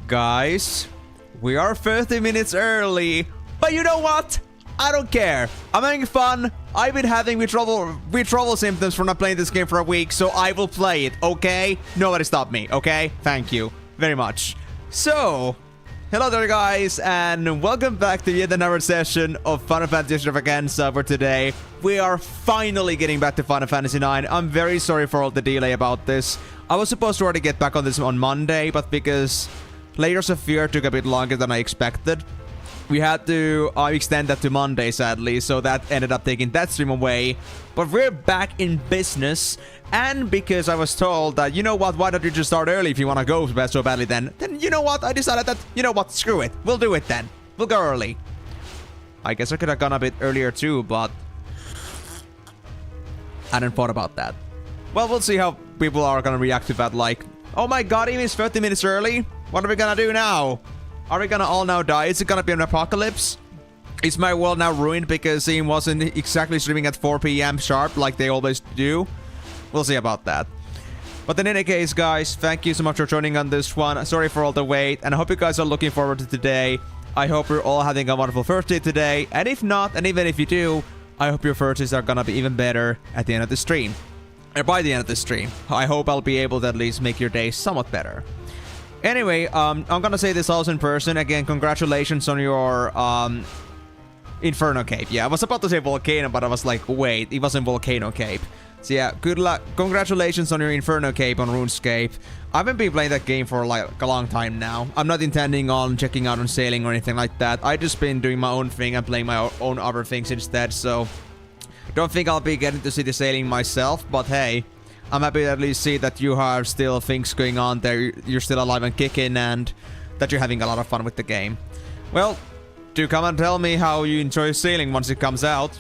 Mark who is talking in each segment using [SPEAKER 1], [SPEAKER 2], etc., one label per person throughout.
[SPEAKER 1] Guys, we are 30 minutes early, but you know what? I don't care. I'm having fun. I've been having withdrawal symptoms from not playing this game for a week, so I will play it, okay? Nobody stop me, okay? Thank you very much. So, hello there guys, and welcome back to yet another session of Final Fantasy EXTRAVAGANZA for today. We are finally getting back to Final Fantasy IX. I'm very sorry for all the delay about this. I was supposed to already get back on this on Monday, but because Layers of Fear took a bit longer than I expected, we had to extend that to Monday, sadly, so that ended up taking that stream away. But we're back in business, and because I was told that, you know what, why don't you just start early if you want to go so badly then you know what, I decided that, you know what, screw it. We'll do it then. We'll go early. I guess I could have gone a bit earlier too, but I hadn't thought about that. Well, we'll see how people are going to react to that, like, oh my god, he is 30 minutes early? What are we going to do now? Are we gonna all now die? Is it gonna be an apocalypse? Is my world now ruined because he wasn't exactly streaming at 4 PM sharp like they always do? We'll see about that. But in any case, guys, thank you so much for joining on this one. Sorry for all the wait, and I hope you guys are looking forward to today. I hope you're all having a wonderful first day today, and if not, and even if you do, I hope your first days are gonna be even better at the end of the stream. Or by the end of the stream. I hope I'll be able to at least make your day somewhat better. Anyway, I'm gonna say this also in person. Again, congratulations on your Inferno Cape. Yeah, I was about to say Volcano, but I was like, wait, it wasn't Volcano Cape. So yeah, good luck. Congratulations on your Inferno Cape on RuneScape. I haven't been playing that game for like a long time now. I'm not intending on checking out on sailing or anything like that. I just been doing my own thing and playing my own other things instead. So don't think I'll be getting to see the sailing myself. But hey, I'm happy to at least see that you have still things going on there. You're still alive and kicking, and that you're having a lot of fun with the game. Well, do come and tell me how you enjoy sailing once it comes out.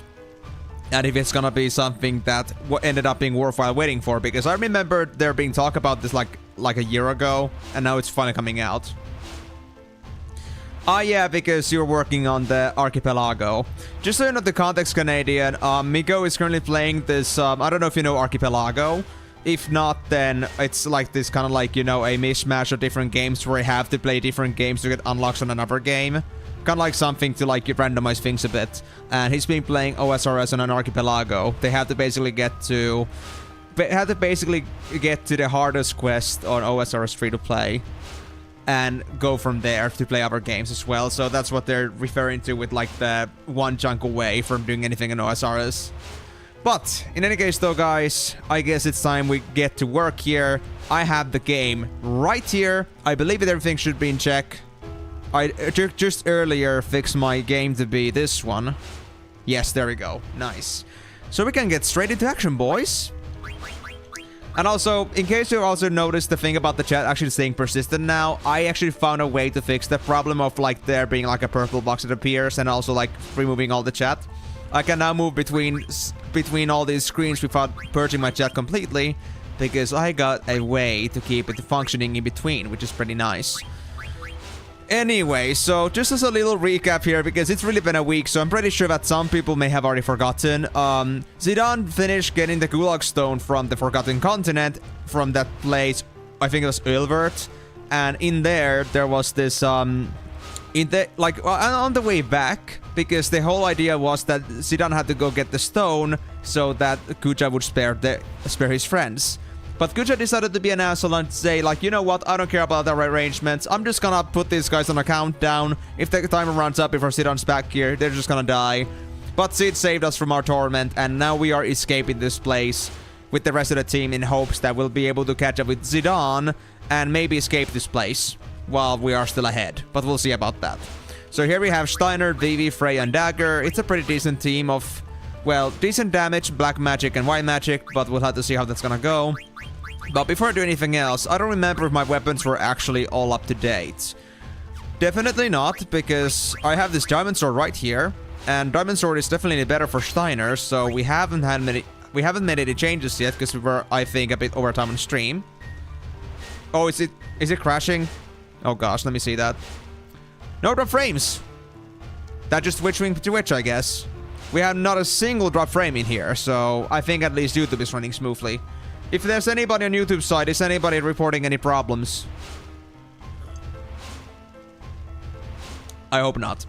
[SPEAKER 1] And if it's gonna be something that ended up being worthwhile waiting for, because I remember there being talk about this like a year ago, and now it's finally coming out. Ah, yeah, because you're working on the Archipelago. Just so you know the context, Canadian, Migo is currently playing this, I don't know if you know Archipelago. If not, then it's like this kind of like, you know, a mishmash of different games where you have to play different games to get unlocks on another game. Kind of like something to like randomize things a bit. And he's been playing OSRS on an Archipelago. They have to basically get to the hardest quest on OSRS free to play, and go from there to play other games as well. So that's what they're referring to with like the one chunk away from doing anything in OSRS. But in any case though, guys, I guess it's time we get to work here. I have the game right here. I believe that everything should be in check. I just earlier fixed my game to be this one. Yes, there we go. Nice. So we can get straight into action, boys. And also, in case you also noticed the thing about the chat actually staying persistent now, I actually found a way to fix the problem of like there being like a purple box that appears and also like removing all the chat. I can now move between all these screens without purging my chat completely, because I got a way to keep it functioning in between, which is pretty nice. Anyway, so just as a little recap here, because it's really been a week, so I'm pretty sure that some people may have already forgotten. Zidane finished getting the Gulag Stone from the Forgotten Continent, from that place, I think it was Ulvert, and in there was this, on the way back, because the whole idea was that Zidane had to go get the stone so that Kuja would spare his friends. But Kuja decided to be an asshole and say, like, you know what, I don't care about their arrangements. I'm just gonna put these guys on a countdown. If the timer runs up before Zidane's back here, they're just gonna die. But Sid saved us from our torment, and now we are escaping this place with the rest of the team in hopes that we'll be able to catch up with Zidane and maybe escape this place while we are still ahead. But we'll see about that. So here we have Steiner, Vivi, Frey, and Dagger. It's a pretty decent team of, well, decent damage, black magic and white magic, but we'll have to see how that's gonna go. But before I do anything else, I don't remember if my weapons were actually all up to date. Definitely not, because I have this Diamond Sword right here, and Diamond Sword is definitely better for Steiner, so we haven't made any changes yet, because we were, I think, a bit over time on stream. Oh, is it crashing? Oh gosh, let me see that. No drop frames! That just switching to which, I guess. We have not a single drop frame in here, so I think at least YouTube is running smoothly. If there's anybody on YouTube's side, is anybody reporting any problems? I hope not.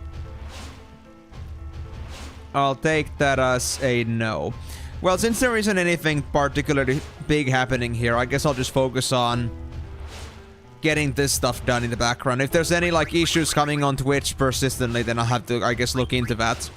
[SPEAKER 1] I'll take that as a no. Well, since there isn't anything particularly big happening here, I guess I'll just focus on getting this stuff done in the background. If there's any like issues coming on Twitch persistently, then I'll have to, I guess, look into that.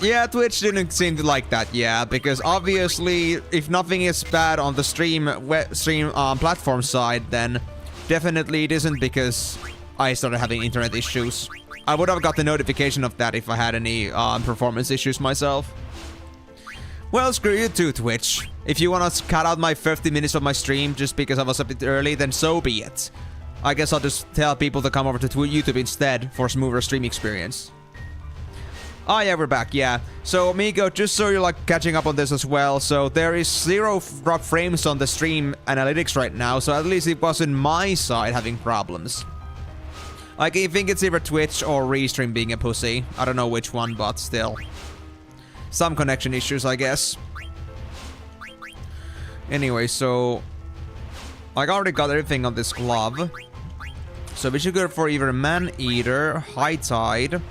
[SPEAKER 1] Yeah, Twitch didn't seem to like that, yeah, because obviously, if nothing is bad on the stream platform side, then definitely it isn't because I started having internet issues. I would have got the notification of that if I had any performance issues myself. Well, screw you too, Twitch. If you want to cut out my 50 minutes of my stream just because I was a bit early, then so be it. I guess I'll just tell people to come over to YouTube instead for a smoother stream experience. Oh yeah, we're back, yeah. So, Amigo, just so you're like catching up on this as well, so there is 0 drop frames on the stream analytics right now, so at least it wasn't my side having problems. Like, I think it's either Twitch or Restream being a pussy. I don't know which one, but still. Some connection issues, I guess. Anyway, so I already got everything on this glove. So we should go for either Man-Eater, High Tide.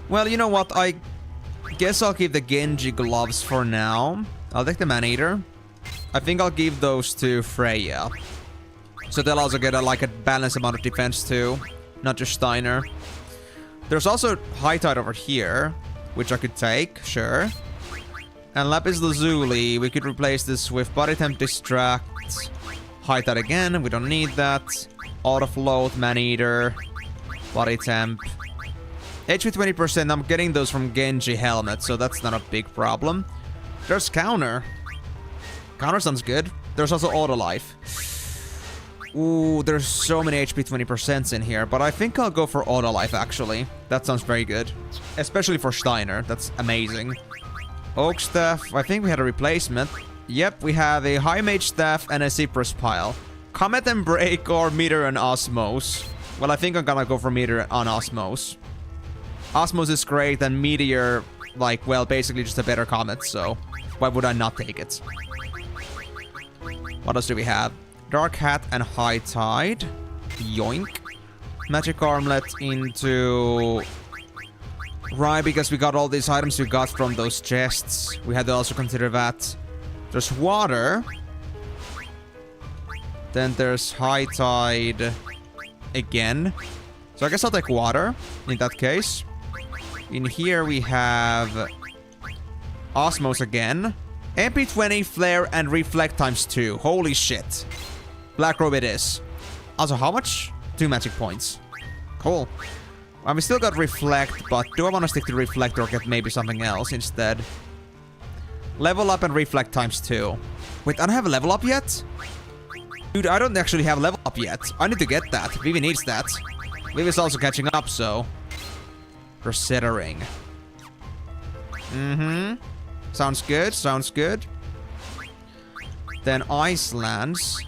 [SPEAKER 1] Well, you know what? I guess I'll keep the Genji gloves for now. I'll take the Man-Eater. I think I'll give those to Freya. So they'll also get like a balanced amount of defense too, not just Steiner. There's also High Tide over here, which I could take, sure. And Lapis Lazuli, we could replace this with Body Temp Distract. High Tide again, we don't need that. Auto Float, Man-Eater, Body Temp. HP 20%, I'm getting those from Genji Helmet, so that's not a big problem. There's Counter. Counter sounds good. There's also Auto Life. Ooh, there's so many HP 20% in here, but I think I'll go for Auto Life, actually. That sounds very good. Especially for Steiner, that's amazing. Oak Staff, I think we had a replacement. Yep, we have a High Mage Staff and a Cypress Pile. Comet and Break or Meteor and Osmos. Well, I think I'm gonna go for Meteor on Osmos. Osmos is great, and Meteor, like, well, basically just a better Comet, so why would I not take it? What else do we have? Dark Hat and High Tide. Yoink. Magic Armlet into... Right, because we got all these items we got from those chests. We had to also consider that. There's Water. Then there's High Tide again. So I guess I'll take Water in that case. In here we have Osmos again. MP20, Flare, and Reflect ×2. Holy shit. Black Robe it is. Also, how much? 2 magic points. Cool. We still got Reflect, but do I want to stick to Reflect or get maybe something else instead? Level Up and Reflect ×2. Wait, I don't have a level up yet? Dude, I don't actually have a level up yet. I need to get that. Vivi needs that. Vivi's also catching up, so... Considering. Sounds good, sounds good. Then Icelands.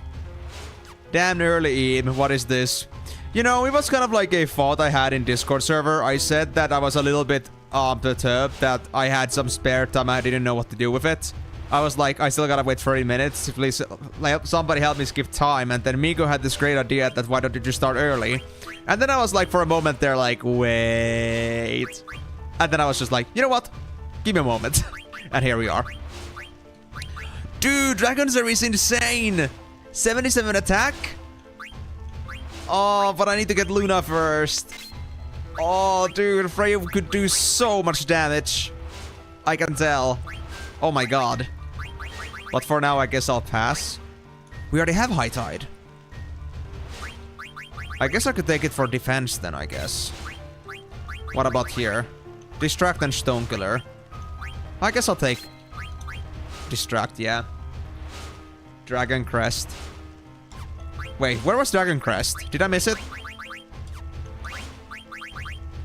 [SPEAKER 1] Damn early, Eve. What is this? You know, it was kind of like a thought I had in Discord server. I said that I was a little bit perturbed that I had some spare time. I didn't know what to do with it. I was like, I still gotta wait 30 minutes. Please, somebody help me skip time. And then Migo had this great idea that why don't you just start early? And then I was like, for a moment there, like, wait. And then I was just like, you know what? Give me a moment. And here we are. Dude, Dragonzer is insane. 77 attack? Oh, but I need to get Luna first. Oh, dude, Freya could do so much damage. I can tell. Oh my god. But for now, I guess I'll pass. We already have High Tide. I guess I could take it for defense then, I guess. What about here? Distract and Stonekiller. I guess I'll take... Distract, yeah. Dragon Crest. Wait, where was Dragon Crest? Did I miss it?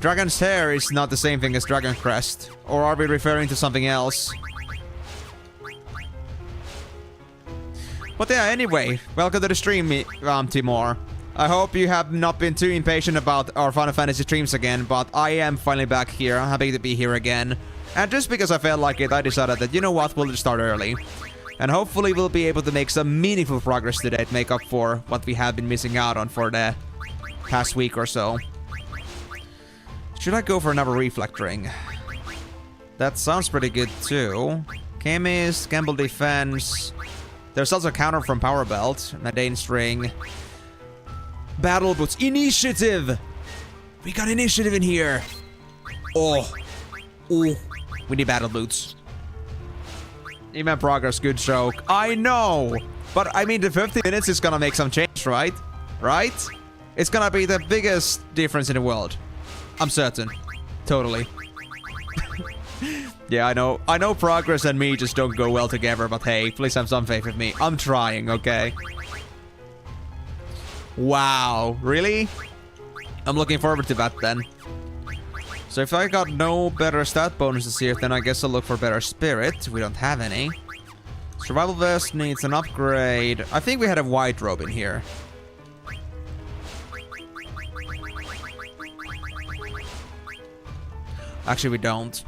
[SPEAKER 1] Dragon's Hair is not the same thing as Dragon Crest. Or are we referring to something else? But yeah, anyway, welcome to the stream, Timor. I hope you have not been too impatient about our Final Fantasy streams again, but I am finally back here. I'm happy to be here again. And just because I felt like it, I decided that, you know what, we'll just start early. And hopefully we'll be able to make some meaningful progress today to make up for what we have been missing out on for the past week or so. Should I go for another Reflect Ring? That sounds pretty good too. Chemist, Gamble Defense. There's also a counter from Power Belt. Madane's Ring. Battle Boots. Initiative! We got Initiative in here. Oh. Oh. We need Battle Boots. Event Progress, good joke. I know! But I mean, the 50 minutes is gonna make some change, right? Right? It's gonna be the biggest difference in the world. I'm certain. Totally. Yeah, I know progress and me just don't go well together, but hey, please have some faith in me. I'm trying, okay? Wow, really? I'm looking forward to that then. So if I got no better stat bonuses here, then I guess I'll look for better spirit. We don't have any. Survival Vest needs an upgrade. I think we had a White Robe in here. Actually, we don't.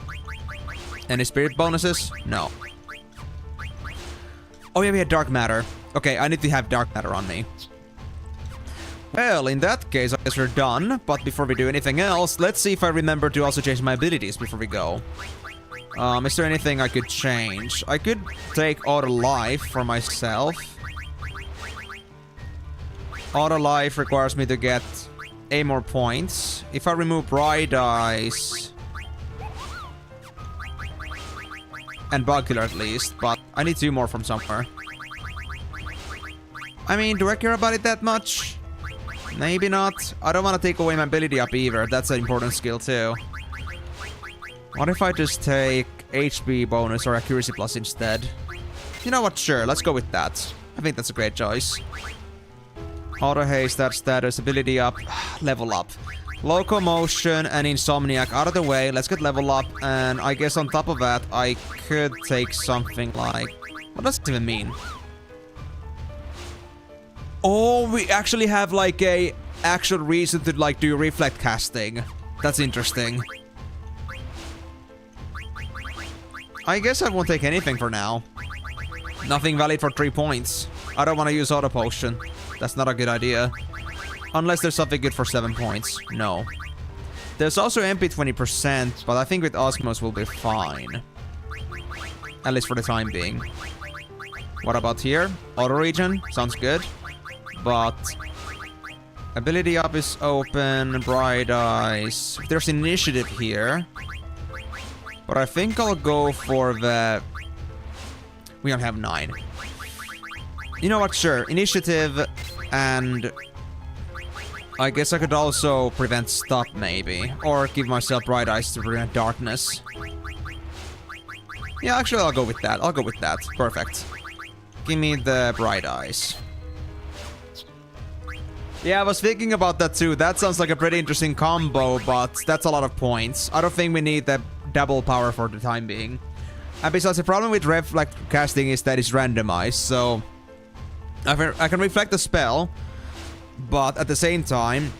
[SPEAKER 1] Any spirit bonuses? No. Oh yeah, we had Dark Matter. Okay, I need to have Dark Matter on me. Well, in that case, I guess we're done. But before we do anything else, let's see if I remember to also change my abilities before we go. Is there anything I could change? I could take Auto Life for myself. Auto life requires me to get 8 more points. If I remove bright eyes and bug killer at least, but I need 2 more from somewhere. I mean, do I care about it that much? Maybe not. I don't want to take away my ability up either. That's an important skill too. What if I just take HP bonus or accuracy plus instead? You know what? Sure, let's go with that. I think that's a great choice. Auto haste, that status, ability up, level up. Locomotion and Insomniac out of the way. Let's get level up. And I guess on top of that, I could take something like... What does it even mean? Oh, we actually have like a actual reason to like do reflect casting. That's interesting. I guess I won't take anything for now. Nothing valid for 3 points. I don't want to use auto potion. That's not a good idea. Unless there's something good for 7 points. No. There's also MP 20%, but I think with Osmos we'll be fine. At least for the time being. What about here? Auto regen? Sounds good. But ability up is open. Bright eyes. There's initiative here. But I think I'll go for the... We don't have 9. You know what? Sure. Initiative and... I guess I could also prevent stop maybe. Or give myself bright eyes to prevent darkness. Yeah, actually I'll go with that. I'll go with that. Perfect. Give me the bright eyes. Yeah, I was thinking about that too. That sounds like a pretty interesting combo, but that's a lot of points. I don't think we need the double power for the time being. And besides, the problem with reflect casting is that it's randomized, so... I can reflect the spell, but at the same time,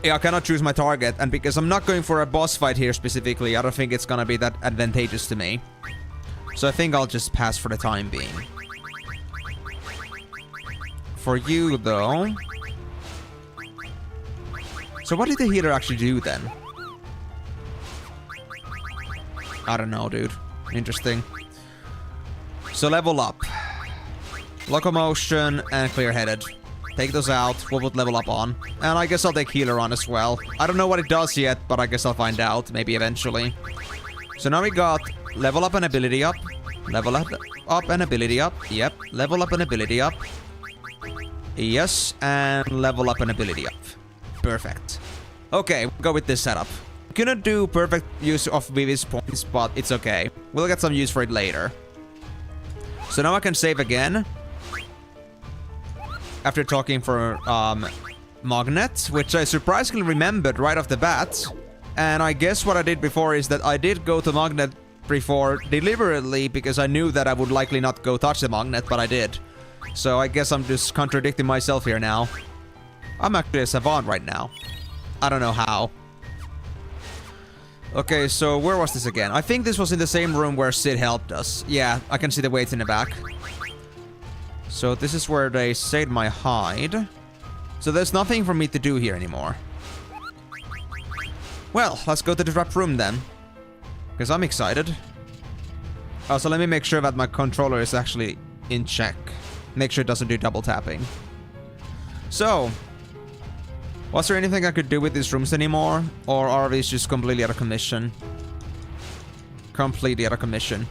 [SPEAKER 1] I cannot choose my target, and because I'm not going for a boss fight here specifically, I don't think it's gonna be that advantageous to me. So I think I'll just pass for the time being. For you, though... So what did the healer actually do then? I don't know, dude. Interesting. So level up. Locomotion and clear-headed. Take those out. What would level up on? And I guess I'll take healer on as well. I don't know what it does yet, but I guess I'll find out. Maybe eventually. So now we got level up and ability up. Level up and ability up. Yep. Level up and ability up. Yes. And level up and ability up. Perfect. Okay, we'll go with this setup. Couldn't do perfect use of Vivi's points, but it's okay. We'll get some use for it later. So now I can save again. After talking for Magnet, which I surprisingly remembered right off the bat. And I guess what I did before is that I did go to Magnet before deliberately because I knew that I would likely not go touch the Magnet, but I did. So I guess I'm just contradicting myself here now. I'm actually a savant right now. I don't know how. Okay, so where was this again? I think this was in the same room where Sid helped us. Yeah, I can see the weights in the back. So this is where they saved my hide. So there's nothing for me to do here anymore. Well, let's go to the trap room then. Because I'm excited. Oh, so let me make sure that my controller is actually in check. Make sure it doesn't do double tapping. So... was there anything I could do with these rooms anymore? Or are these just completely out of commission? Completely out of commission.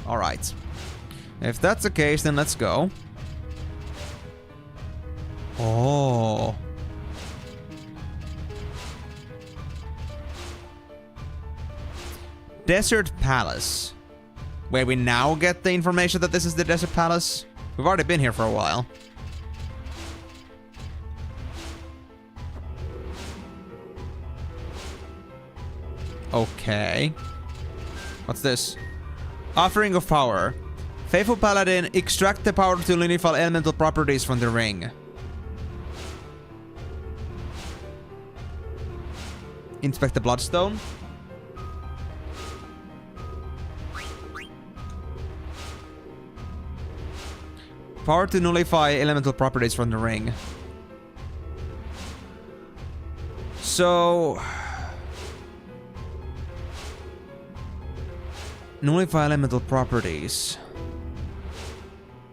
[SPEAKER 1] Alright. If that's the case, then let's go. Oh. Desert Palace. Where we now get the information that this is the Desert Palace? We've already been here for a while. Okay. What's this? Offering of power. Faithful Paladin, extract the power to unify elemental properties from the ring. Inspect the bloodstone. Power to nullify elemental properties from the ring. So... nullify elemental properties.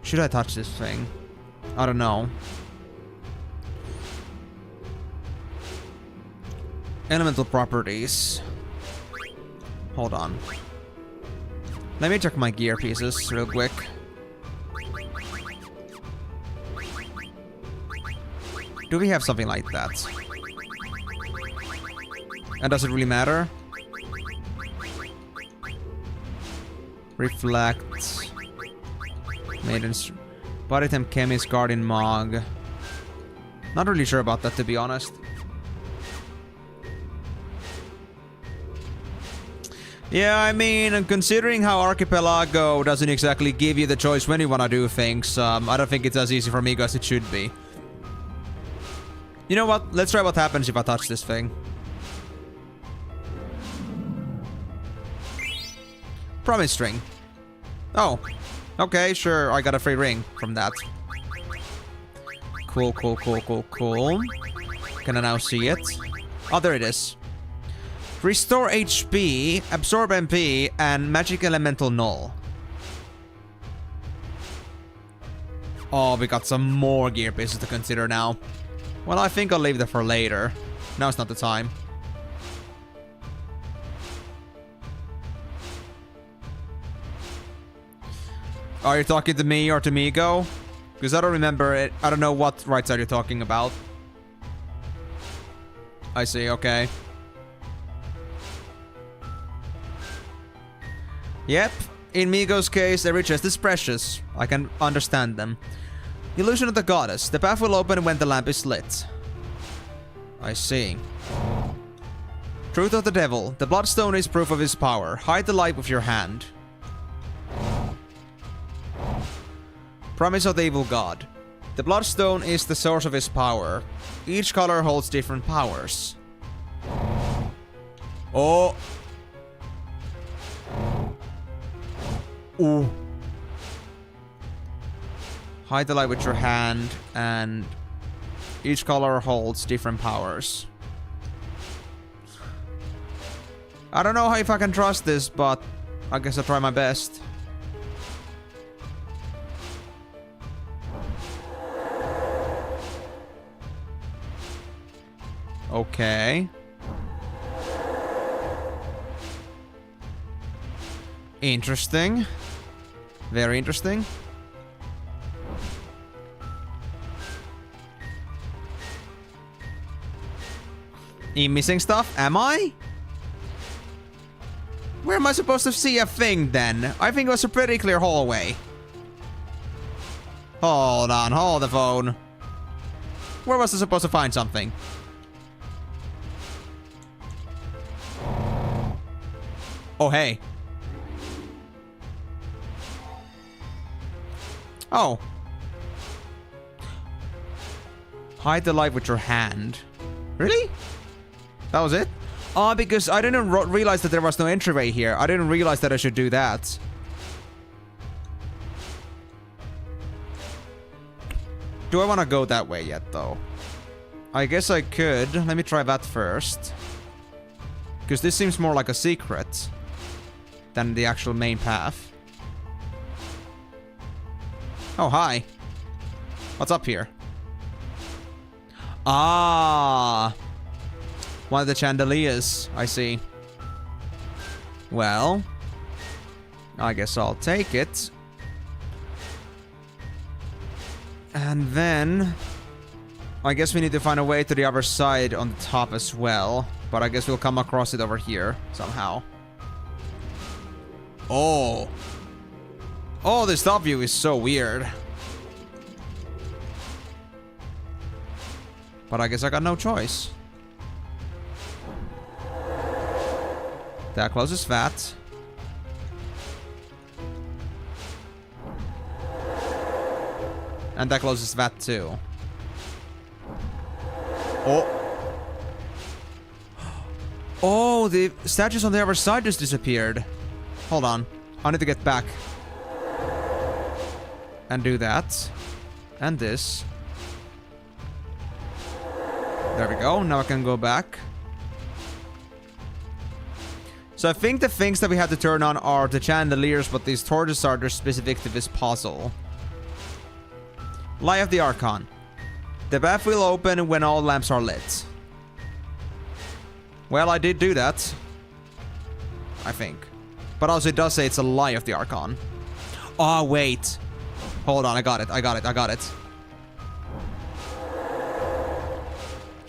[SPEAKER 1] Should I touch this thing? I don't know. Elemental properties. Hold on. Let me check my gear pieces real quick. Do we have something like that? And does it really matter? Reflect. Maiden's body temp, chemist, guardian, mog. Not really sure about that, to be honest. Yeah, I mean, considering how Archipelago doesn't exactly give you the choice when you want to do things, I don't think it's as easy for me as it should be. You know what? Let's try what happens if I touch this thing. Promise ring. Oh. Okay, sure. I got a free ring from that. Cool, cool, cool, cool, cool. Can I now see it? Oh, there it is. Restore HP, absorb MP, and magic elemental null. Oh, we got some more gear pieces to consider now. Well, I think I'll leave that for later. Now's not the time. Are you talking to me or to Migo? Because I don't remember it. I don't know what right side you're talking about. I see, okay. Yep, in Migo's case, every chest is precious. I can understand them. Illusion of the Goddess. The path will open when the lamp is lit. I see. Truth of the Devil. The bloodstone is proof of his power. Hide the light with your hand. Promise of the Evil God. The bloodstone is the source of his power. Each color holds different powers. Oh. Ooh. Hide the light with your hand, and each color holds different powers. I don't know if I can trust this, but I guess I'll try my best. Okay. Interesting. Very interesting. Are you missing stuff? Am I? Where am I supposed to see a thing then? I think it was a pretty clear hallway. Hold on, hold the phone. Where was I supposed to find something? Oh, hey. Oh. Hide the light with your hand. Really? That was it? Oh, because I didn't realize that there was no entryway here. I didn't realize that I should do that. Do I want to go that way yet, though? I guess I could. Let me try that first. Because this seems more like a secret than the actual main path. Oh, hi. What's up here? Ah. One of the chandeliers. I see. Well. I guess I'll take it. And then I guess we need to find a way to the other side on the top as well. But I guess we'll come across it over here somehow. Oh. Oh, this top view is so weird. But I guess I got no choice. That closes that. And that closes that too. Oh. Oh, the statues on the other side just disappeared. Hold on. I need to get back. And do that. And this. There we go. Now I can go back. So I think the things that we have to turn on are the chandeliers, but these torches are just specific to this puzzle. Lie of the Archon. The path will open when all lamps are lit. Well, I did do that. I think. But also it does say it's a lie of the Archon. Oh, wait. Hold on, I got it.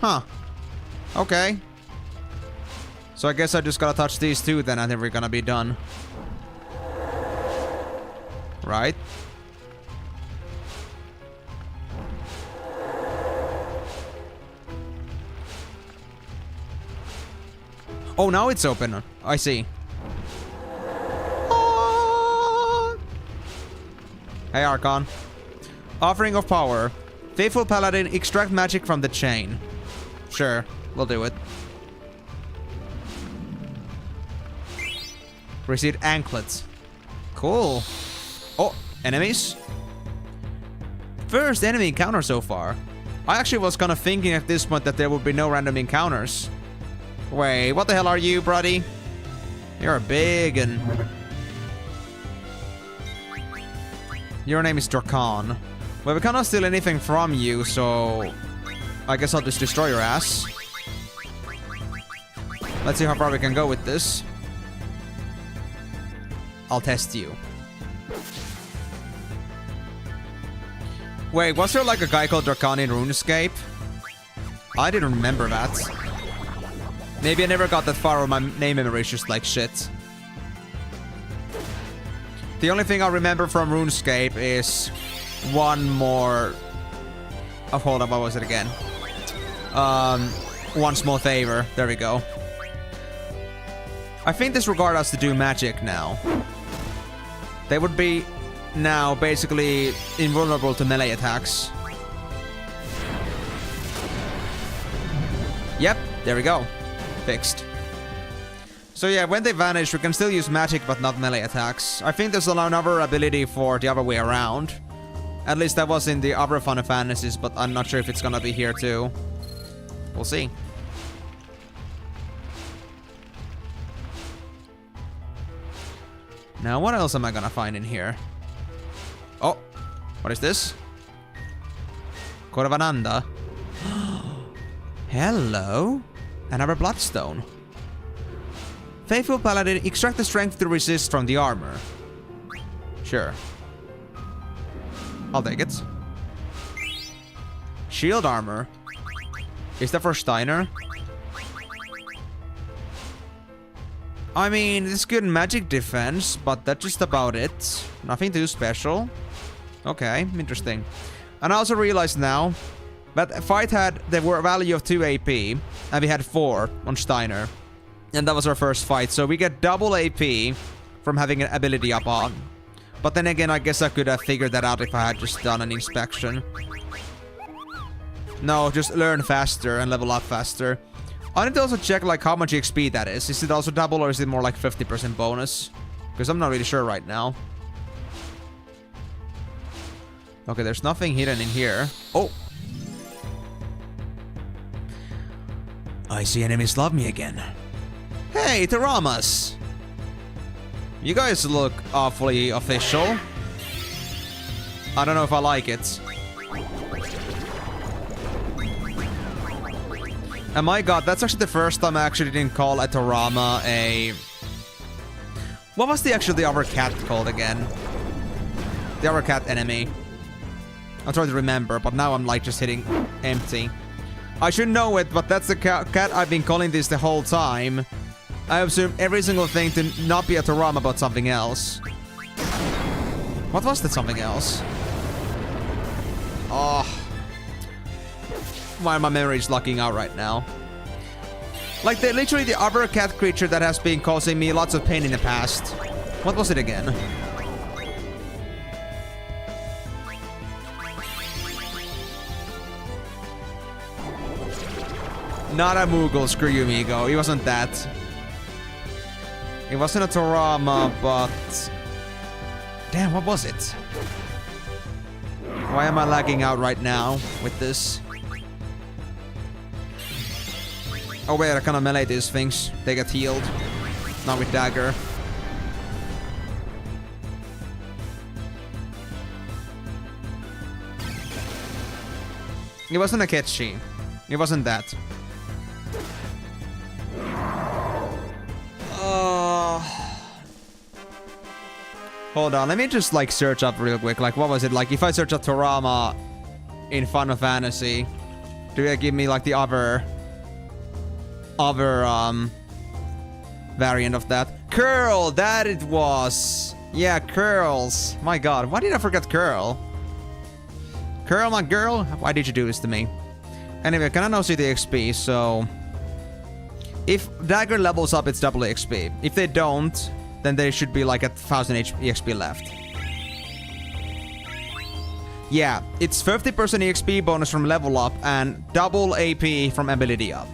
[SPEAKER 1] Huh. Okay. So I guess I just gotta touch these two then and then we're gonna be done. Right? Oh, now it's open. I see. Hey, Archon. Offering of power. Faithful Paladin, extract magic from the chain. Sure, we'll do it. Receive anklets. Cool. Oh, enemies? First enemy encounter so far. I actually was kind of thinking at this point that there would be no random encounters. Wait, what the hell are you, buddy? You're big and... Your name is Drakan. Well, we cannot steal anything from you, so... I guess I'll just destroy your ass. Let's see how far we can go with this. I'll test you. Wait, was there like a guy called Drakan in RuneScape? I didn't remember that. Maybe I never got that far or my name memory is just like shit. The only thing I remember from RuneScape is one more... Oh, hold on, what was it again? One small favor. There we go. I think this requires us to do magic now. They would be now basically invulnerable to melee attacks. Yep, there we go. Fixed. So yeah, when they vanish, we can still use magic, but not melee attacks. I think there's another ability for the other way around. At least that was in the other Final Fantasies, but I'm not sure if it's gonna be here too. We'll see. Now, what else am I gonna find in here? Oh, what is this? Korvananda. Hello. Another bloodstone. Faithful Paladin, extract the strength to resist from the armor. Sure. I'll take it. Shield armor. Is that for Steiner? I mean, it's good magic defense, but that's just about it. Nothing too special. Okay, interesting. And I also realized now that fight had the value of 2 AP, and we had 4 on Steiner. And that was our first fight, so we get double AP from having an ability up on. But then again, I guess I could have figured that out if I had just done an inspection. No, just learn faster and level up faster. I need to also check like how much XP that is. Is it also double or is it more like 50% bonus? Because I'm not really sure right now. Okay, there's nothing hidden in here. Oh! I see enemies love me again. Hey, Taramas! You guys look awfully official. I don't know if I like it. And my god, that's actually the first time I actually didn't call a Tarama a... What was the other cat called again? The other cat enemy. I'm trying to remember, but now I'm like just hitting empty. I should know it, but that's the cat I've been calling this the whole time. I assume every single thing to not be a Tarama but something else. What was that something else? Oh. Why my memory is locking out right now. Like, literally the other cat creature that has been causing me lots of pain in the past. What was it again? Not a Moogle, screw you, Migo. It wasn't that. It wasn't a Tarama, but... Damn, what was it? Why am I lagging out right now with this? Oh wait, I kinda melee these things. They get healed. Not with dagger. It wasn't a Ketchi. It wasn't that. Hold on, let me just like search up real quick. Like, what was it? Like, if I search up Torama in Final Fantasy, do it give me like the other variant of that? Curl, that it was. Yeah, curls. My god, why did I forget curl? Curl, my girl, why did you do this to me? Anyway, can I now see the XP? So, if Dagger levels up, it's double XP. If they don't, then there should be like 1000 EXP left. Yeah, it's 50% EXP bonus from level up and double AP from ability up.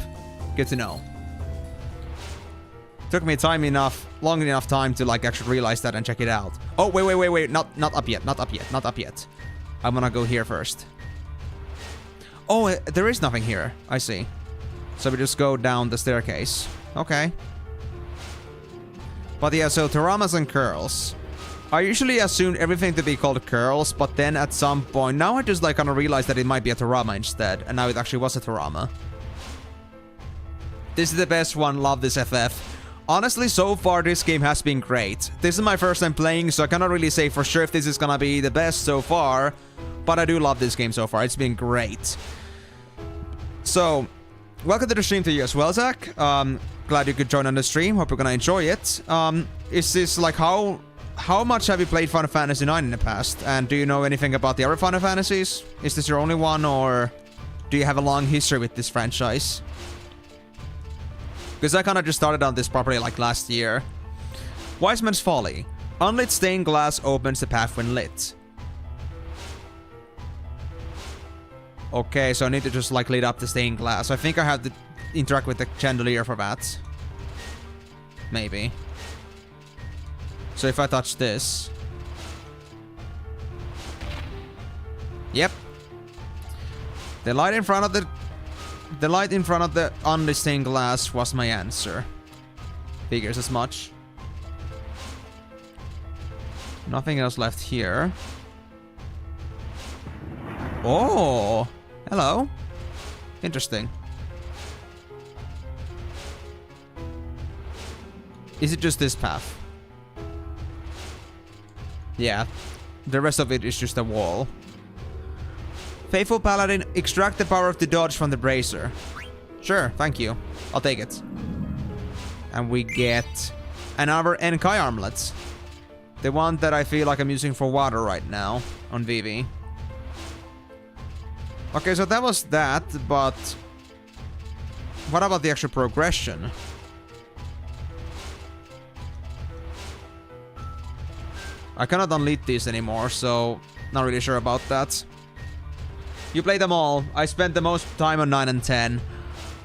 [SPEAKER 1] Good to know. Took me long enough time to like actually realize that and check it out. Oh, wait, not up yet. I'm gonna go here first. Oh, there is nothing here. I see. So we just go down the staircase. Okay. But yeah, so Toramas and curls. I usually assumed everything to be called curls, but then at some point, now I just like kind of realized that it might be a Torama instead, and now it actually was a Torama. This is the best one, love this FF. Honestly, so far this game has been great. This is my first time playing, so I cannot really say for sure if this is gonna be the best so far, but I do love this game so far, it's been great. So, welcome to the stream to you as well, Zach. Glad you could join on the stream. Hope you're gonna enjoy it. Is this like how much have you played Final Fantasy IX in the past? And do you know anything about the other Final Fantasies? Is this your only one, or do you have a long history with this franchise? Because I kind of just started on this property like last year. Wise Man's Folly. Unlit stained glass opens the path when lit. Okay, so I need to just like lit up the stained glass. I think I have to interact with the chandelier for that. Maybe. So if I touch this. Yep. The light in front of the unlit stained glass was my answer. Figures as much. Nothing else left here. Oh, hello. Interesting. Is it just this path? Yeah. The rest of it is just a wall. Faithful Paladin, extract the power of the dodge from the bracer. Sure, thank you. I'll take it. And we get another Enkai armlet. The one that I feel like I'm using for water right now on VV. Okay, so that was that, but what about the actual progression? I cannot unleash these anymore, so not really sure about that. You played them all. I spent the most time on 9 and 10.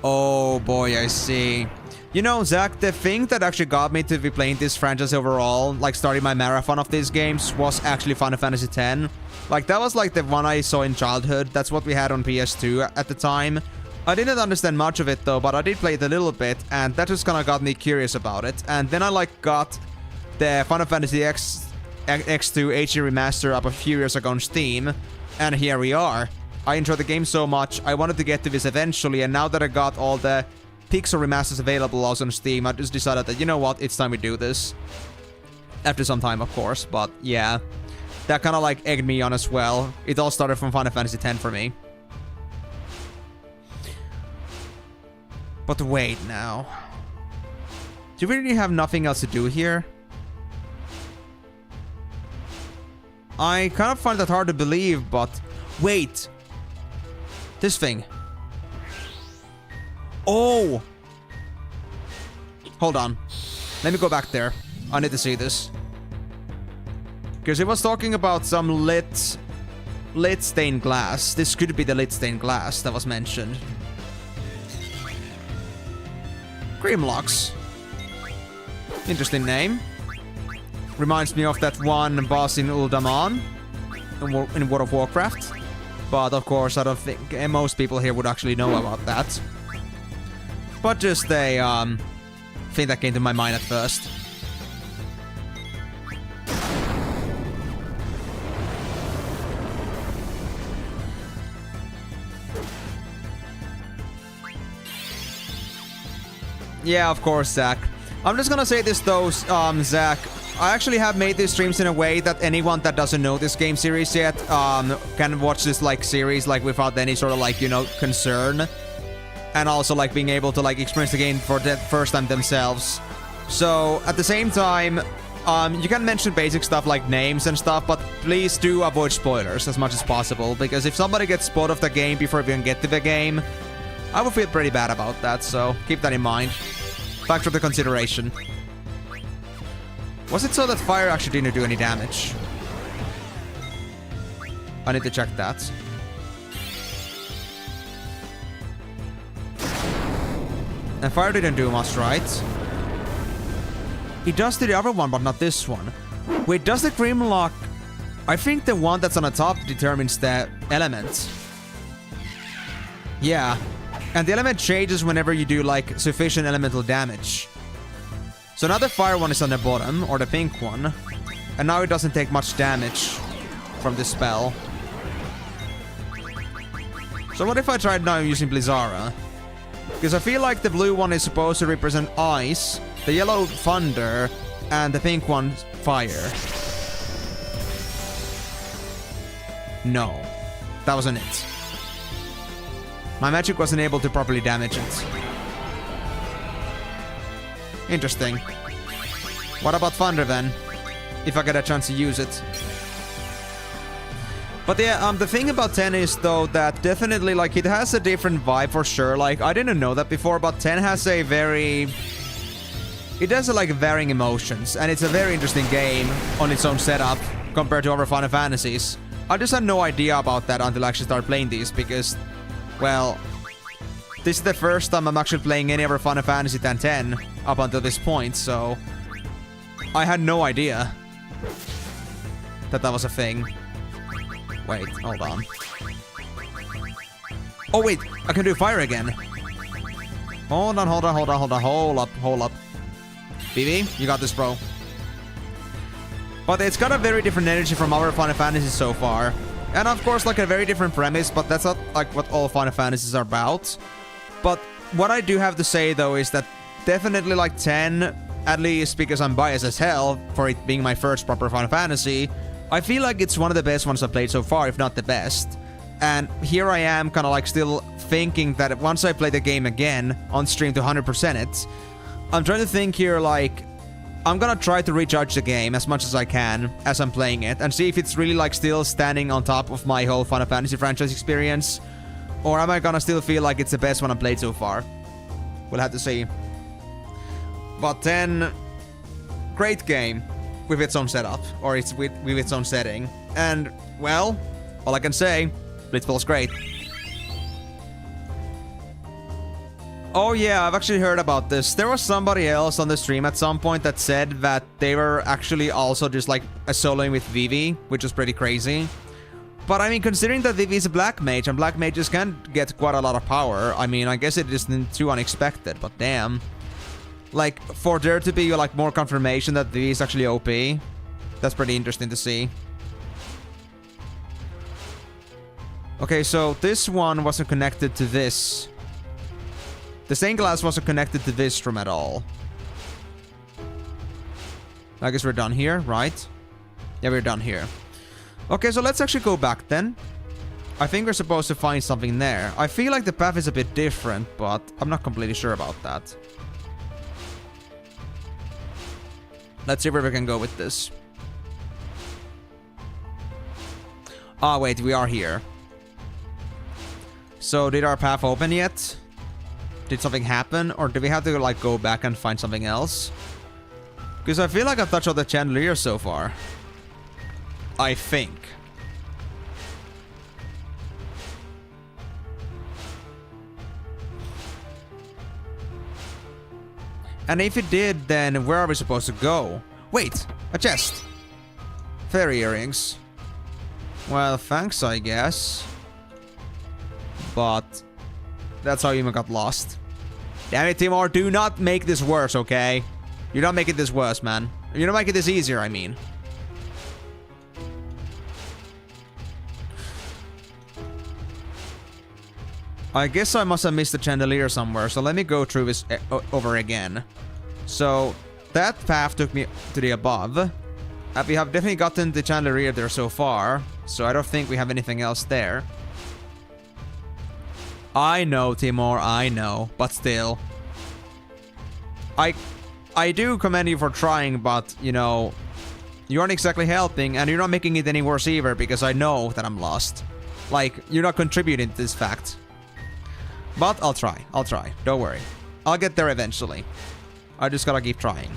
[SPEAKER 1] Oh boy, I see. You know, Zach, the thing that actually got me to be playing this franchise overall, like starting my marathon of these games, was actually Final Fantasy X. Like, that was like the one I saw in childhood. That's what we had on PS2 at the time. I didn't understand much of it though, but I did play it a little bit, and that just kind of got me curious about it. And then I like got the Final Fantasy X2 HD Remaster up a few years ago on Steam, and here we are. I enjoyed the game so much, I wanted to get to this eventually, and now that I got all the Pixel Remasters available also on Steam, I just decided that, you know what, it's time we do this. After some time, of course, but yeah. That kind of like egged me on as well. It all started from Final Fantasy X for me. But wait now. Do we really have nothing else to do here? I kind of find that hard to believe, but... Wait! This thing. Oh! Hold on. Let me go back there. I need to see this. Because it was talking about some lit stained glass. This could be the lit stained glass that was mentioned. Grimlocks. Interesting name. Reminds me of that one boss in Uldaman in World of Warcraft. But of course, I don't think most people here would actually know about that. But just a thing that came to my mind at first. Yeah, of course, Zach. I'm just gonna say this though, Zach. I actually have made these streams in a way that anyone that doesn't know this game series yet can watch this like series like without any sort of like, you know, concern. And also like being able to like experience the game for the first time themselves. So at the same time, you can mention basic stuff like names and stuff, but please do avoid spoilers as much as possible, because if somebody gets spoiled of the game before we even get to the game, I would feel pretty bad about that, so keep that in mind. Factor the consideration. Was it so that fire actually didn't do any damage? I need to check that. And fire didn't do much, right? It does to the other one, but not this one. Wait, does the Grimlock... I think the one that's on the top determines the element. Yeah. And the element changes whenever you do, like, sufficient elemental damage. So now the fire one is on the bottom, or the pink one. And now it doesn't take much damage from this spell. So what if I tried now using Blizzara? Because I feel like the blue one is supposed to represent ice, the yellow thunder, and the pink one fire. No, that wasn't it. My magic wasn't able to properly damage it. Interesting. What about thunder then? If I get a chance to use it. But yeah, the thing about 10 is though that definitely like it has a different vibe for sure. Like I didn't know that before, but 10 has a very... It has like varying emotions, and it's a very interesting game on its own setup compared to other Final Fantasies. I just had no idea about that until I actually started playing these, because, well, this is the first time I'm actually playing any other Final Fantasy than 10 up until this point, so I had no idea that that was a thing. Wait, hold on. Oh wait, I can do fire again. Hold on, hold up. BB, you got this, bro. But it's got a very different energy from other Final Fantasies so far. And of course, like a very different premise, but that's not like what all Final Fantasies are about. But what I do have to say though is that definitely like 10, at least because I'm biased as hell for it being my first proper Final Fantasy, I feel like it's one of the best ones I've played so far, if not the best. And here I am kind of like still thinking that once I play the game again on stream to 100% it, I'm trying to think here like, I'm gonna try to rejudge the game as much as I can as I'm playing it and see if it's really like still standing on top of my whole Final Fantasy franchise experience, or am I gonna still feel like it's the best one I've played so far? We'll have to see. But 10, great game with its own setup, or it's with its own setting. And, well, all I can say, Blitzball's great. Oh yeah, I've actually heard about this. There was somebody else on the stream at some point that said that they were actually also just like a soloing with Vivi, which was pretty crazy. But I mean, considering that Vivi is a black mage, and black mages can get quite a lot of power, I mean, I guess it isn't too unexpected, but damn. Like, for there to be like more confirmation that Vivi is actually OP, that's pretty interesting to see. Okay, so this one wasn't connected to this. The stained glass wasn't connected to this room at all. I guess we're done here, right? Yeah, we're done here. Okay, so let's actually go back then. I think we're supposed to find something there. I feel like the path is a bit different, but I'm not completely sure about that. Let's see where we can go with this. Ah, wait, we are here. So, did our path open yet? Did something happen? Or do we have to, like, go back and find something else? Because I feel like I've touched all the chandeliers so far. I think. And if it did, then where are we supposed to go? Wait, a chest. Fairy earrings. Well, thanks, I guess. But that's how you got lost. Damn it, Timor, do not make this worse, okay? You're not making this worse, man. You're not making this easier, I mean. I guess I must have missed the chandelier somewhere, so let me go through this over again. So, that path took me to the above. We have definitely gotten the chandelier there so far, so I don't think we have anything else there. I know, Timor, I know, but still. I do commend you for trying, but, you know, you aren't exactly helping, and you're not making it any worse either, because I know that I'm lost. Like, you're not contributing to this fact. But I'll try, don't worry. I'll get there eventually. I just gotta keep trying.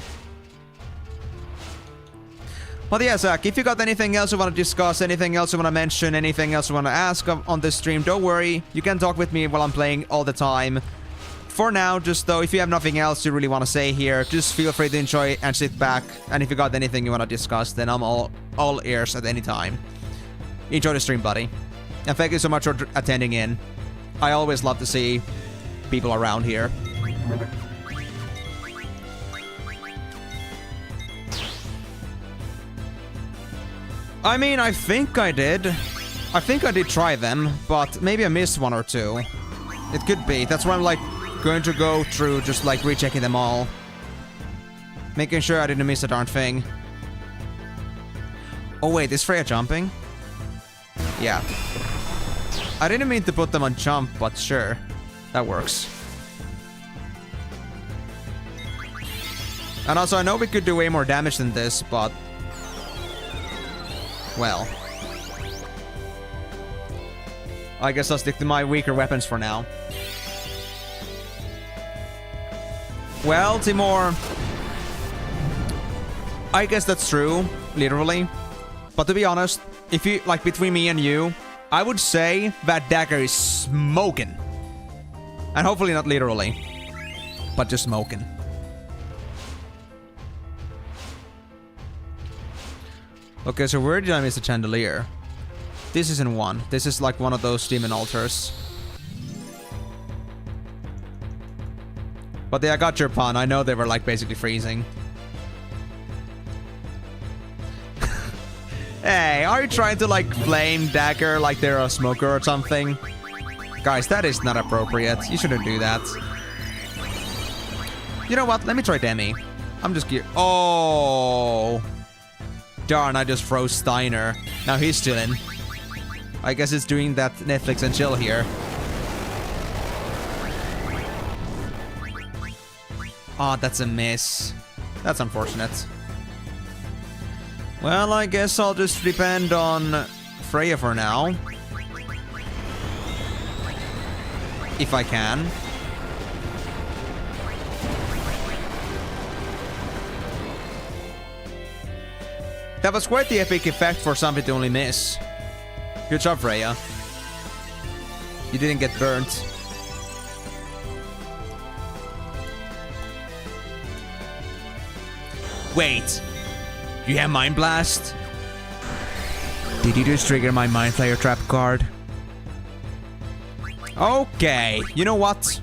[SPEAKER 1] But yeah, Zach, if you got anything else you want to discuss, anything else you want to mention, anything else you want to ask on this stream, don't worry. You can talk with me while I'm playing all the time. For now, just though, if you have nothing else you really want to say here, just feel free to enjoy and sit back. And if you got anything you want to discuss, then I'm all ears at any time. Enjoy the stream, buddy. And thank you so much for attending in. I always love to see people around here. I mean, I think I did. I think I did try them, but maybe I missed one or two. It could be. That's why I'm like going to go through just like rechecking them all. Making sure I didn't miss a darn thing. Oh wait, is Freya jumping? Yeah. I didn't mean to put them on jump, but sure. That works. And also, I know we could do way more damage than this, but... well. I guess I'll stick to my weaker weapons for now. Well, Timor... I guess that's true, literally. But to be honest, if you, like, between me and you, I would say that dagger is smoking. And hopefully not literally, but just smoking. Okay, so where did I miss the chandelier? This isn't one. This is like one of those demon altars. But yeah, I got your pun. I know they were like basically freezing. Hey, are you trying to like flame dagger like they're a smoker or something? Guys, that is not appropriate. You shouldn't do that. You know what? Let me try Demi. I'm just curious. Oh. Darn, I just froze Steiner. Now he's still in. I guess it's doing that Netflix and chill here. Oh, that's a miss. That's unfortunate. Well, I guess I'll just depend on Freya for now. If I can. That was quite the epic effect for something to only miss. Good job, Freya. You didn't get burnt. Wait. You have Mind Blast? Did you just trigger my Mind Flayer trap card? Okay. You know what?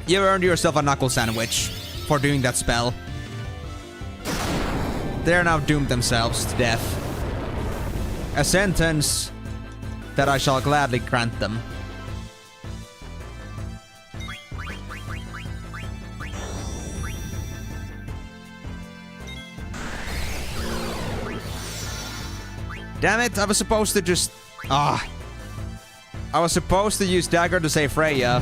[SPEAKER 1] You earned yourself a knuckle sandwich for doing that spell. They are now doomed themselves to death. A sentence that I shall gladly grant them. Damn it, I was supposed to just... I was supposed to use dagger to save Freya.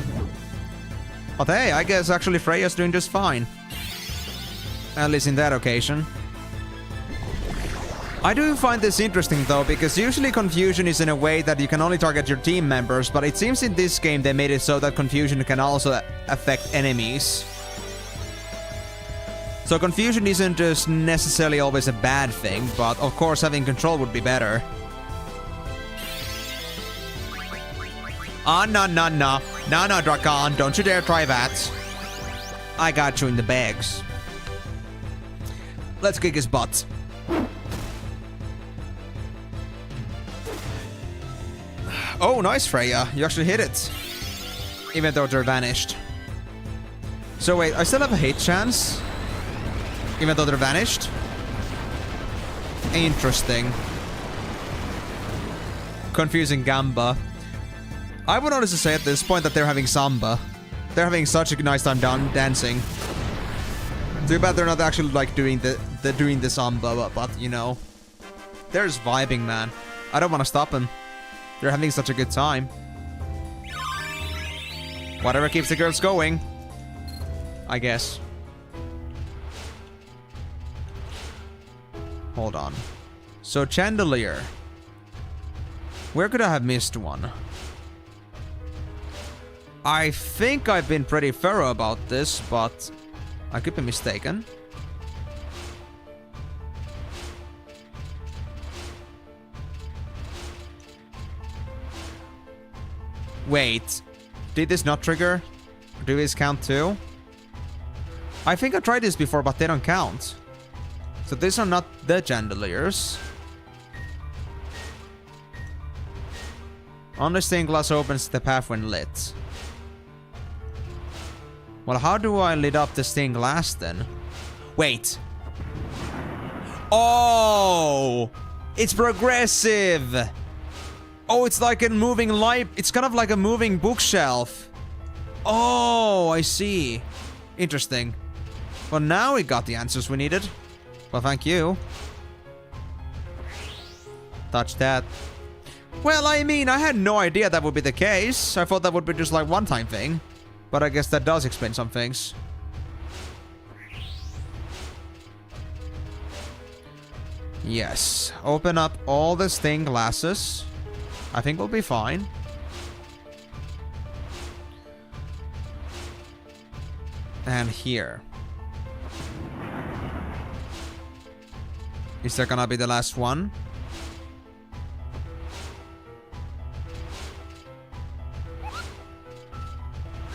[SPEAKER 1] But hey, I guess actually Freya's doing just fine. At least in that occasion. I do find this interesting though, because usually confusion is in a way that you can only target your team members, but it seems in this game they made it so that confusion can also affect enemies. So confusion isn't just necessarily always a bad thing, but of course having control would be better. Ah, no, no, no. No, no, Drakan, don't you dare try that. I got you in the bags. Let's kick his butt. Oh, nice, Freya. You actually hit it. Even though they're vanished. So wait, I still have a hit chance? Even though they're vanished? Interesting. Confusing Gamba. I would honestly say at this point that they're having Samba. They're having such a nice time dancing. Too bad they're not actually like doing the samba, but you know, they're just vibing, man. I don't want to stop them. They're having such a good time. Whatever keeps the girls going, I guess. Hold on. So Chandelier. Where could I have missed one? I think I've been pretty thorough about this, but I could be mistaken. Wait. Did this not trigger? Do these count too? I think I tried this before, but they don't count. So these are not the chandeliers. Only stained glass opens the path when lit. Well, how do I lit up the stained glass then? Wait. Oh! It's progressive! Oh, it's like a moving light. It's kind of like a moving bookshelf. Oh, I see. Interesting. Well, now we got the answers we needed. Well, thank you. Touch that. Well, I mean, I had no idea that would be the case. I thought that would be just like one-time thing. But I guess that does explain some things. Yes. Open up all the stained glasses. I think we'll be fine. And here. Is that gonna be the last one?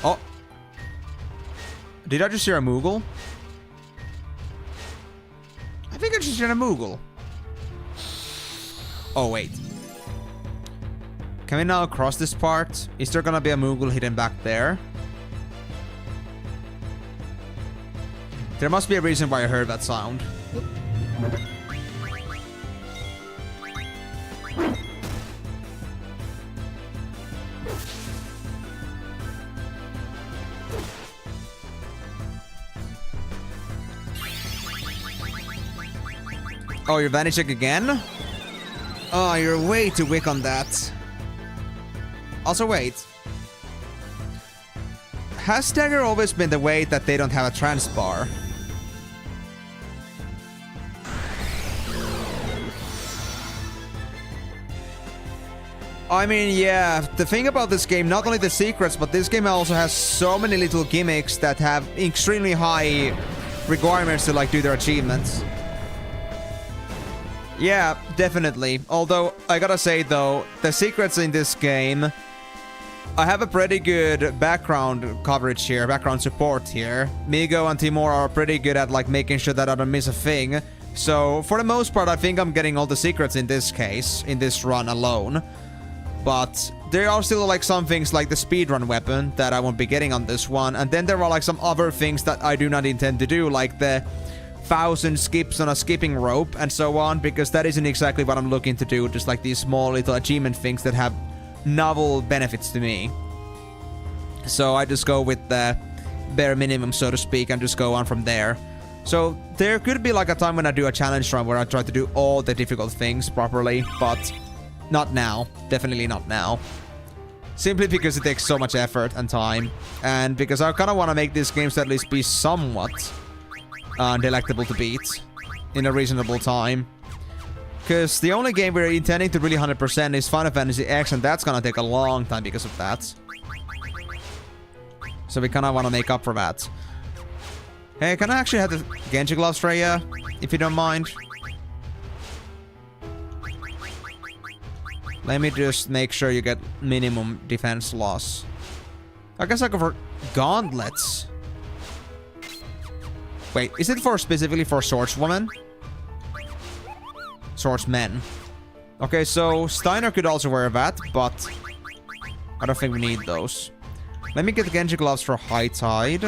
[SPEAKER 1] Oh. Did I just hear a Moogle? I think I just heard a Moogle. Oh, wait. Can we now cross this part? Is there gonna be a Moogle hidden back there? There must be a reason why I heard that sound. Oh, you're vanishing again? Oh, you're way too weak on that. Also, wait. Has Stagger always been the way that they don't have a trans bar? I mean, yeah, the thing about this game, not only the secrets, but this game also has so many little gimmicks that have extremely high requirements to like do their achievements. Yeah, definitely. Although, I gotta say though, the secrets in this game, I have a pretty good background coverage here, background support here. Migo and Timur are pretty good at like making sure that I don't miss a thing. So, for the most part, I think I'm getting all the secrets in this case, in this run alone. But there are still like some things like the speedrun weapon that I won't be getting on this one. And then there are like some other things that I do not intend to do, like the 1,000 skips on a skipping rope and so on, because that isn't exactly what I'm looking to do. Just like these small little achievement things that have novel benefits to me. So I just go with the bare minimum, so to speak, and just go on from there. So there could be like a time when I do a challenge run where I try to do all the difficult things properly, but not now. Definitely not now. Simply because it takes so much effort and time, and because I kind of want to make these games at least be somewhat delectable to beat in a reasonable time. Because the only game we're intending to really 100% is Final Fantasy X, and that's gonna take a long time because of that. So we kind of want to make up for that. Hey, can I actually have the Genji gloves, Freya? If you don't mind. Let me just make sure you get minimum defense loss. I guess I go for gauntlets. Wait, is it for specifically for swordswomen? Swordsmen. Okay, so Steiner could also wear that, but I don't think we need those. Let me get the Genji gloves for High Tide.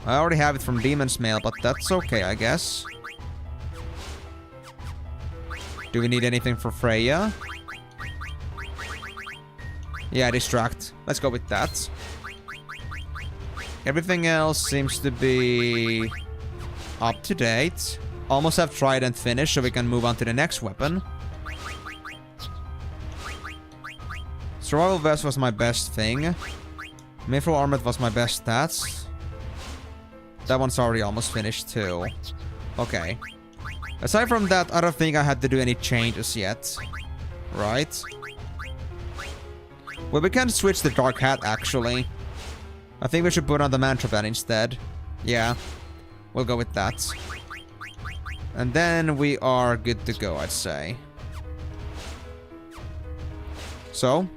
[SPEAKER 1] I already have it from Demon's Mail, but that's okay, I guess. Do we need anything for Freya? Yeah, distract. Let's go with that. Everything else seems to be Up to date. Almost have Trident finished, so we can move on to the next weapon. Survival Vest was my best thing. Mithril Armor was my best stats. That one's already almost finished too. Okay. Aside from that, I don't think I had to do any changes yet. Right? Well, we can switch the Dark Hat, actually. I think we should put on the Mantra Band instead. Yeah. We'll go with that. And then we are good to go, I'd say. So.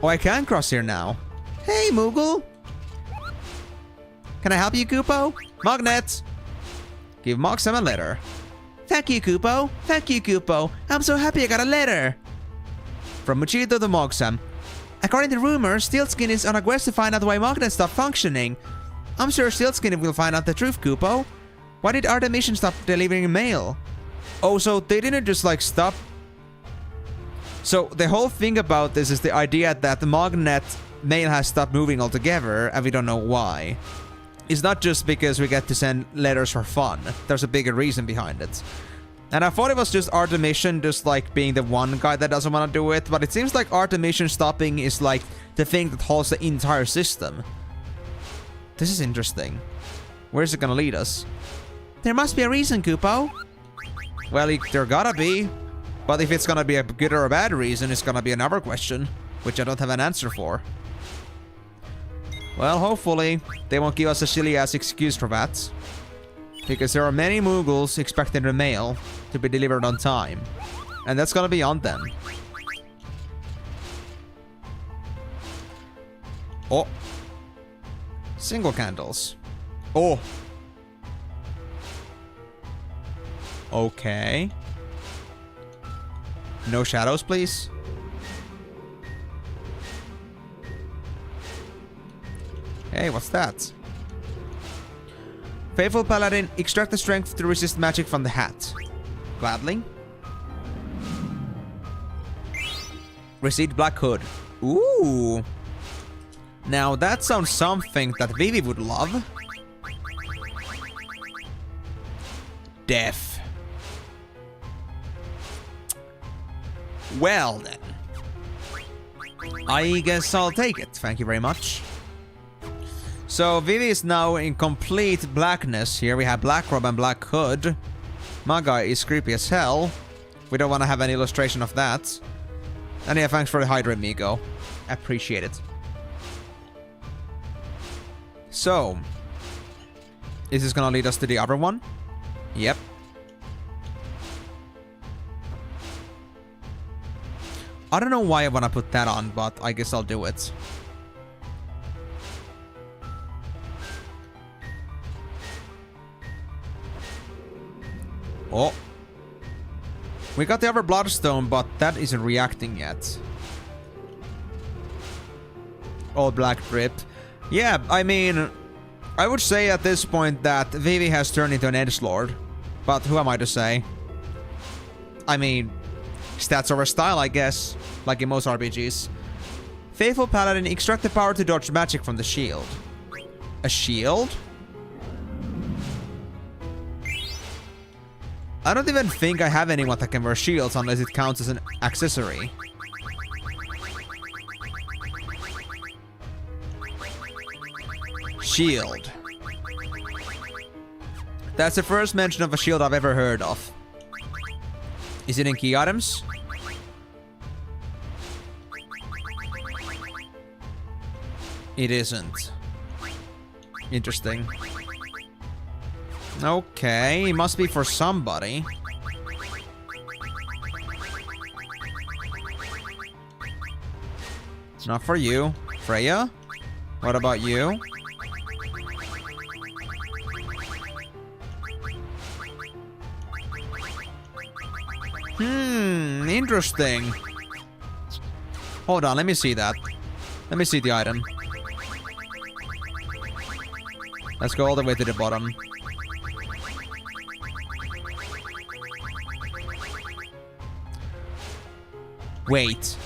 [SPEAKER 1] Oh, I can cross here now. Hey, Moogle! Can I help you, Koopo? Magnet! Give Moxam a letter. Thank you, Koopo. Thank you, Koopo. I'm so happy I got a letter. From Muchito to Moxam. According to rumors, Steelskin is on a quest to find out why Magnet stopped functioning. I'm sure Steelskin will find out the truth, Koopo. Why did Artemisian stop delivering mail? Oh, so they didn't just like stop. So the whole thing about this is the idea that the Magnet mail has stopped moving altogether, and we don't know why. It's not just because we get to send letters for fun. There's a bigger reason behind it. And I thought it was just Artemisian just like being the one guy that doesn't want to do it, but it seems like Artemisian stopping is like the thing that holds the entire system. This is interesting. Where's it gonna lead us? There must be a reason, Koopo. Well, there gotta be. But if it's gonna be a good or a bad reason, it's gonna be another question, which I don't have an answer for. Well, hopefully, they won't give us a silly-ass excuse for that. Because there are many Moogles expecting their mail to be delivered on time. And that's gonna be on them. Oh. Single candles. Oh. Okay. No shadows, please. Hey, what's that? Faithful Paladin, extract the strength to resist magic from the hat. Gladly. Receive Black Hood. Ooh. Now that sounds something that VIII would love. Death. Well then. I guess I'll take it. Thank you very much. So VIII is now in complete blackness here. We have Black Robe and Black Hood. My guy is creepy as hell. We don't want to have an illustration of that. And yeah, thanks for the Hydra, Migo. Appreciate it. So. Is this gonna lead us to the other one? Yep. I don't know why I want to put that on, but I guess I'll do it. Oh. We got the other Bloodstone, but that isn't reacting yet. All black drip. Yeah, I mean, I would say at this point that VIII has turned into an edgelord. But who am I to say? I mean, stats over style, I guess. Like in most RPGs. Faithful Paladin, extract the power to dodge magic from the shield. A shield? I don't even think I have anyone that can wear shields unless it counts as an accessory. Shield. That's the first mention of a shield I've ever heard of. Is it in key items? It isn't. Interesting. Okay, it must be for somebody. Not for you. Freya? What about you? Interesting. Hold on, let me see that. Let me see the item. Let's go all the way to the bottom. Wait.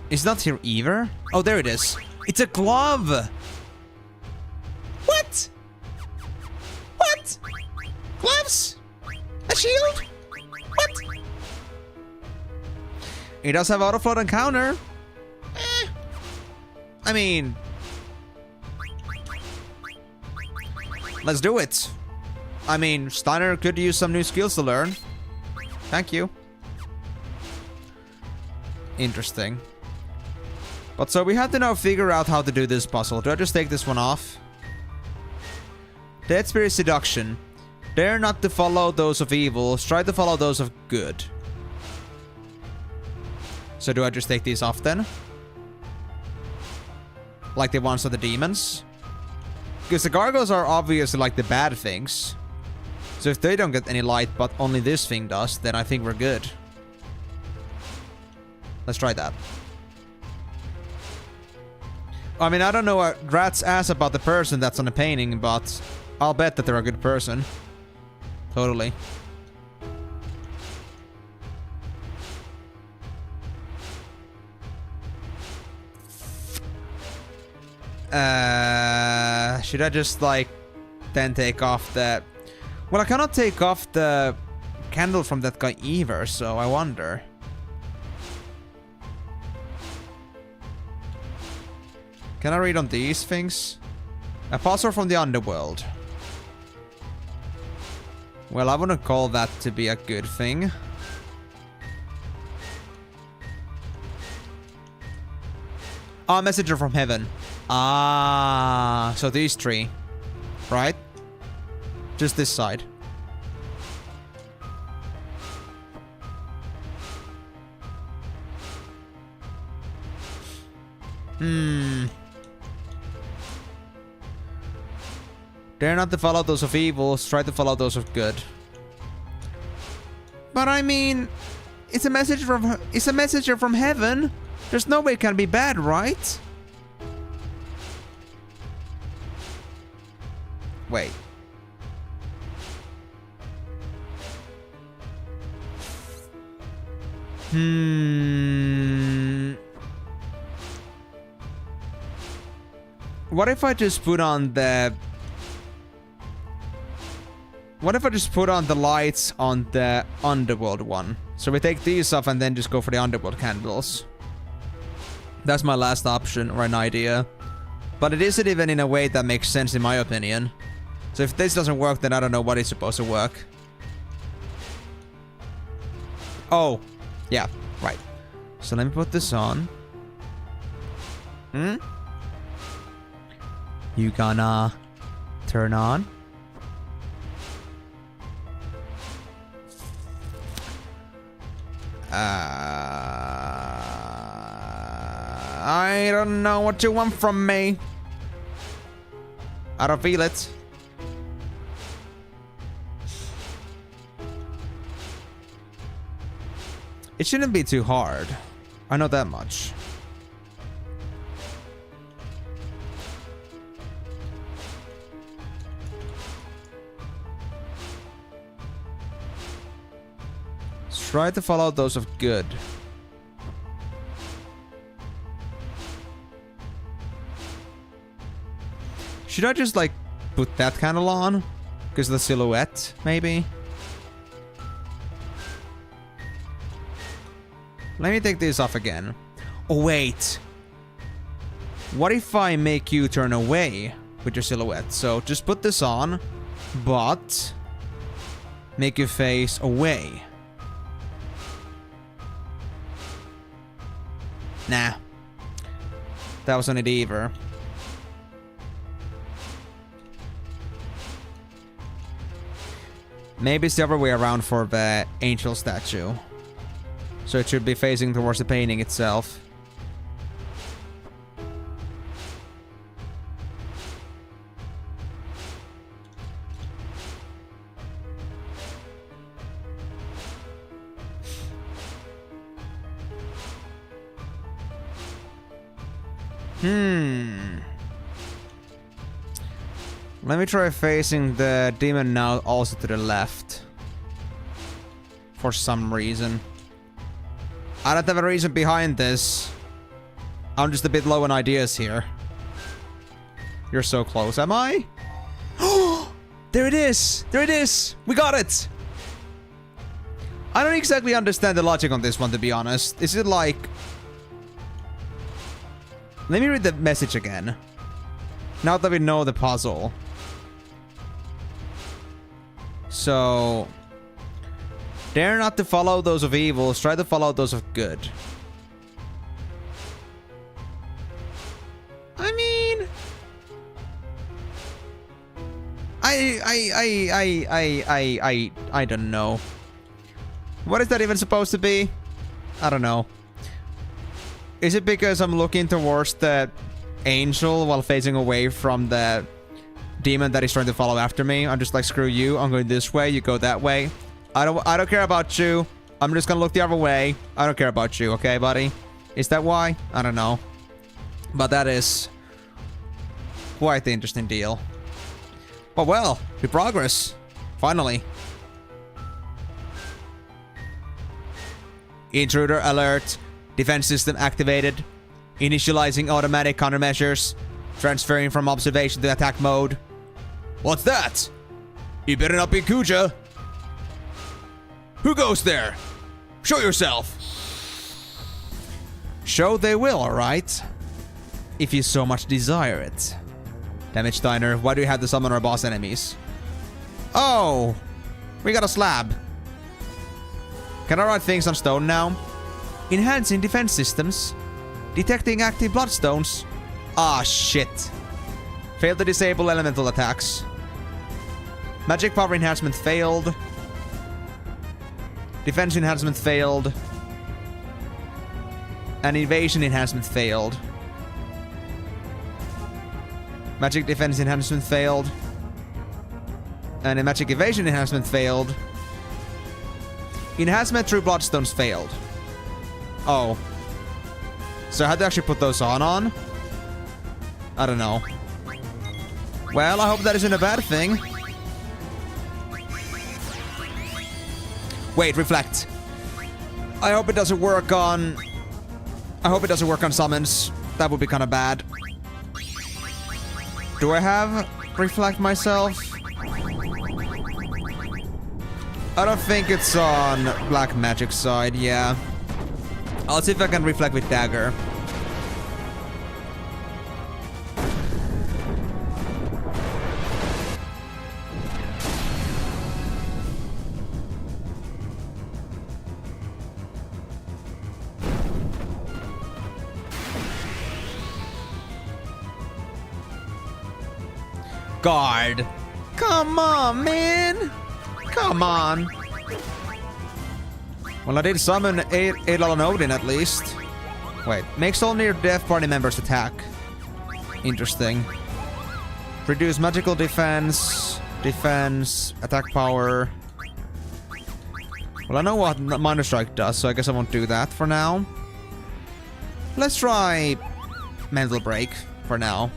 [SPEAKER 1] It's not here either? Oh, there it is. It's a glove! What? What? gives a shield? What? It does have auto float and counter. I mean, let's do it. I mean, Steiner could use some new skills to learn. Thank you. Interesting. But so we have to now figure out how to do this puzzle. Do I just take this one off? Dead Spirit Seduction. Dare not to follow those of evil. Try to follow those of good. So do I just take these off then? Like the ones of the demons? Because the gargoyles are obviously like the bad things. So if they don't get any light, but only this thing does, then I think we're good. Let's try that. I mean, I don't know a rat's ass about the person that's on the painting, but I'll bet that they're a good person. Totally. Should I just, like, then take off the... Well, I cannot take off the candle from that guy either, so I wonder. Can I read on these things? A puzzle from the underworld. Well, I wouldn't call that to be a good thing. Ah, messenger from heaven. Ah, so these three, right? Just this side. Dare not to follow those of evil, try to follow those of good. But I mean, it's a messenger from heaven. There's no way it can be bad, right? Wait. What if I just put on the... What if I just put on the lights on the underworld one? So we take these off and then just go for the underworld candles. That's my last option or an idea. But it isn't even in a way that makes sense in my opinion. So if this doesn't work, then I don't know what is supposed to work. Oh, yeah, right. So let me put this on. You gonna turn on? I don't know what you want from me. I don't feel it. It shouldn't be too hard. I know that much. Try to follow those of good. Should I just, like, put that candle on? Because of the silhouette, maybe? Let me take this off again. Oh, wait. What if I make you turn away with your silhouette? So, just put this on, but make you face away. Nah. That wasn't it either. Maybe it's the other way around for the angel statue. So it should be facing towards the painting itself. Let me try facing the demon now also to the left. For some reason. I don't have a reason behind this. I'm just a bit low on ideas here. You're so close, am I? There it is! There it is! We got it! I don't exactly understand the logic on this one, to be honest. Is it like... Let me read the message again. Now that we know the puzzle. So... Dare not to follow those of evil, try to follow those of good. I mean... I don't know. What is that even supposed to be? I don't know. Is it because I'm looking towards the angel while facing away from the demon that is trying to follow after me? I'm just like, screw you, I'm going this way, you go that way. I don't care about you. I'm just gonna look the other way. I don't care about you, okay, buddy? Is that why? I don't know. But that is quite the interesting deal. But well, we progress. Finally. Intruder alert. Defense system activated. Initializing automatic countermeasures. Transferring from observation to attack mode. What's that? You better not be Kuja. Who goes there? Show yourself. Show they will, alright? If you so much desire it. Damage Diner, why do you have to summon our boss enemies? Oh! We got a slab. Can I write things on stone now? Enhancing defense systems. Detecting active bloodstones. Ah, shit. Failed to disable elemental attacks. Magic power enhancement failed. Defense enhancement failed. And evasion enhancement failed. Magic defense enhancement failed. And a magic evasion enhancement failed. Enhancement through bloodstones failed. Oh. So I had to actually put those on? I don't know. Well, I hope that isn't a bad thing. Wait, reflect. I hope it doesn't work on... I hope it doesn't work on summons. That would be kind of bad. Do I have reflect myself? I don't think it's on black magic side, yeah. I'll see if I can reflect with dagger. Guard. Come on, man. Come on. Well, I did summon Eidolon Odin at least. Wait, makes all near-death party members attack. Interesting. Reduce magical defense, attack power. Well, I know what Minor Strike does, so I guess I won't do that for now. Let's try Mental Break for now.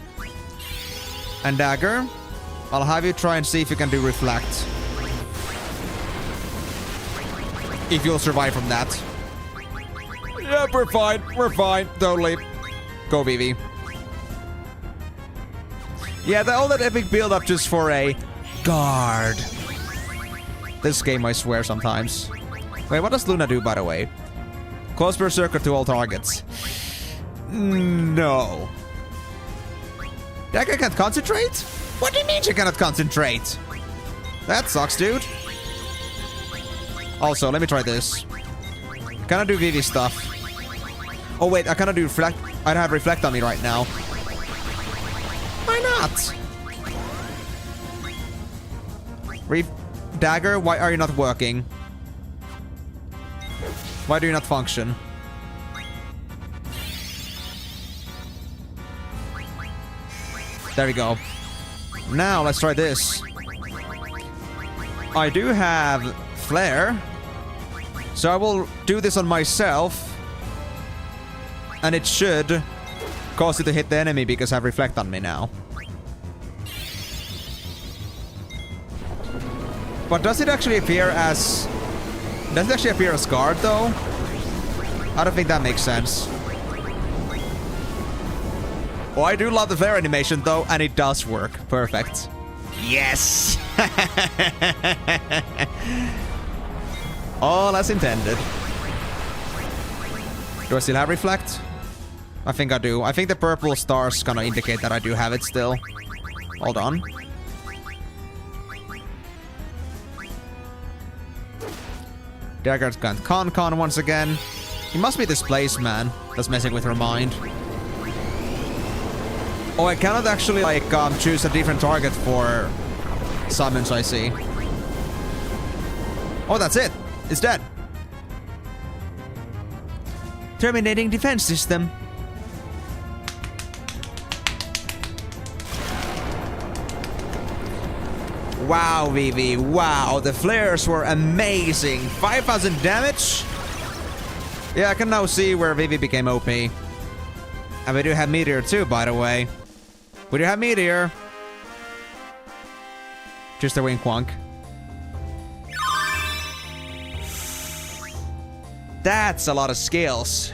[SPEAKER 1] And Dagger, I'll have you try and see if you can do Reflect. If you'll survive from that. Yep, we're fine. We're fine. Totally. Go, Vivi. Yeah, all that epic build-up just for a guard. This game, I swear, sometimes. Wait, what does Luna do, by the way? Close Berserker to all targets. No. Dagger can't concentrate? What do you mean she cannot concentrate? That sucks, dude. Also, let me try this. Can I do Vivi stuff? Oh wait, I cannot do Reflect. I don't have Reflect on me right now. Why not? Dagger, why are you not working? Why do you not function? There we go. Now, let's try this. I do have Flare. So I will do this on myself. And it should cause it to hit the enemy because I have Reflect on me now. But does it actually appear as... Does it actually appear as Guard, though? I don't think that makes sense. Oh, I do love the flare animation, though, and it does work. Perfect. Yes! All as intended. Do I still have Reflect? I think I do. I think the purple stars gonna indicate that I do have it still. Hold on. Dagger's got Con once again. He must be this place man that's messing with her mind. Oh, I cannot actually like choose a different target for summons, I see. Oh, that's it. It's dead. Terminating defense system. Wow, VV. Wow, the flares were amazing. 5,000 damage. Yeah, I can now see where VV became OP. And we do have Meteor too, by the way. We do have Meteor. Just a wink wonk. That's a lot of skills.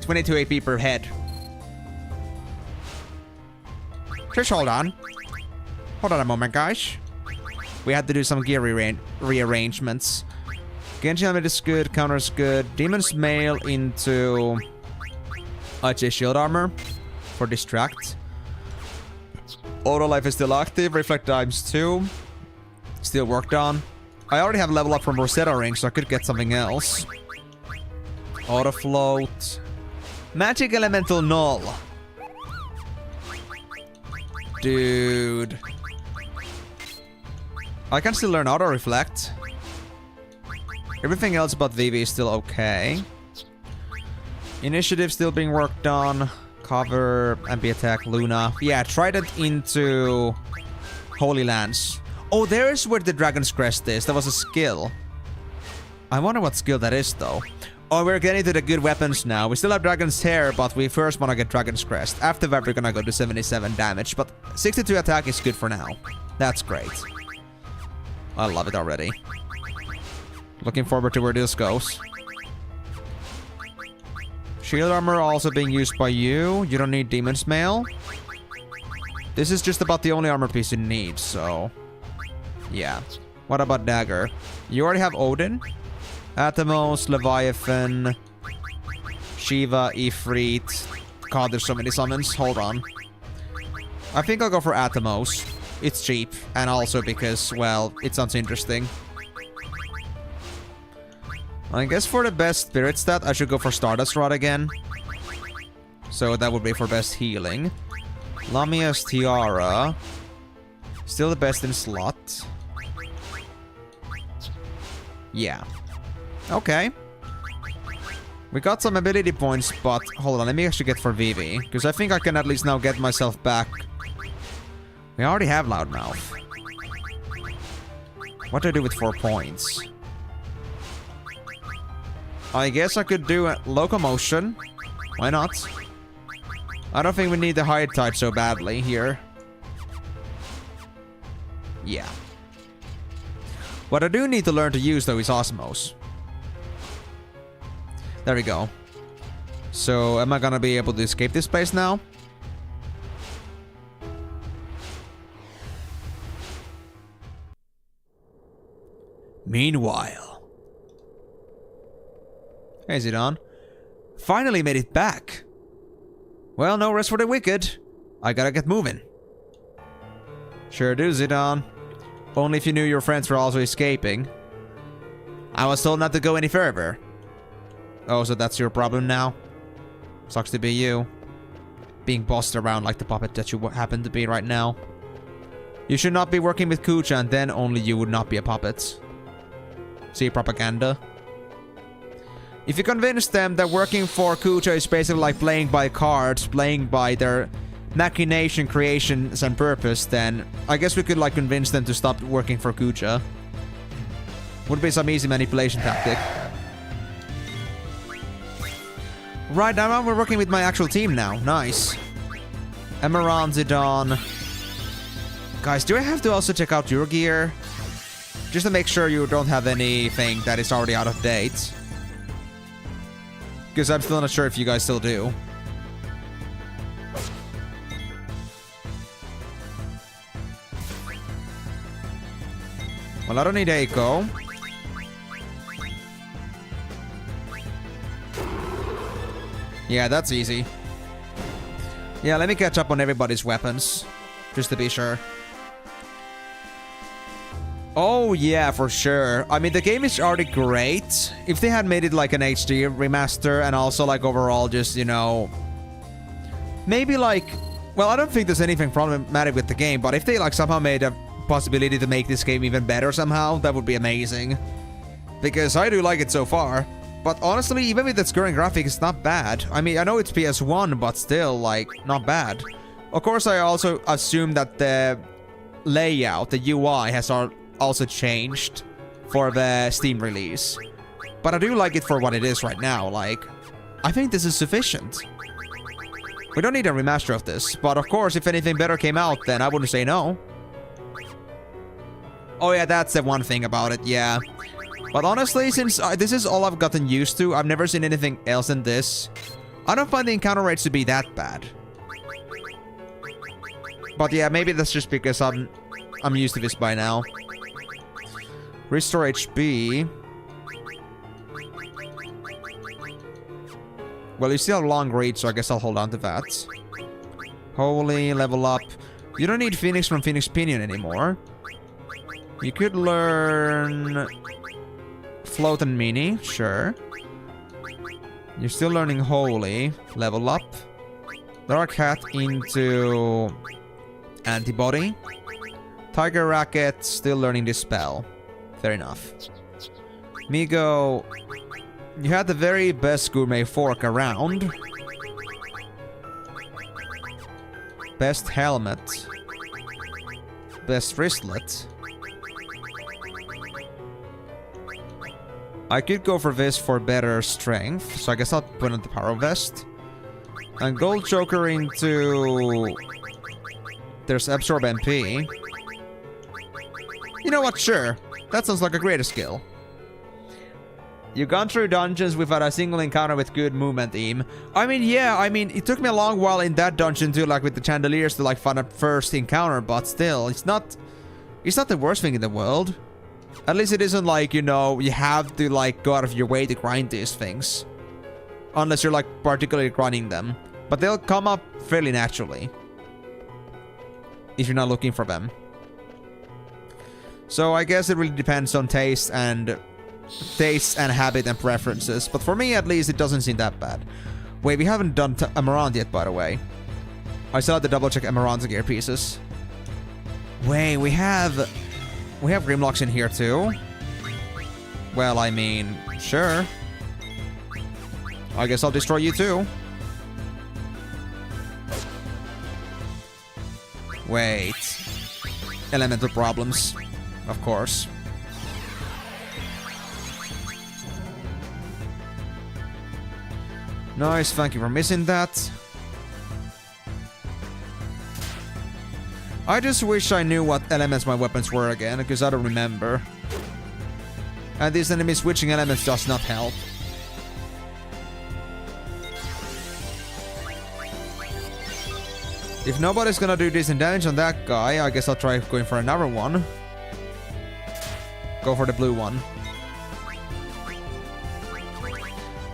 [SPEAKER 1] 22 AP per head. Just hold on. Hold on a moment, guys. We had to do some gear rearrangements. Genji helmet is good, counter is good. Demon's Mail into HA shield armor for distract. Auto life is still active. Reflect times 2. Still worked on. I already have level up from Rosetta ring, so I could get something else. Auto float. Magic elemental null. Dude. I can still learn auto reflect. Everything else but VV is still okay. Initiative still being worked on. Cover, MP attack, Luna. Yeah, Trident into Holy Lance. Oh, there's where the Dragon's Crest is. That was a skill. I wonder what skill that is, though. Oh, we're getting to the good weapons now. We still have Dragon's Hair, but we first want to get Dragon's Crest. After that, we're gonna go to 77 damage, but 62 attack is good for now. That's great. I love it already. Looking forward to where this goes. Shield armor also being used by you. You don't need Demon's Mail. This is just about the only armor piece you need, so... yeah. What about Dagger? You already have Odin. Atomos, Leviathan, Shiva, Ifrit. God, there's so many summons. Hold on. I think I'll go for Atomos. It's cheap, and also because, well, it sounds interesting. I guess for the best spirit stat, I should go for Stardust Rod again. So that would be for best healing. Lamia's Tiara. Still the best in slot. Yeah. Okay. We got some ability points, but hold on, let me actually get for Vivi. Because I think I can at least now get myself back. We already have Loudmouth. What do I do with 4 points? I guess I could do a Locomotion. Why not? I don't think we need the Hide Tide so badly here. Yeah. What I do need to learn to use, though, is Osmos. There we go. So, am I gonna be able to escape this place now? Meanwhile. Hey, Zidane. Finally made it back. Well, no rest for the wicked. I gotta get moving. Sure do, Zidane. Only if you knew your friends were also escaping. I was told not to go any further. Oh, so that's your problem now? Sucks to be you. Being bossed around like the puppet that you happen to be right now. You should not be working with Kucha, and then only you would not be a puppet. See propaganda? If you convince them that working for Kucha is basically like playing by cards, playing by their machination, creations, and purpose, then I guess we could like convince them to stop working for Kucha. Would be some easy manipulation tactic. Right, now we're working with my actual team now. Nice. Emeran, Zidane. Guys, do I have to also check out your gear? Just to make sure you don't have anything that is already out of date. Because I'm still not sure if you guys still do. Well, I don't need Eiko. Yeah, that's easy. Yeah, let me catch up on everybody's weapons. Just to be sure. Oh, yeah, for sure. I mean, the game is already great. If they had made it like an HD remaster and also like overall just, you know... Maybe like... Well, I don't think there's anything problematic with the game, but if they like somehow made a possibility to make this game even better somehow, that would be amazing. Because I do like it so far. But honestly, even with its current graphics, it's not bad. I mean, I know it's PS1, but still, like, not bad. Of course, I also assume that the layout, the UI, has also changed for the Steam release. But I do like it for what it is right now. Like, I think this is sufficient. We don't need a remaster of this, but of course, if anything better came out, then I wouldn't say no. Oh yeah, that's the one thing about it, yeah. But honestly, since this is all I've gotten used to, I've never seen anything else than this. I don't find the encounter rates to be that bad. But yeah, maybe that's just because I'm used to this by now. Restore HP. Well, you still have long reach, so I guess I'll hold on to that. Holy, level up. You don't need Phoenix from Phoenix Pinion anymore. You could learn... Float and Mini, sure. You're still learning Holy. Level up. Dark Hat into... Antibody. Tiger Racket, still learning this spell. Fair enough. Migo... You had the very best gourmet fork around. Best helmet. Best wristlet. I could go for this for better strength, so I guess I'll put on the Power Vest. And Gold Choker into... There's Absorb MP. You know what, sure. That sounds like a greater skill. You've gone through dungeons without a single encounter with good movement, Eam. I mean, yeah, I mean, it took me a long while in that dungeon too, like with the chandeliers to like find a first encounter, but still, it's not the worst thing in the world. At least it isn't like, you know, you have to like go out of your way to grind these things. Unless you're like particularly grinding them. But they'll come up fairly naturally. If you're not looking for them. So I guess it really depends on taste and habit and preferences. But for me, at least, it doesn't seem that bad. Wait, we haven't done Amarant yet, by the way. I still have to double check Amarant's gear pieces. Wait, we have Grimlocks in here too? Well, I mean, sure. I guess I'll destroy you too. Wait. Elemental problems. Of course. Nice, thank you for missing that. I just wish I knew what elements my weapons were again, because I don't remember. And these enemy switching elements does not help. If nobody's gonna do decent damage on that guy, I guess I'll try going for another one. Go for the blue one.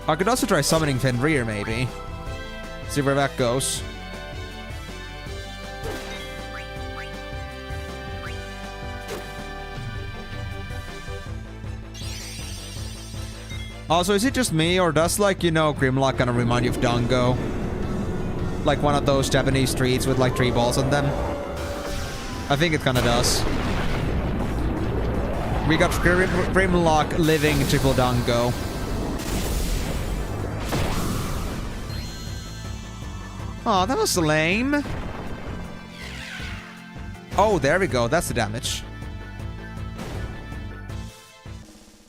[SPEAKER 1] I could also try summoning Fenrir, maybe. See where that goes. Also, is it just me, or does, like, you know, Grimlock kind of remind you of Dango? Like one of those Japanese treats with, like, 3 balls on them? I think it kind of does. We got Grimlock living triple Dango. Oh, that was lame. Oh, there we go. That's the damage.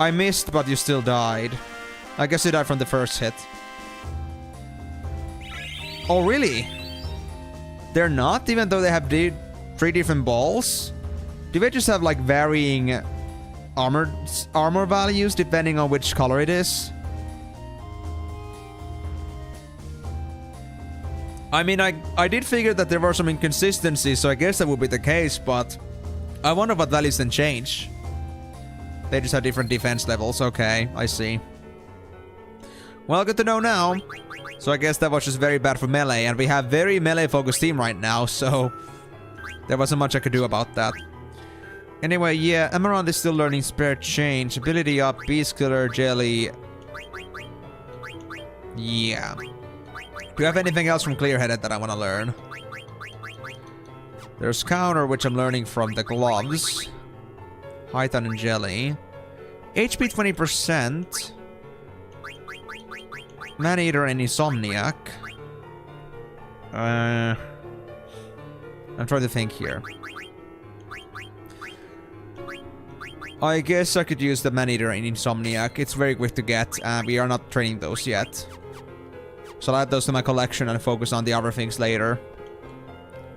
[SPEAKER 1] I missed, but you still died. I guess you died from the first hit. Oh, really? They're not? Even though they have 3 different balls? Do they just have, like, varying armor values depending on which color it is? I mean, I did figure that there were some inconsistencies, so I guess that would be the case, but I wonder what values then change. They just have different defense levels. Okay, I see. Well, good to know now. So I guess that was just very bad for melee, and we have very melee-focused team right now, so there wasn't much I could do about that. Anyway, yeah, Emerald is still learning Spare Change. Ability up, Beast Killer, Jelly. Yeah. Do you have anything else from Clear-Headed that I want to learn? There's Counter, which I'm learning from the gloves. Python and Jelly. HP 20%. Man-Eater and Insomniac. I'm trying to think here. I guess I could use the Man-Eater and Insomniac. It's very quick to get, and we are not training those yet. So I'll add those to my collection and focus on the other things later.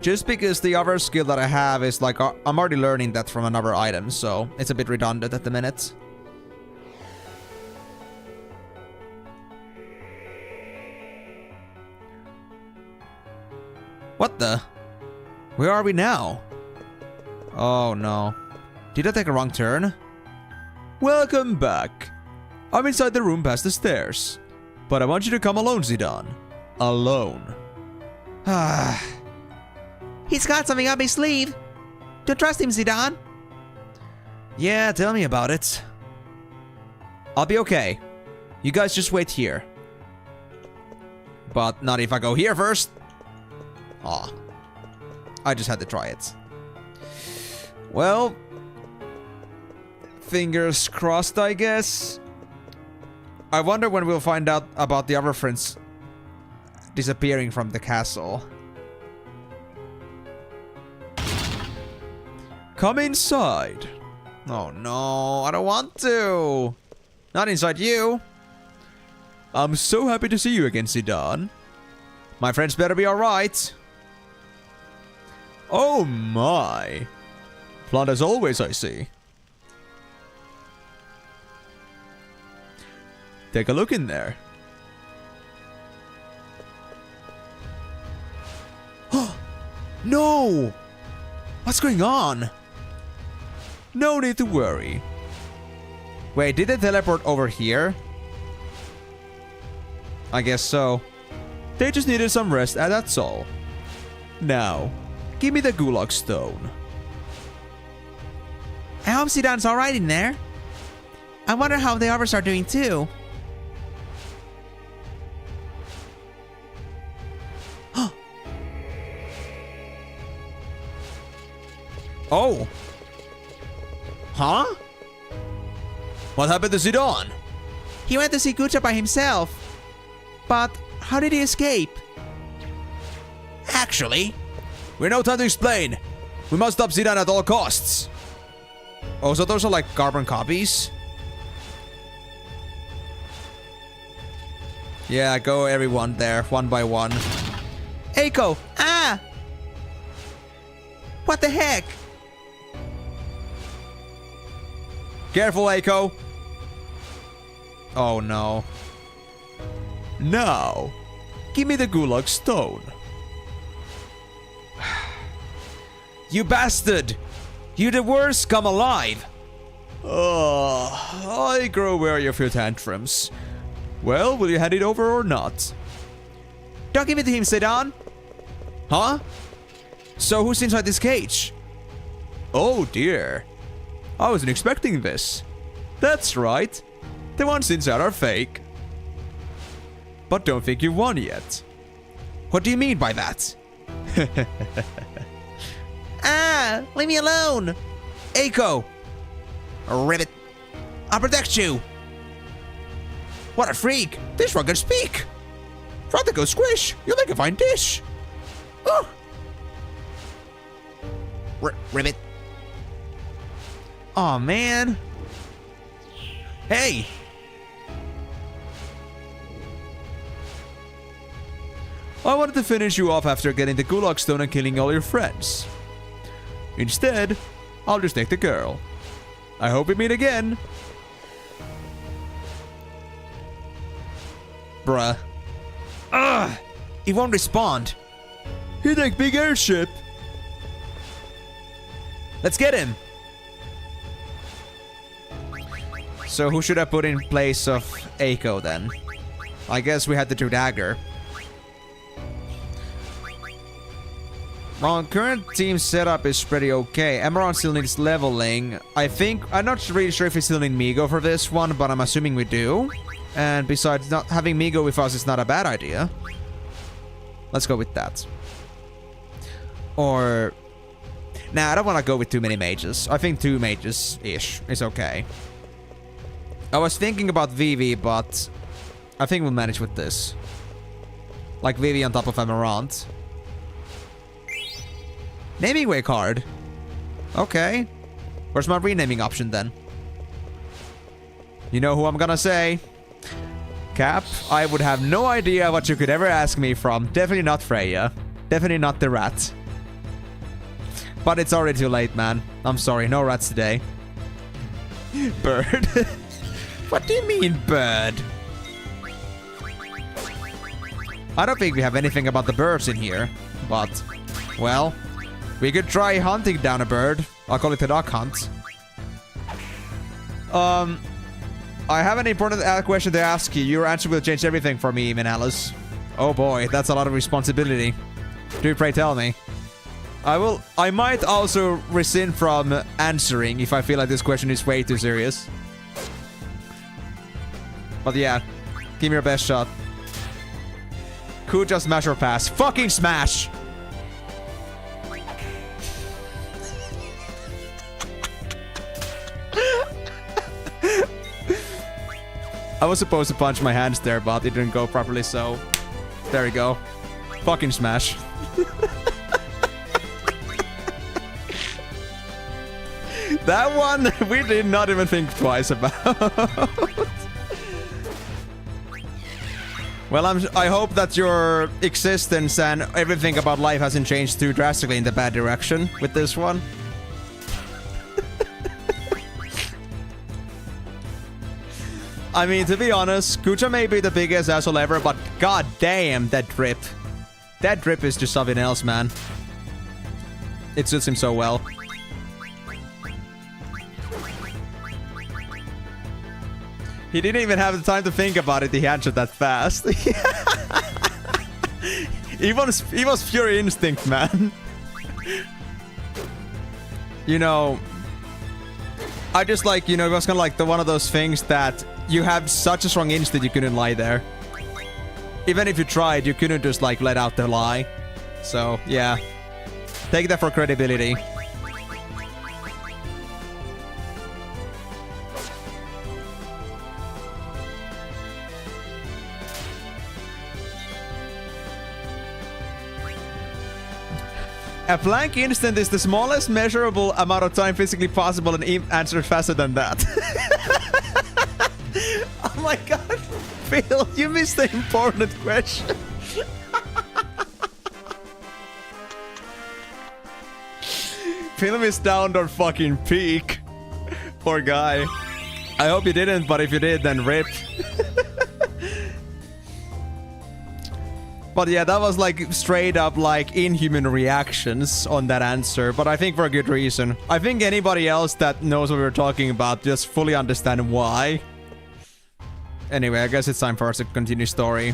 [SPEAKER 1] Just because the other skill that I have is like, I'm already learning that from another item, so it's a bit redundant at the minute. What the? Where are we now? Oh no. Did I take a wrong turn? Welcome back. I'm inside the room past the stairs. But I want you to come alone, Zidane. Alone. Ah. He's got something up his sleeve. Don't trust him, Zidane. Yeah, tell me about it. I'll be okay. You guys just wait here. But not if I go here first. Aw. I just had to try it. Well, fingers crossed, I guess. I wonder when we'll find out about the other friends disappearing from the castle. Come inside. Oh no, I don't want to. Not inside you. I'm so happy to see you again, Zidane. My friends better be alright. Oh my. Planned as always, I see. Take a look in there. Oh no! What's going on? No need to worry. Wait, did they teleport over here? I guess so. They just needed some rest, and that's all. Now, give me the Gulag Stone. I hope Zidane's alright in there. I wonder how the others are doing too. Oh. Huh? What happened to Zidane? He went to see Gucha by himself. But how did he escape? Actually, we're no time to explain. We must stop Zidane at all costs. Oh, so those are like carbon copies? Yeah, go everyone there, one by one. Eiko! Ah! What the heck? Careful, Eiko! Oh no. Now, give me the Gulag Stone. You bastard! You the worst, come alive! Oh, I grow weary of your tantrums. Well, will you hand it over or not? Don't give it to him, Zidane! Huh? So who's inside this cage? Oh dear. I wasn't expecting this. That's right. The ones inside are fake. But don't think you've won yet. What do you mean by that? Ah! Leave me alone! Eiko! Ribbit! I'll protect you! What a freak! This one can speak! Try to go squish! You'll make a fine dish! Oh! Ribbit! Aw, man! Hey! I wanted to finish you off after getting the Gulag Stone and killing all your friends. Instead, I'll just take the girl. I hope we meet again. Bruh. Ugh! He won't respond. He take big airship. Let's get him. So who should I put in place of Eiko then? I guess we had to do Dagger. Well, current team setup is pretty okay. Emerald still needs leveling. I'm not really sure if we still need Migo for this one, but I'm assuming we do. And besides, not having Migo with us is not a bad idea. Let's go with that. Or... Nah, I don't want to go with too many mages. I think 2 mages-ish is okay. I was thinking about Vivi, but I think we'll manage with this. Like Vivi on top of Amarant. Naming way card. Okay. Where's my renaming option then? You know who I'm gonna say? Cap, I would have no idea what you could ever ask me from. Definitely not Freya. Definitely not the rat. But it's already too late, man. I'm sorry, no rats today. Bird? What do you mean, bird? I don't think we have anything about the birds in here. But, well... we could try hunting down a bird. I'll call it a duck hunt. I have an important question to ask you. Your answer will change everything for me, Emenalus. Oh boy, that's a lot of responsibility. Do pray tell me. I might also rescind from answering if I feel like this question is way too serious. But yeah, give me your best shot. Could just smash or pass? Fucking smash! I was supposed to punch my hands there, but it didn't go properly, so... there we go. Fucking smash. That one, we did not even think twice about. Well, I hope that your existence and everything about life hasn't changed too drastically in the bad direction with this one. I mean, to be honest, Kucha may be the biggest asshole ever, but god damn, that drip. That drip is just something else, man. It suits him so well. He didn't even have the time to think about it, he answered that fast. He was pure instinct, man. You know... I just like, you know, it was kind of like one of those things that you have such a strong instinct you couldn't lie there. Even if you tried, you couldn't just like let out the lie. So, yeah. Take that for credibility. A blank instant is the smallest measurable amount of time physically possible and answered faster than that. Oh my god, Phil, you missed the important question. Phil is down on fucking peak. Poor guy. I hope you didn't, but if you did, then rip. But yeah, that was like straight up like inhuman reactions on that answer, but I think for a good reason. I think anybody else that knows what we're talking about just fully understand why. Anyway, I guess it's time for us to continue story.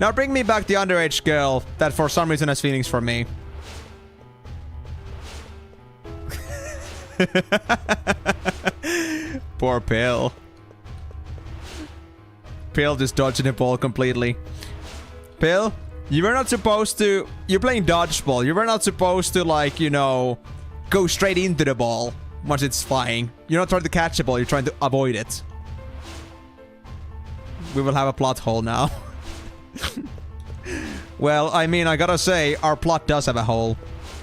[SPEAKER 1] Now bring me back the underage girl that for some reason has feelings for me. Poor Pill. Pill just dodging the ball completely. Pill, you were not supposed to... You're playing dodgeball. You were not supposed to, like, you know, go straight into the ball once it's flying. You're not trying to catch the ball. You're trying to avoid it. We will have a plot hole now. Well, I mean, I gotta say, our plot does have a hole.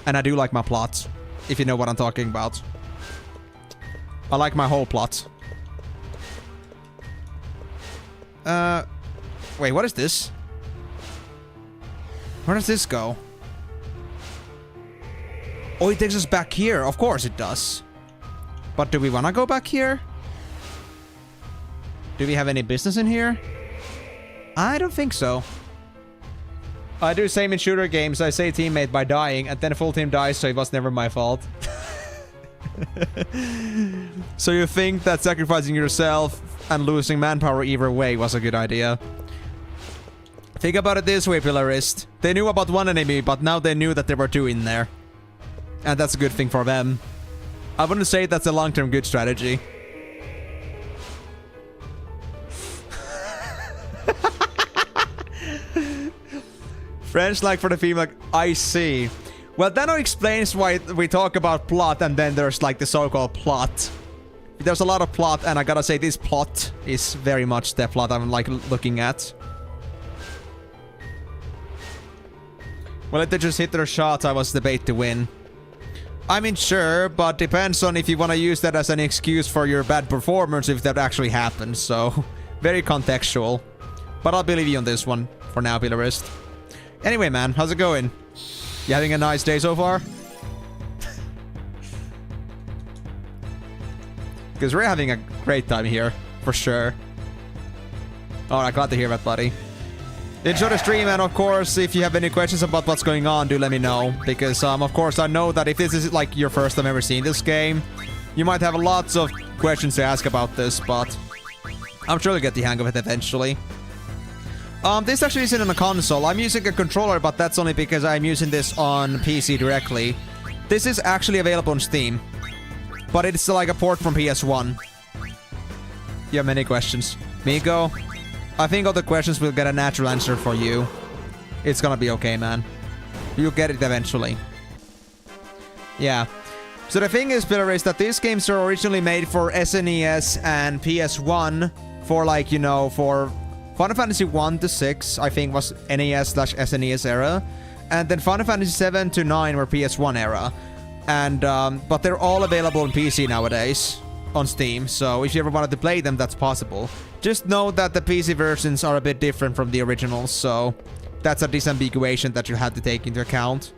[SPEAKER 1] And I do like my plots, if you know what I'm talking about. I like my whole plot. Wait, what is this? Where does this go? Oh, it takes us back here. Of course it does. But do we want to go back here? Do we have any business in here? I don't think so. I do the same in shooter games. I say teammate by dying, and then a full team dies, so it was never my fault. So you think that sacrificing yourself and losing manpower either way was a good idea? Think about it this way, Pillarist. They knew about one enemy, but now they knew that there were two in there. And that's a good thing for them. I wouldn't say that's a long-term good strategy. French like for the female, like, I see. Well, that explains why we talk about plot and then there's like the so-called plot. There's a lot of plot, and I gotta say this plot is very much the plot I'm like looking at. Well, if they just hit their shot, I was the bait to win. I mean, sure, but depends on if you want to use that as an excuse for your bad performance if that actually happens, so very contextual. But I'll believe you on this one for now, Pillarist. Anyway, man, how's it going? You having a nice day so far? Because we're having a great time here, for sure. Alright, glad to hear that, buddy. Enjoy the stream, and of course, if you have any questions about what's going on, do let me know. Because, of course, I know that if this is like your first time ever seeing this game, you might have lots of questions to ask about this, but I'm sure you'll get the hang of it eventually. This actually isn't on a console. I'm using a controller, but that's only because I'm using this on PC directly. This is actually available on Steam, but it's like a port from PS1. You have many questions. Miko, I think all the questions will get a natural answer for you. It's gonna be okay, man. You'll get it eventually. Yeah. So the thing is, Pillar, is that these games are originally made for SNES and PS1 for like, you know, for Final Fantasy 1 to 6, I think, was NES/SNES era. And then Final Fantasy 7 to 9 were PS1 era. And, but they're all available on PC nowadays on Steam. So if you ever wanted to play them, that's possible. Just know that the PC versions are a bit different from the originals. So that's a disambiguation that you had to take into account.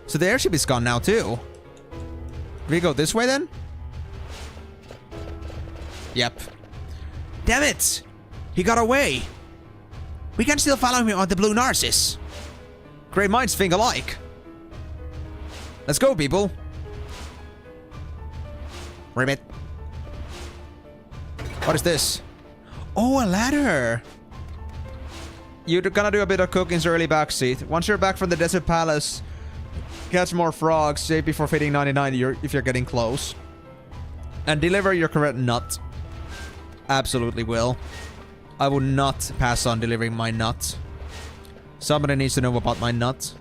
[SPEAKER 1] So the airship is gone now too. We go this way then? Yep. Damn it! He got away! We can still follow him on the Blue Narcissus. Great minds think alike. Let's go, people. Ribbit. What is this? Oh, a ladder! You're gonna do a bit of cooking's early backseat. Once you're back from the Desert Palace, catch more frogs, say before fitting 99 if you're getting close. And deliver your correct nut. Absolutely will. I will not pass on delivering my nut. Somebody needs to know about my nut.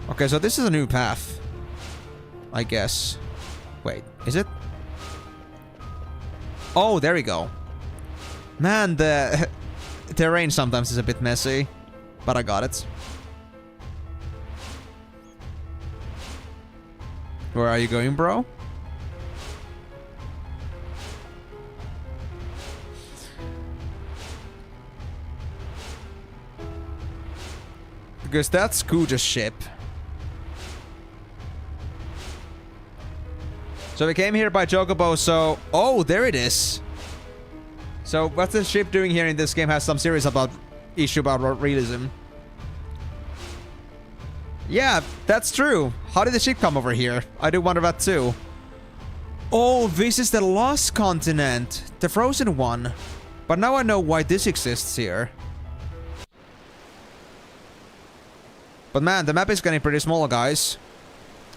[SPEAKER 1] Okay, so this is a new path. I guess. Wait, is it? Oh, there we go. Man, the terrain sometimes is a bit messy. But I got it. Where are you going, bro? Because that's Kuja's ship. So we came here by Chocobo, so... Oh, there it is. So what's the ship doing here in this game has some serious issue about realism. Yeah, that's true. How did the ship come over here? I do wonder that too. Oh, this is the Lost Continent. The frozen one. But now I know why this exists here. But man, the map is getting pretty small, guys.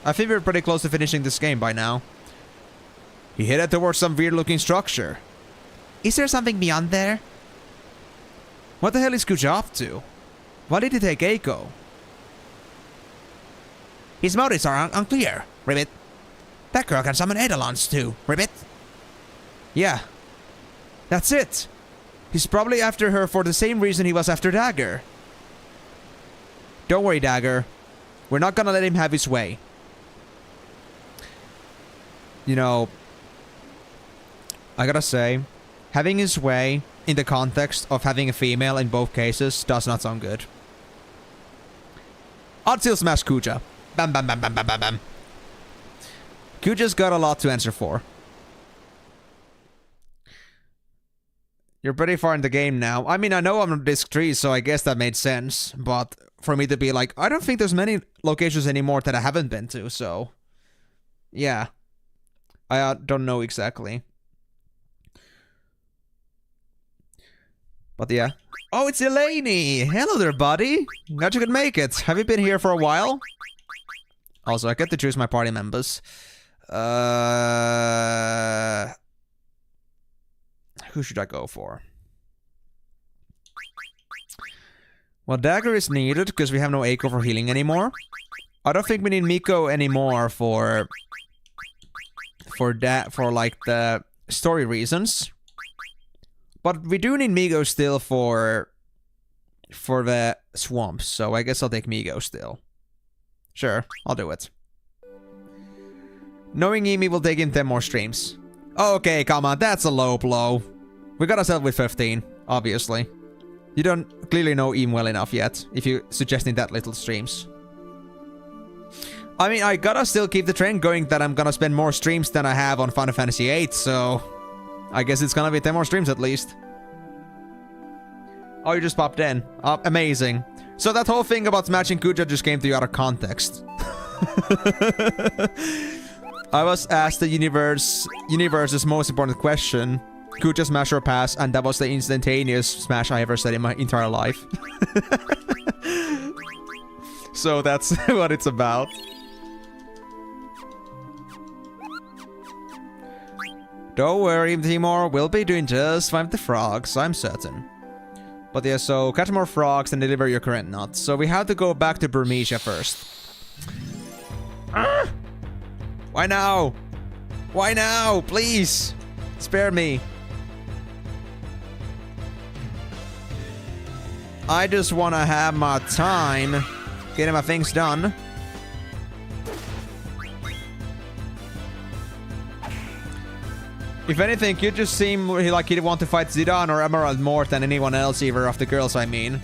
[SPEAKER 1] I think we're pretty close to finishing this game by now. He headed towards some weird-looking structure. Is there something beyond there? What the hell is Kuja up to? Why did he take Eiko? His motives are unclear, Ribbit. That girl can summon Eidolons too, Ribbit. Yeah. That's it. He's probably after her for the same reason he was after Dagger. Don't worry, Dagger. We're not gonna let him have his way. You know, I gotta say, having his way in the context of having a female in both cases does not sound good. I'd still smash Kuja. Bam, bam, bam, bam, bam, bam, bam. Kuja's got a lot to answer for. You're pretty far in the game now. I mean, I know I'm on disc 3, so I guess that made sense. But for me to be like, I don't think there's many locations anymore that I haven't been to, so yeah. I don't know exactly. But yeah. Oh, it's Eleni! Hello there, buddy! Glad you could make it. Have you been here for a while? Also, I get to choose my party members. Who should I go for? Well, Dagger is needed because we have no Eiko for healing anymore. I don't think we need Miko anymore for like the story reasons. But we do need Migo still for the swamps, so I guess I'll take Migo still. Sure, I'll do it. Knowing Emi will take in 10 more streams. Okay, come on, that's a low blow. We gotta settle with 15, obviously. You don't clearly know Emi well enough yet, if you're suggesting that little streams. I mean, I gotta still keep the trend going that I'm gonna spend more streams than I have on Final Fantasy VIII, so I guess it's gonna be 10 more streams at least. Oh, you just popped in. Amazing. So that whole thing about smashing Kuja just came to you out of context. I was asked the universe's most important question. Kuja smash or pass, and that was the instantaneous smash I ever said in my entire life. So that's what it's about. Don't worry, Timor, we'll be doing just fine with the frogs, I'm certain. But yeah, so catch more frogs and deliver your current nuts. So we have to go back to Burmecia first. Ah! Why now? Why now? Please! Spare me. I just want to have my time getting my things done. If anything, you just seem like you'd want to fight Zidane or Emerald more than anyone else, either of the girls, I mean.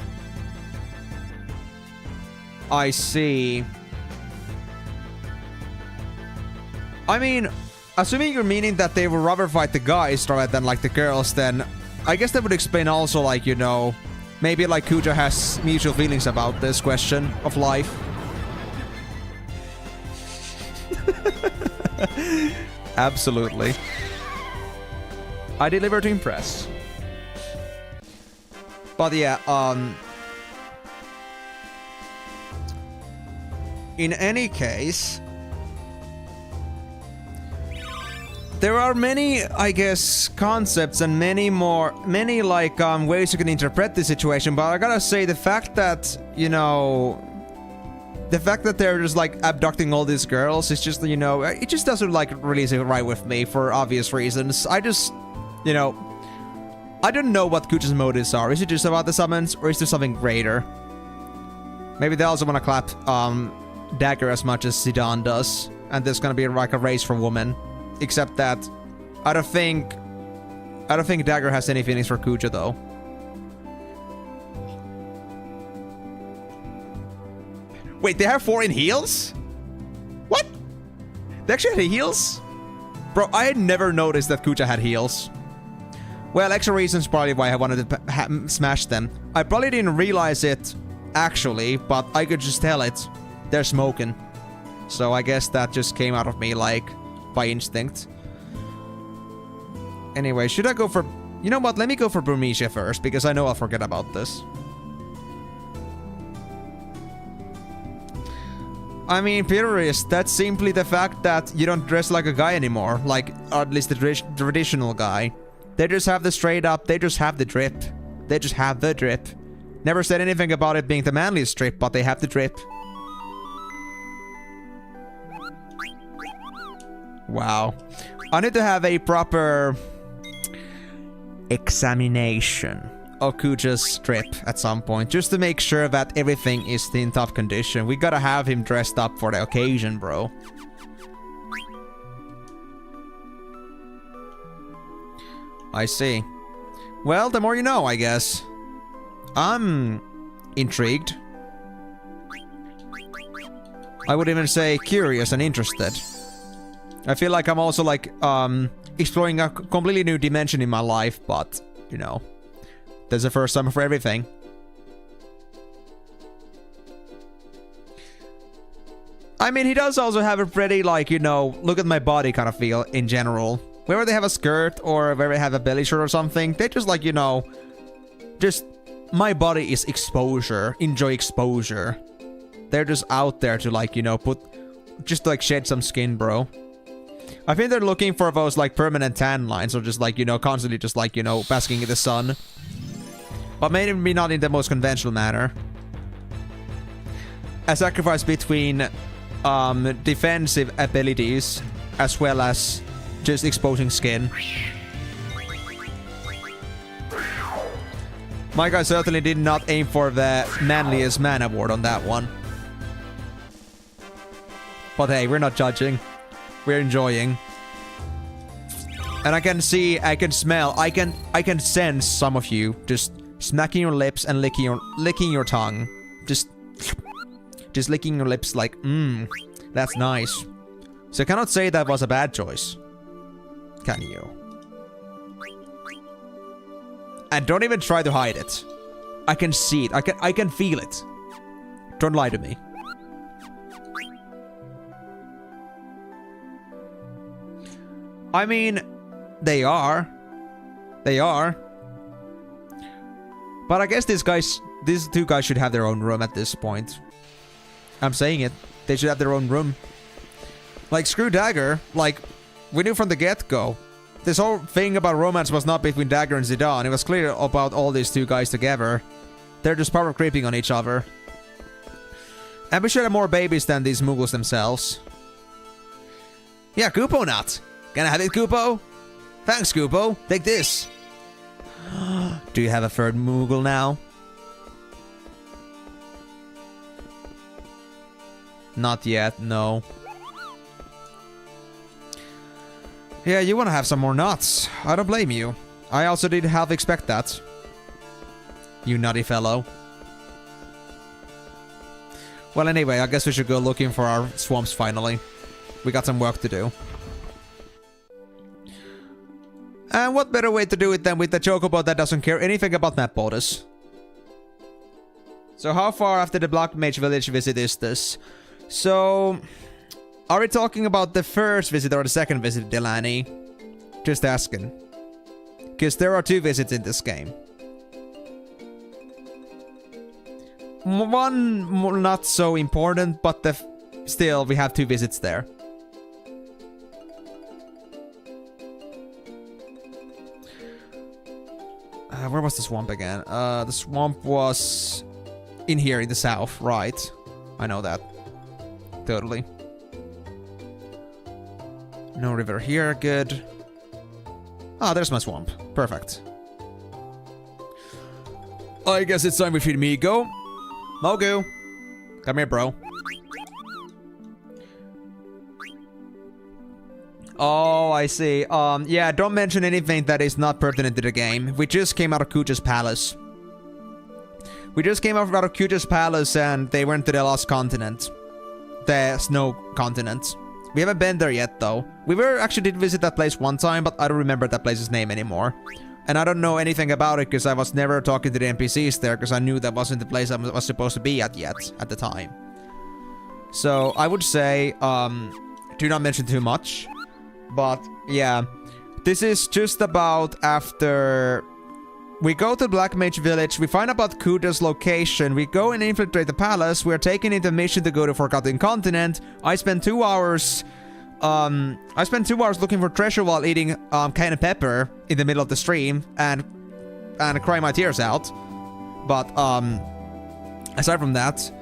[SPEAKER 1] I see. I mean, assuming you're meaning that they would rather fight the guys rather than like the girls, then I guess that would explain also, like, you know, maybe like Kuja has mutual feelings about this question of life. Absolutely. I deliver to impress. But yeah, in any case, there are many, I guess, concepts and many like ways you can interpret the situation, but I gotta say the fact that, you know, the fact that they're just like abducting all these girls is just, you know, it just doesn't like really sit right with me for obvious reasons. I just, you know, I don't know what Kuja's motives are. Is it just about the summons, or is there something greater? Maybe they also want to clap Dagger as much as Zidane does, and there's gonna be like a race for women. Except that I don't think Dagger has any feelings for Kuja though. Wait, they have 4 in heals? What? They actually had heals? Bro, I had never noticed that Kuja had heals. Well, extra reasons probably why I wanted to smash them. I probably didn't realize it, actually, but I could just tell it. They're smoking. So I guess that just came out of me, like, by instinct. Anyway, should I go for... You know what? Let me go for Burmecia first, because I know I'll forget about this. I mean, Pyrrhus, that's simply the fact that you don't dress like a guy anymore. Like, or at least the traditional guy. They just have the straight up, they just have the drip. They just have the drip. Never said anything about it being the manliest drip, but they have the drip. Wow. I need to have a proper examination of Kuja's strip at some point, just to make sure that everything is in top condition. We gotta have him dressed up for the occasion, bro. I see. Well, the more you know, I guess. I'm intrigued. I would even say curious and interested. I feel like I'm also like exploring a completely new dimension in my life, but you know, there's a first time for everything. I mean, he does also have a pretty, like, you know, look at my body kind of feel in general. Wherever they have a skirt or wherever they have a belly shirt or something, they just, like, you know, just, my body is exposure. Enjoy exposure. They're just out there to, like, you know, just, like, shed some skin, bro. I think they're looking for those, like, permanent tan lines or just, like, you know, constantly just, like, you know, basking in the sun. But maybe not in the most conventional manner. A sacrifice between defensive abilities as well as just exposing skin. My guy certainly did not aim for the manliest man award on that one. But hey, we're not judging. We're enjoying. And I can see, I can smell, I can sense some of you just smacking your lips and licking your tongue. Just licking your lips like, that's nice. So I cannot say that was a bad choice. Can you? And don't even try to hide it. I can see it. I can feel it. Don't lie to me. I mean, they are. They are. But I guess these two guys should have their own room at this point. I'm saying it. They should have their own room. Like, screw Dagger. Like, we knew from the get-go. This whole thing about romance was not between Dagger and Zidane. It was clear about all these two guys together. They're just power creeping on each other. And we should have more babies than these Muggles themselves. Yeah, Kupo nut. Can I have it, Kupo? Thanks, Kupo. Take this. Do you have a third Moogle now? Not yet, no. Yeah, you want to have some more nuts. I don't blame you. I also did half expect that. You nutty fellow. Well, anyway, I guess we should go looking for our swamps finally. We got some work to do. And what better way to do it than with the Chocobo that doesn't care anything about map borders? So how far after the Black Mage Village visit is this? So, are we talking about the first visit or the second visit, Delaney? Just asking. Because there are two visits in this game. One not so important, but still we have two visits there. Where was the swamp again? The swamp was in here in the south, right? I know that. Totally. No river here, good. Ah, there's my swamp. Perfect. I guess it's time we feed Migo. Mogu. Come here, bro. Oh, I see. Yeah, don't mention anything that is not pertinent to the game. We just came out of Kuja's palace. We just came out of Kuja's palace and they went to the Lost Continent. The Snow Continent. We haven't been there yet, though. We did visit that place one time, but I don't remember that place's name anymore. And I don't know anything about it because I was never talking to the NPCs there because I knew that wasn't the place I was supposed to be at yet, at the time. So, I would say, do not mention too much. But, yeah. This is just about after we go to Black Mage Village, we find out about Kuda's location, we go and infiltrate the palace, we're taken into a mission to go to Forgotten Continent. I spent 2 hours looking for treasure while eating cayenne pepper in the middle of the stream and crying my tears out. But aside from that,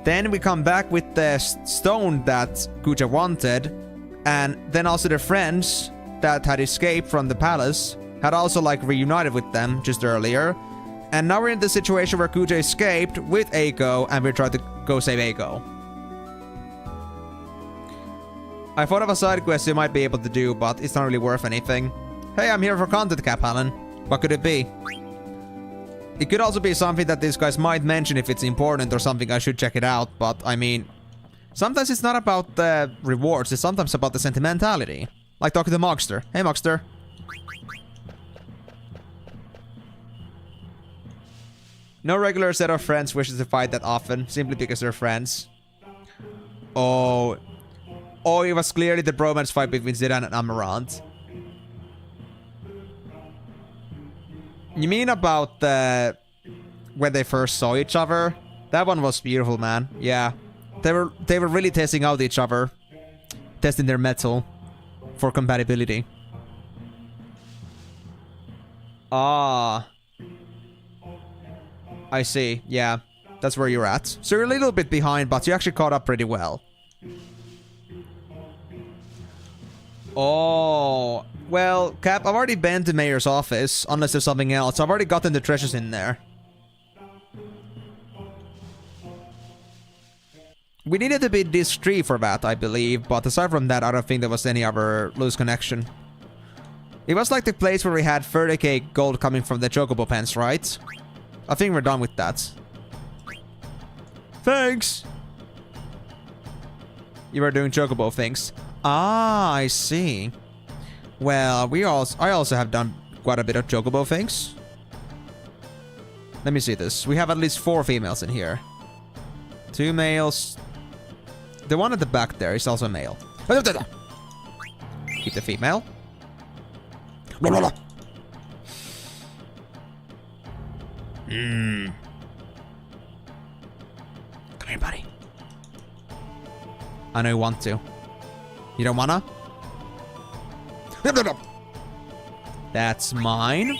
[SPEAKER 1] then we come back with the stone that Kuja wanted, and then also the friends that had escaped from the palace had also, like, reunited with them just earlier. And now we're in the situation where Kuja escaped with Eiko, and we're trying to go save Eiko. I thought of a side quest you might be able to do, but it's not really worth anything. Hey, I'm here for content, Cap Allen. What could it be? It could also be something that these guys might mention if it's important or something I should check it out, but I mean, sometimes it's not about the rewards, it's sometimes about the sentimentality. Like talking to Mogster. Hey, Mogster. No regular set of friends wishes to fight that often, simply because they're friends. Oh. Oh, it was clearly the bromance fight between Zidane and Amarant. You mean about the... when they first saw each other? That one was beautiful, man. Yeah. They were really testing out each other. Testing their metal for compatibility. Ah. I see. Yeah. That's where you're at. So you're a little bit behind, but you actually caught up pretty well. Oh. Well, Cap, I've already been to Mayor's office, unless there's something else. I've already gotten the treasures in there. We needed to be discreet for that, I believe, but aside from that, I don't think there was any other loose connection. It was like the place where we had 30k gold coming from the Chocobo pens, right? I think we're done with that. Thanks! You were doing Chocobo things. Ah, I see. Well, I also have done quite a bit of Chocobo things. Let me see this. We have at least 4 females in here. 2 males. The one at the back there is also a male. Keep the female. Come here, buddy. I know you want to. You don't wanna? That's mine.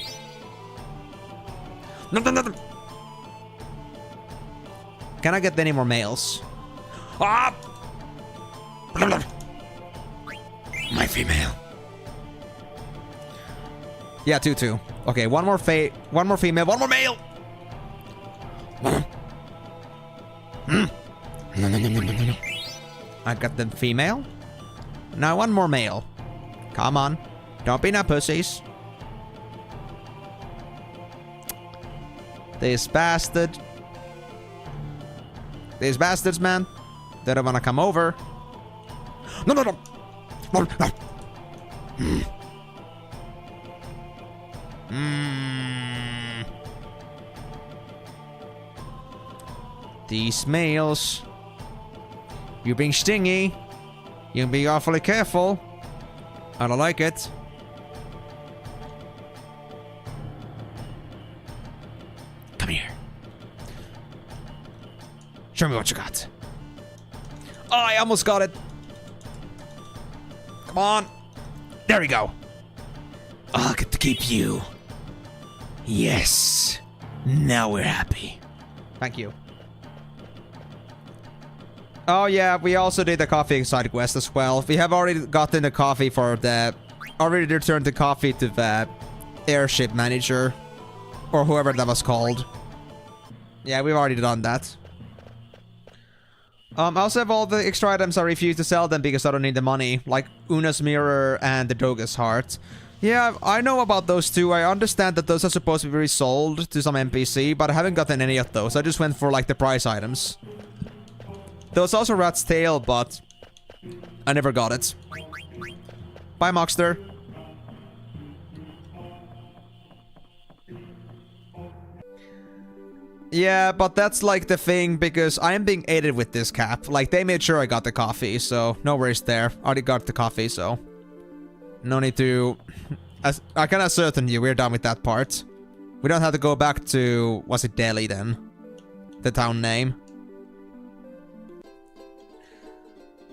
[SPEAKER 1] Can I get any more males? Ah! My female. Yeah, 2-2. Okay, one more female, one more male. I got the female. Now one more male. Come on. Don't be no pussies. This bastard. These bastards, man. They don't want to come over. No. These males. You're being stingy. You can be awfully careful. I don't like it. Come here. Show me what you got. Oh, I almost got it. Come on. There we go. I'll get to keep you. Yes. Now we're happy. Thank you. Oh yeah, we also did the coffee side quest as well. We have already gotten the coffee for the... already returned the coffee to the airship manager. Or whoever that was called. Yeah, we've already done that. I also have all the extra items. I refuse to sell them because I don't need the money. Like Una's mirror and the Doga's heart. Yeah, I know about those two. I understand that those are supposed to be resold to some NPC, but I haven't gotten any of those. I just went for like the prize items. There was also Rat's Tail, but I never got it. Bye, Moxter. Yeah, but that's like the thing, because I am being aided with this Cap. Like, they made sure I got the coffee, so no worries there. I already got the coffee, so no need to... I can ascertain you, we're done with that part. We don't have to go back to... was it Delhi then? The town name.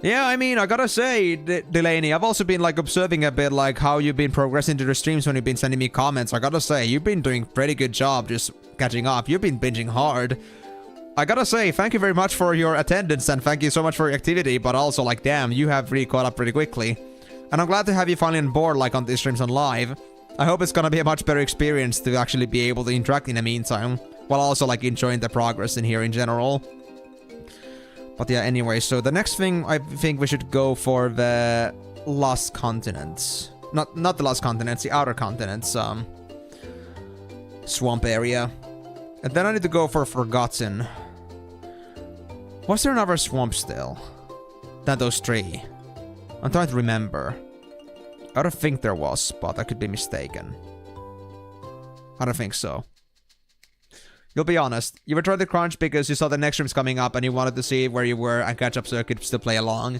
[SPEAKER 1] Yeah, I mean, I gotta say, Delaney, I've also been like observing a bit like how you've been progressing to the streams when you've been sending me comments. I gotta say, you've been doing a pretty good job just catching up. You've been binging hard. I gotta say, thank you very much for your attendance and thank you so much for your activity, but also like, damn, you have really caught up pretty quickly. And I'm glad to have you finally on board like on these streams on live. I hope it's gonna be a much better experience to actually be able to interact in the meantime, while also like enjoying the progress in here in general. But yeah, anyway, so the next thing, I think we should go for the Lost Continents. Not the Lost Continents, the Outer Continents, swamp area. And then I need to go for Forgotten. Was there another swamp still? Than those 3? I'm trying to remember. I don't think there was, but I could be mistaken. I don't think so. You'll be honest. You were trying to crunch because you saw the next stream's coming up and you wanted to see where you were and catch up so you could still play along.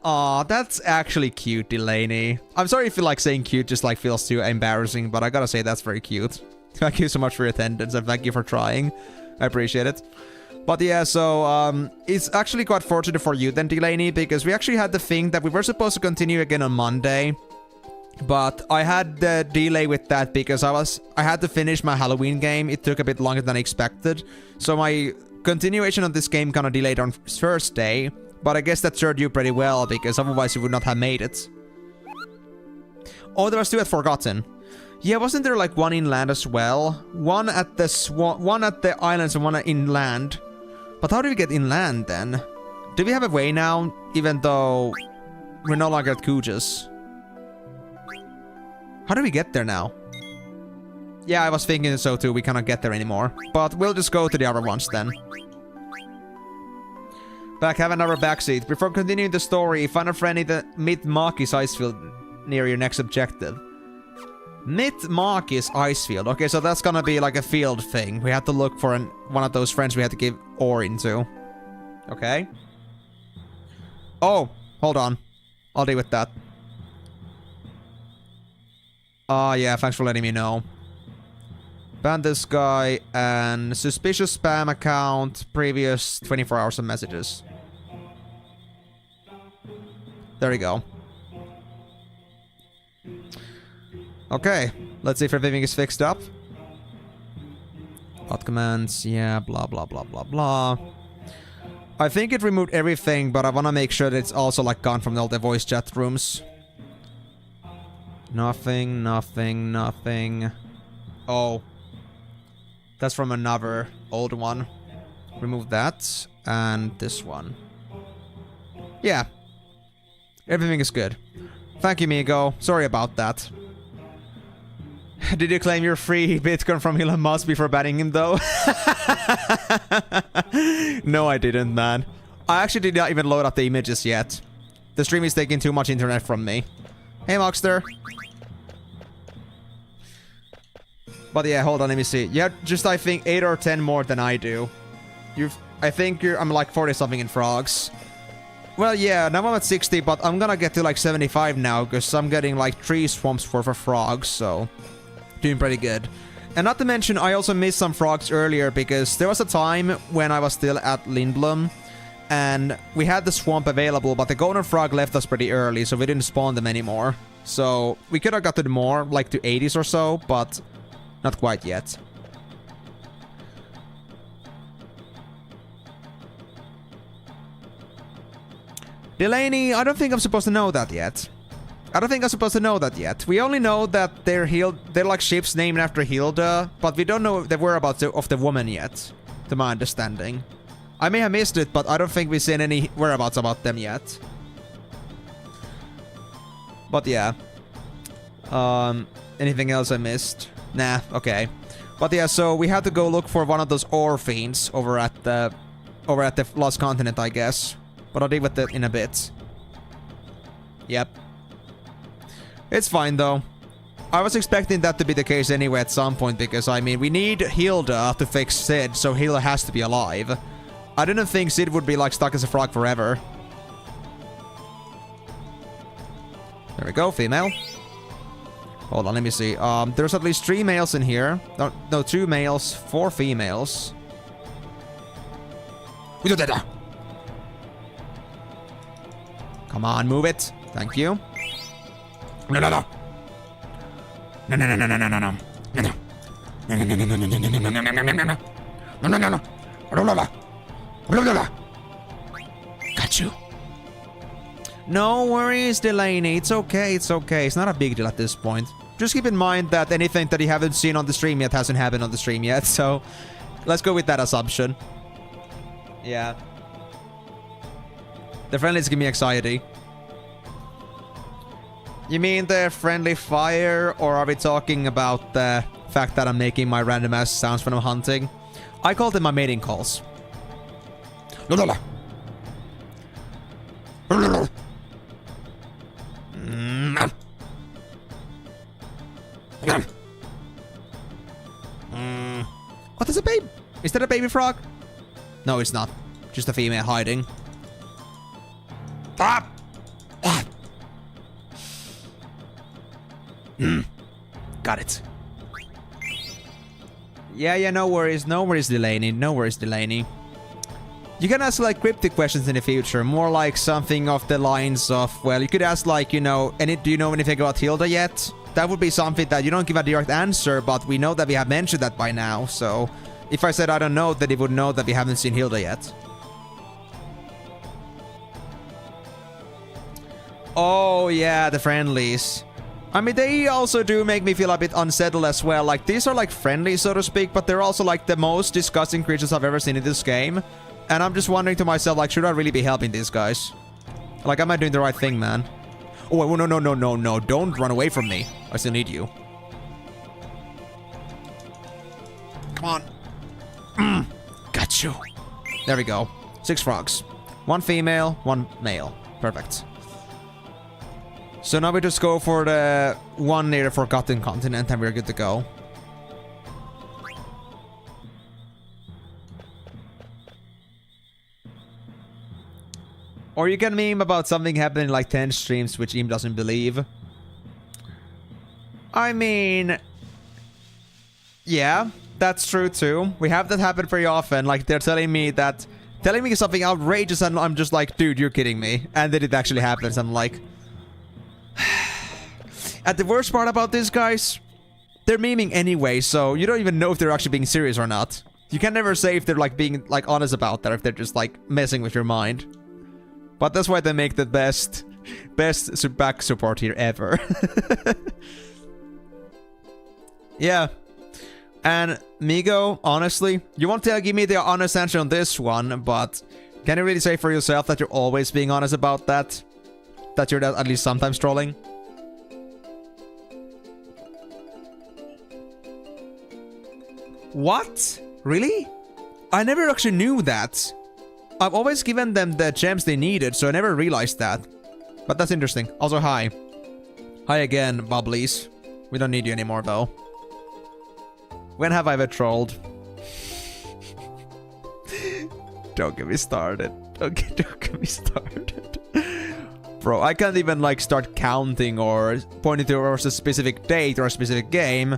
[SPEAKER 1] Aw, that's actually cute, Delaney. I'm sorry if you like saying cute just like feels too embarrassing, but I gotta say that's very cute. Thank you so much for your attendance and thank you for trying. I appreciate it. But yeah, so it's actually quite fortunate for you then, Delaney, because we actually had the thing that we were supposed to continue again on Monday. But I had the delay with that because I had to finish my Halloween game. It took a bit longer than I expected. So my continuation of this game kind of delayed on Thursday. But I guess that served you pretty well because otherwise you would not have made it. Oh, there was two at Forgotten. Yeah, wasn't there like one inland as well? One at the islands and one inland. But how do we get inland then? Do we have a way now, even though we're no longer at Kuja's? How do we get there now? Yeah, I was thinking so too. We cannot get there anymore. But we'll just go to the other ones then. Back, have another backseat. Before continuing the story, find a friend in the Mid-Markis Icefield near your next objective. Mid-Markis Icefield. Okay, so that's gonna be like a field thing. We have to look for one of those friends we had to give ore into. Okay. Oh, hold on. I'll deal with that. Oh, yeah, thanks for letting me know. Ban this guy and suspicious spam account, previous 24 hours of messages. There we go. Okay, let's see if everything is fixed up. Bot commands, yeah, blah, blah, blah, blah, blah. I think it removed everything, but I want to make sure that it's also, like, gone from all the voice chat rooms. Nothing, nothing, nothing. Oh. That's from another old one. Remove that. And this one. Yeah. Everything is good. Thank you, Migo. Sorry about that. Did you claim your free Bitcoin from Elon Musk before banning him, though? No, I didn't, man. I actually did not even load up the images yet. The stream is taking too much internet from me. Hey, Moxter. But yeah, hold on, let me see. You have just, I think, 8 or 10 more than I do. I'm like 40-something in frogs. Well, yeah, now I'm at 60, but I'm gonna get to like 75 now, because I'm getting like 3 swamps worth of frogs, so... Doing pretty good. And not to mention, I also missed some frogs earlier, because there was a time when I was still at Lindblom, and we had the swamp available, but the golden frog left us pretty early, so we didn't spawn them anymore. So, we could have gotten more, like to 80s or so, but... Not quite yet. Delaney, I don't think I'm supposed to know that yet. We only know that they're like ships named after Hilda, but we don't know the whereabouts of the woman yet, to my understanding. I may have missed it, but I don't think we've seen any whereabouts about them yet. But yeah. Anything else I missed? Nah, okay. But yeah, so we had to go look for one of those ore fiends over at the Lost Continent, I guess. But I'll deal with it in a bit. Yep. It's fine though. I was expecting that to be the case anyway at some point, because I mean, we need Hilda to fix Sid, so Hilda has to be alive. I didn't think Sid would be like stuck as a frog forever. There we go, female. Hold on, let me see. There's at least 3 males in here. No, 2 males, 4 females. Come on, move it. Thank you. No, no, no. No, no, no, no, no, no, no, no. No, no. No, no, no, no, no, no, no, no, no, no, no, no, no, no. No, no, no, no. Blah, blah, blah. Blah, blah, blah. Got you. No worries, Delaney. It's okay, it's okay. It's not a big deal at this point. Just keep in mind that anything that you haven't seen on the stream yet hasn't happened on the stream yet, so... Let's go with that assumption. Yeah. The friendlies give me anxiety. You mean the friendly fire, or are we talking about the fact that I'm making my random ass sounds when I'm hunting? I call them my mating calls. What is a babe? Is that a baby frog? No, it's not. Just a female hiding. Ah! Ah! Got it. Yeah, no worries. No worries, Delaney. No worries, Delaney. You can ask, like, cryptic questions in the future. More like something of the lines of, well, you could ask, like, you know, do you know anything about Hilda yet? That would be something that you don't give a direct answer, but we know that we have mentioned that by now, so... If I said I don't know, then it would know that we haven't seen Hilda yet. Oh, yeah, the friendlies. I mean, they also do make me feel a bit unsettled as well. Like, these are like friendlies, so to speak, but they're also like the most disgusting creatures I've ever seen in this game. And I'm just wondering to myself, like, should I really be helping these guys? Like, am I doing the right thing, man? Oh, no. Don't run away from me. I still need you. Come on. Got you. There we go. 6 frogs. 1 female, 1 male. Perfect. So now we just go for the one near the Forgotten Continent and we're good to go. Or you can meme about something happening like 10 streams which Eam doesn't believe. I mean... Yeah, that's true too. We have that happen pretty often. Like, they're telling me something outrageous and I'm just like, dude, you're kidding me. And then it actually happens. I'm like... And the worst part about this, guys, they're memeing anyway, so you don't even know if they're actually being serious or not. You can never say if they're like being like honest about that, if they're just like messing with your mind. But that's why they make the best back support here ever. Yeah. And Migo, honestly, you won't give me the honest answer on this one, but can you really say for yourself that you're always being honest about that? That you're at least sometimes trolling? What? Really? I never actually knew that. I've always given them the gems they needed, so I never realized that. But that's interesting. Also, hi. Hi again, Bubblies. We don't need you anymore, though. When have I ever trolled? Don't get me started. Don't get me started. Bro, I can't even, like, start counting or pointing towards a specific date or a specific game.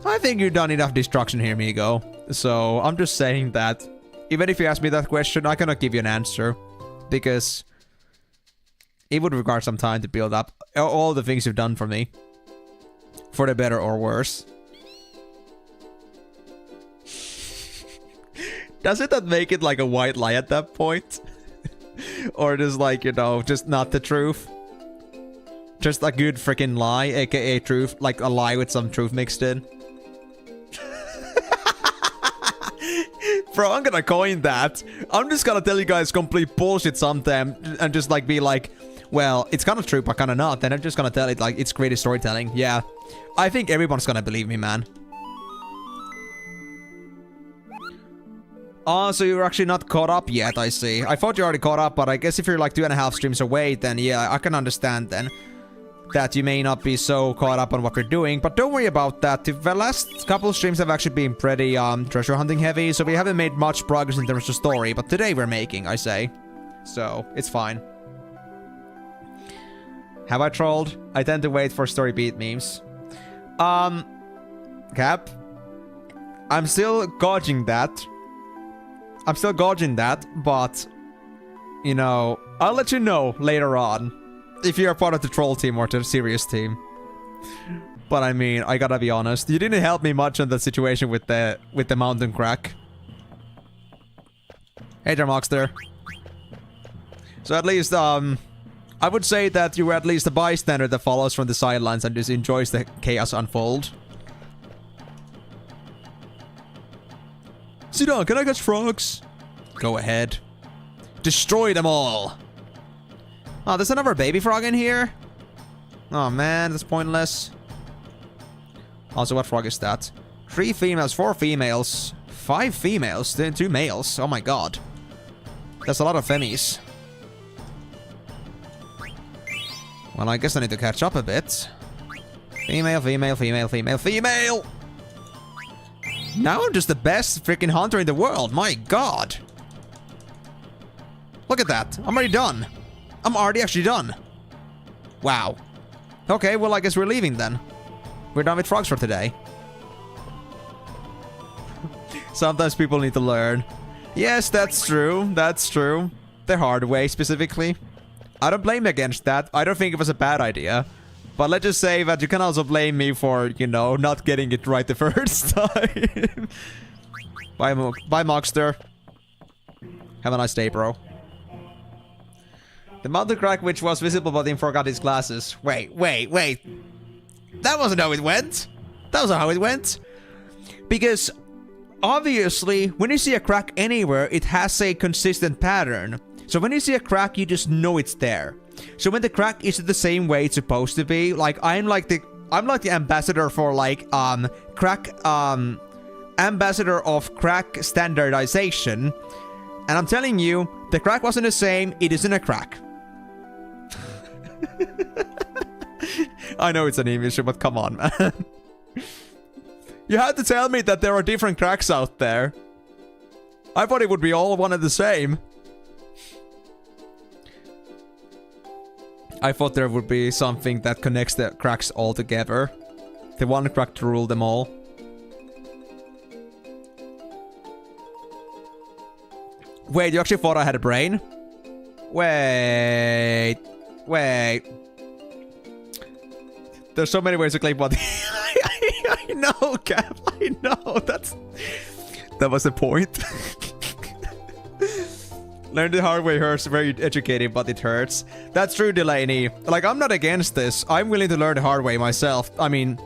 [SPEAKER 1] I think you've done enough destruction here, Migo. So, I'm just saying that even if you ask me that question, I cannot give you an answer. Because it would require some time to build up all the things you've done for me. For the better or worse. Doesn't that make it like a white lie at that point? Or just like, you know, just not the truth? Just a good freaking lie, aka truth. Like a lie with some truth mixed in. Bro, I'm gonna coin that. I'm just gonna tell you guys complete bullshit sometime and just like be like, well, it's kind of true, but kind of not. And I'm just gonna tell it like it's creative storytelling. Yeah. I think everyone's gonna believe me, man. Oh, so you're actually not caught up yet, I see. I thought you already caught up, but I guess if you're like 2.5 streams away, then yeah, I can understand then. That you may not be so caught up on what we're doing, but don't worry about that. The last couple of streams have actually been pretty treasure hunting heavy, so we haven't made much progress in terms of story, but today we're making, I say. So, it's fine. Have I trolled? I tend to wait for story beat memes. Cap? I'm still gauging that. But, you know, I'll let you know later on. If you're part of the troll team or the serious team. But I mean, I gotta be honest. You didn't help me much on the situation with the mountain crack. Hey there, Moxter. So at least, I would say that you were at least a bystander that follows from the sidelines and just enjoys the chaos unfold. Sidon, can I catch frogs? Go ahead. Destroy them all. Oh, there's another baby frog in here? Oh man, that's pointless. Also, what frog is that? 3 females, 4 females, 5 females, then 2 males. Oh my god. That's a lot of femmies. Well, I guess I need to catch up a bit. Female, female, female, female, female! Now I'm just the best freaking hunter in the world. My god. Look at that. I'm already done. I'm already actually done. Wow. Okay, well, I guess we're leaving then. We're done with frogs for today. Sometimes people need to learn. Yes, that's true. That's true. The hard way, specifically. I don't blame you against that. I don't think it was a bad idea. But let's just say that you can also blame me for, you know, not getting it right the first time. Bye, Mockster. Have a nice day, bro. The mountain crack which was visible but he forgot his glasses. Wait. That wasn't how it went. That wasn't how it went. Because, obviously, when you see a crack anywhere, it has a consistent pattern. So when you see a crack, you just know it's there. So when the crack is the same way it's supposed to be, like I'm like the ambassador for like ambassador of crack standardization, and I'm telling you, the crack wasn't the same. It isn't a crack. I know it's an image, but come on, man. You had to tell me that there are different cracks out there. I thought it would be all one and the same. I thought there would be something that connects the cracks all together. The one crack to rule them all. Wait, you actually thought I had a brain? Wait. There's so many ways to claim body. I know, Cap. I know. That was the point. Learn the hard way hurts. Very educated, but it hurts. That's true, Delaney. Like, I'm not against this. I'm willing to learn the hard way myself. I mean,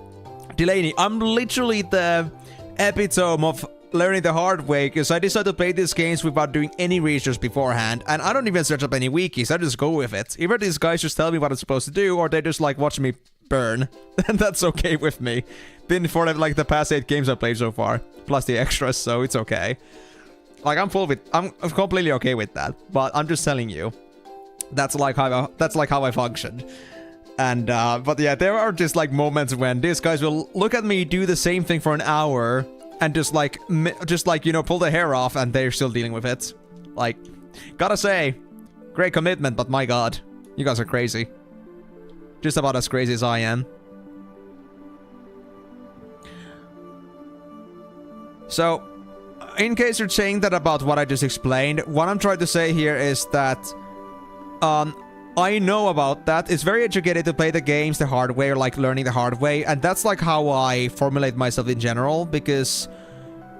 [SPEAKER 1] Delaney, I'm literally the epitome of learning the hard way because I decided to play these games without doing any research beforehand, and I don't even search up any wikis. I just go with it. Either these guys just tell me what I'm supposed to do, or they just like watch me burn. And that's okay with me. Been for like the past 8 games I played so far, plus the extras, so it's okay. Like I'm completely okay with that. But I'm just telling you, that's like how I function. And but yeah, there are just like moments when these guys will look at me do the same thing for an hour and just like you know, pull the hair off, and they're still dealing with it. Like, gotta say, great commitment, but my god, you guys are crazy. Just about as crazy as I am. So, in case you're saying that about what I just explained, what I'm trying to say here is that I know about that. It's very educated to play the games the hard way, or like learning the hard way, and that's like how I formulate myself in general, because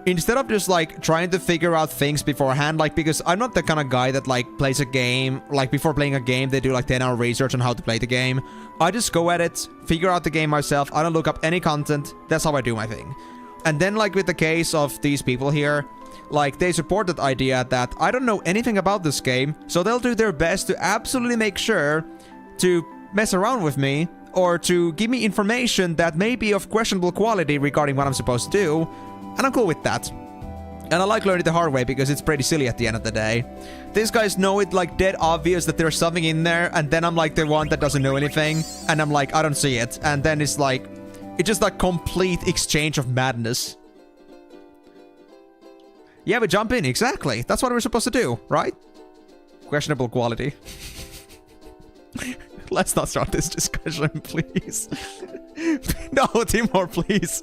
[SPEAKER 1] instead of just like trying to figure out things beforehand, like, because I'm not the kind of guy that like plays a game, like before playing a game they do like 10-hour research on how to play the game. I just go at it, figure out the game myself. I don't look up any content. That's how I do my thing. And then like with the case of these people here, like they support that idea that I don't know anything about this game, so they'll do their best to absolutely make sure to mess around with me or to give me information that may be of questionable quality regarding what I'm supposed to do, and I'm cool with that. And I like learning the hard way because it's pretty silly at the end of the day. These guys know it like dead obvious that there's something in there, and then I'm like the one that doesn't know anything, and I'm like, I don't see it, and then it's like, it's just like complete exchange of madness. Yeah, we jump in, exactly. That's what we're supposed to do, right? Questionable quality. Let's not start this discussion, please. No, Timor, please.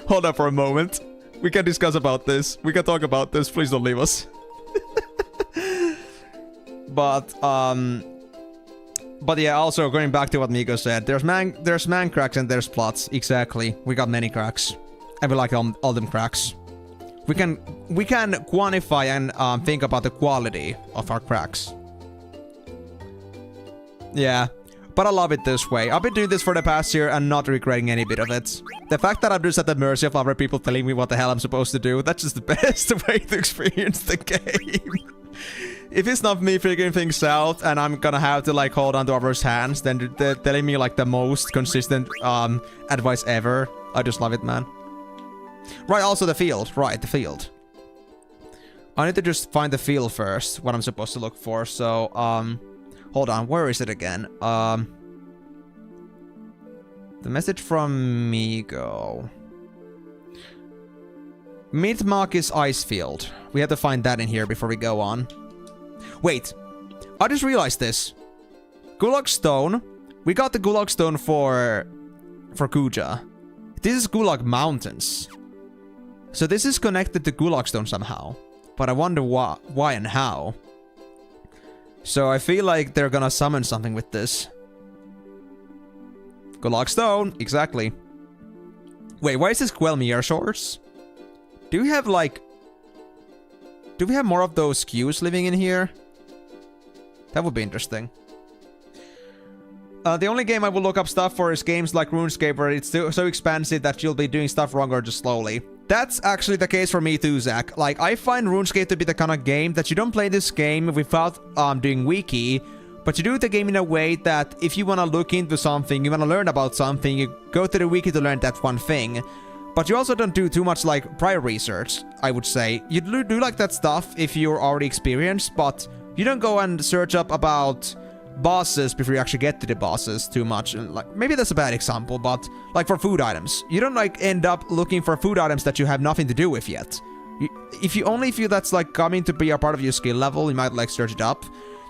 [SPEAKER 1] Hold up for a moment. We can discuss about this. We can talk about this. Please don't leave us. But yeah, also going back to what Miko said, there's man cracks and there's plots. Exactly. We got many cracks. And we like all them cracks. We can quantify and think about the quality of our cracks. Yeah, but I love it this way. I've been doing this for the past year and not regretting any bit of it. The fact that I'm just at the mercy of other people telling me what the hell I'm supposed to do, that's just the best way to experience the game. If it's not me figuring things out and I'm gonna have to like hold on to others' hands, then they're telling me like the most consistent advice ever. I just love it, man. Right, also the field. Right, the field. I need to just find the field first, what I'm supposed to look for. So, hold on, where is it again? The message from Migo. Mid-Marcus Icefield. We have to find that in here before we go on. Wait. I just realized this. Gulag Stone. We got the Gulag Stone for Kuja. This is Gulag Mountains. So this is connected to Gulag Stone somehow. But I wonder why and how. So I feel like they're gonna summon something with this. Gulag Stone, exactly. Wait, why is this Quelmir Shores? Do we have like... Do we have more of those Qs living in here? That would be interesting. The only game I will look up stuff for is games like RuneScape, where it's so expansive that you'll be doing stuff wrong or just slowly. That's actually the case for me too, Zach. Like, I find RuneScape to be the kind of game that you don't play this game without doing wiki, but you do the game in a way that if you want to look into something, you want to learn about something, you go to the wiki to learn that one thing. But you also don't do too much like prior research, I would say. You do like that stuff if you're already experienced, but you don't go and search up about bosses before you actually get to the bosses too much. And like, maybe that's a bad example, but like for food items, you don't like end up looking for food items that you have nothing to do with yet. If you only feel that's like coming to be a part of your skill level, you might like search it up.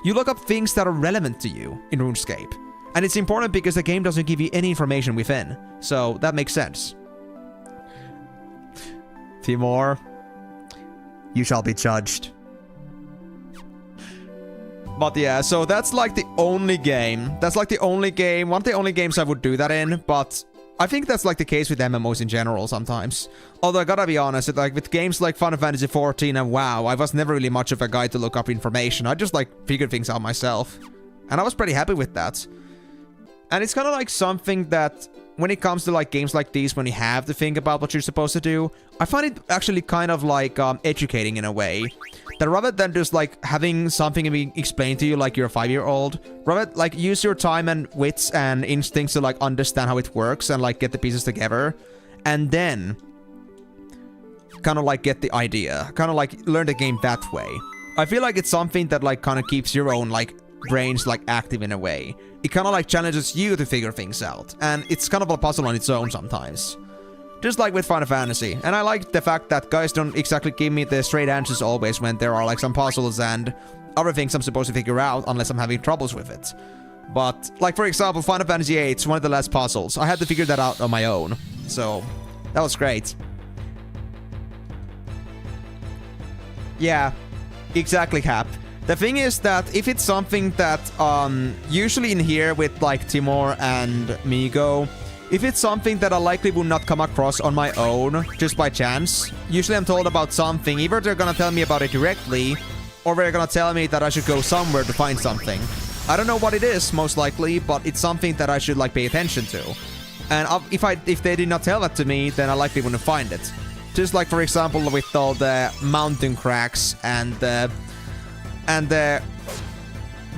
[SPEAKER 1] You look up things that are relevant to you in RuneScape. And it's important because the game doesn't give you any information within. So that makes sense. Timor, you shall be judged. But yeah, so that's like the only game. That's like the only game, one of the only games I would do that in, but I think that's like the case with MMOs in general sometimes. Although I gotta be honest, like with games like Final Fantasy 14 and WoW, I was never really much of a guy to look up information. I just like figured things out myself. And I was pretty happy with that. And it's kind of like something that when it comes to like games like these, when you have to think about what you're supposed to do, I find it actually kind of like educating in a way. That rather than just like having something being explained to you like you're a 5-year-old, rather like use your time and wits and instincts to like understand how it works and like get the pieces together, and then kind of like get the idea, kind of like learn the game that way. I feel like it's something that like kind of keeps your own like brains like active in a way. It kind of like challenges you to figure things out, and it's kind of a puzzle on its own sometimes. Just like with Final Fantasy. And I like the fact that guys don't exactly give me the straight answers always when there are like some puzzles and other things I'm supposed to figure out unless I'm having troubles with it. But like for example, Final Fantasy VIII is one of the last puzzles. I had to figure that out on my own. So that was great. Yeah, exactly, Cap. The thing is that if it's something that usually in here with like Timor and Migo, if it's something that I likely would not come across on my own, just by chance, usually I'm told about something, either they're gonna tell me about it directly, or they're gonna tell me that I should go somewhere to find something. I don't know what it is, most likely, but it's something that I should like pay attention to. And if they did not tell that to me, then I likely wouldn't find it. Just like, for example, with all the mountain cracks and the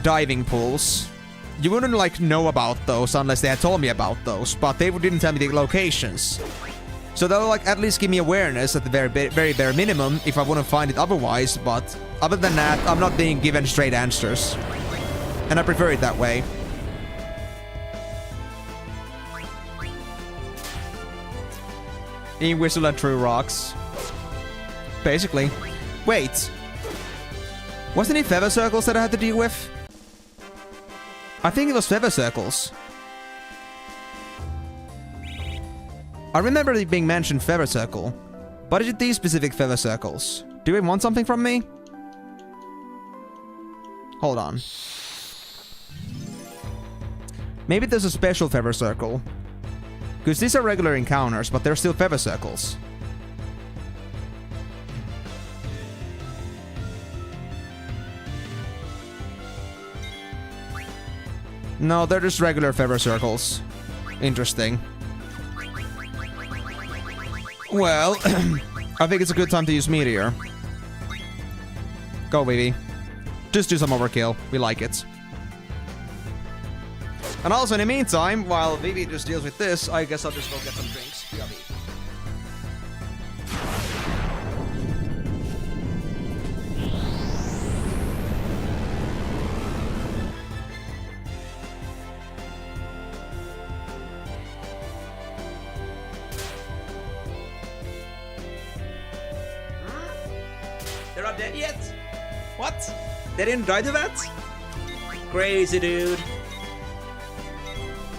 [SPEAKER 1] diving pools. You wouldn't like know about those unless they had told me about those, but they didn't tell me the locations. So they'll like at least give me awareness at the very bare minimum if I wouldn't find it otherwise, but other than that, I'm not being given straight answers. And I prefer it that way. In Whistle and True Rocks. Basically. Wait. Wasn't it feather circles that I had to deal with? I think it was feather circles. I remember it being mentioned feather circle. But is it these specific feather circles? Do they want something from me? Hold on. Maybe there's a special feather circle. Because these are regular encounters, but they're still feather circles. No, they're just regular feather circles. Interesting. Well, I think it's a good time to use Meteor. Go, baby. Just do some overkill. We like it. And also, in the meantime, while Vivi just deals with this, I guess I'll just go get some drinks. BRB. not dead yet? What? They didn't die to that? Crazy, dude.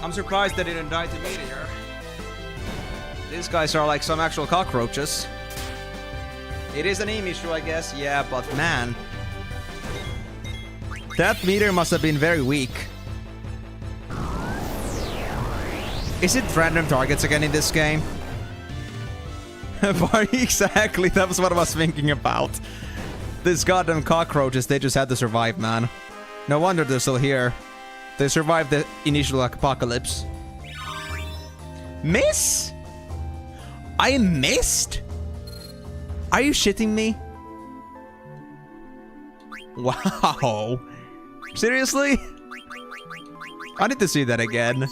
[SPEAKER 1] I'm surprised they didn't die to Meteor. These guys are like some actual cockroaches. It is an aim issue, I guess. Yeah, but man. That Meteor must have been very weak. Is it random targets again in this game? Exactly, that was what I was thinking about. These goddamn cockroaches, they just had to survive, man. No wonder they're still here. They survived the initial apocalypse. Miss? I missed? Are you shitting me? Wow. Seriously? I need to see that again.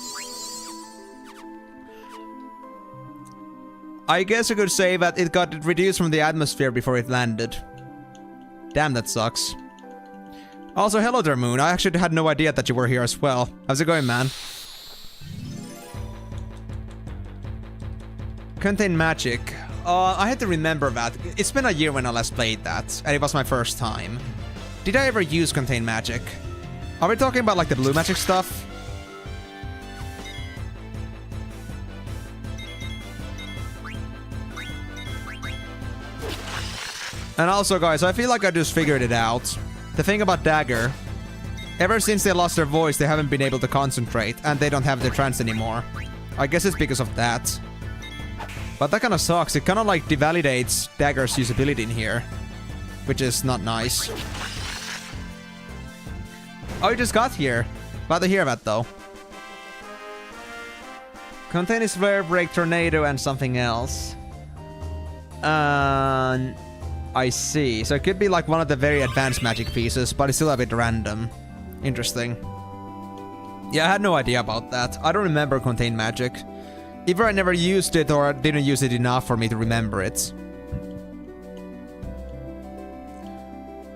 [SPEAKER 1] I guess I could say that it got reduced from the atmosphere before it landed. Damn, that sucks. Also, hello there, Moon. I actually had no idea that you were here as well. How's it going, man? Contain magic. I had to remember that. It's been a year when I last played that, and it was my first time. Did I ever use contain magic? Are we talking about like the blue magic stuff? And also, guys, I feel like I just figured it out. The thing about Dagger, ever since they lost their voice, they haven't been able to concentrate, and they don't have their trance anymore. I guess it's because of that. But that kind of sucks. It kind of like devalidates Dagger's usability in here, which is not nice. Oh, you just got here. Glad to hear that, though. Contain is Flare, Break, Tornado, and something else. I see. So it could be like one of the very advanced magic pieces, but it's still a bit random. Interesting. Yeah, I had no idea about that. I don't remember contain magic. Either I never used it or I didn't use it enough for me to remember it.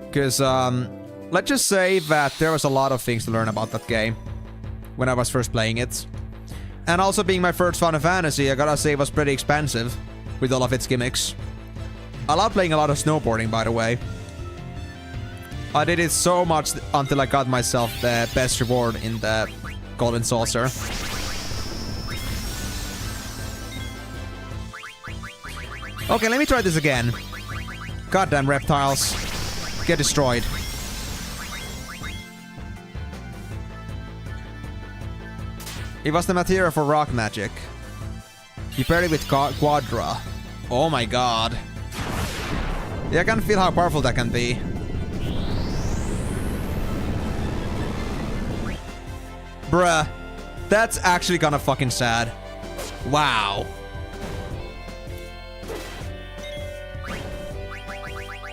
[SPEAKER 1] Because, let's just say that there was a lot of things to learn about that game when I was first playing it. And also being my first Final Fantasy, I gotta say it was pretty expensive with all of its gimmicks. I love playing a lot of snowboarding, by the way. I did it so much until I got myself the best reward in the Golden Saucer. Okay, let me try this again. Goddamn reptiles. Get destroyed. It was the material for rock magic. You paired it with Quadra. Oh my god. Yeah, I can feel how powerful that can be. Bruh. That's actually kinda fucking sad. Wow.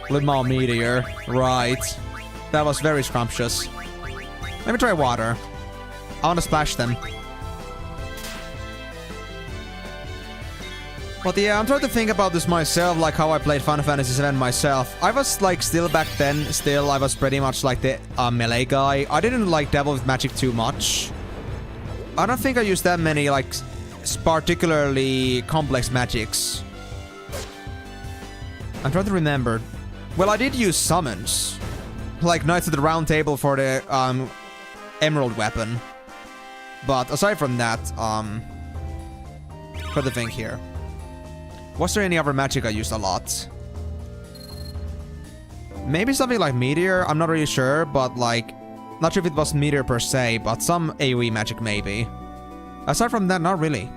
[SPEAKER 1] Limau Meteor. Right. That was very scrumptious. Let me try water. I wanna splash them. But yeah, I'm trying to think about this myself, like how I played Final Fantasy VII myself. I was like still back then, I was pretty much like the melee guy. I didn't like dabble with magic too much. I don't think I used that many like particularly complex magics. I'm trying to remember. Well, I did use summons. Like Knights of the Round Table for the Emerald weapon. But aside from that, try to think here. Was there any other magic I used a lot? Maybe something like Meteor, I'm not really sure, but like... Not sure if it was Meteor per se, but some AoE magic maybe. Aside from that, not really.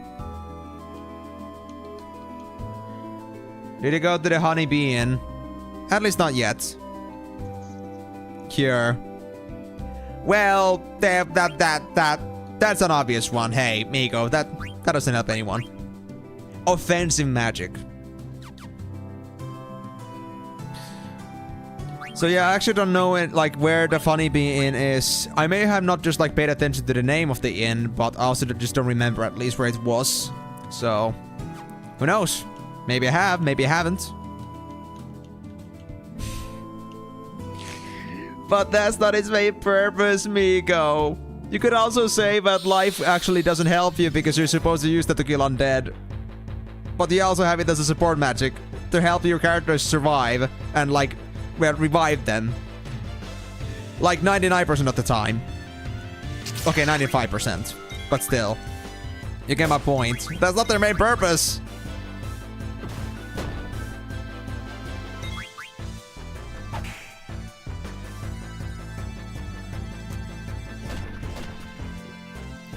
[SPEAKER 1] Did you go to the Honeybee Inn? At least not yet. Cure. Well, that's an obvious one. Hey, Migo, that doesn't help anyone. Offensive magic. So yeah, I actually don't know it, like where the Funny Bee Inn is. I may have not just like paid attention to the name of the inn, but I also just don't remember at least where it was. So, who knows? Maybe I have, maybe I haven't. But that's not its main purpose, Migo. You could also say that life actually doesn't help you because you're supposed to use that to kill undead. But you also have it as a support magic to help your characters survive and like revive them. Like 99% of the time. Okay, 95%. But still. You get my point. That's not their main purpose.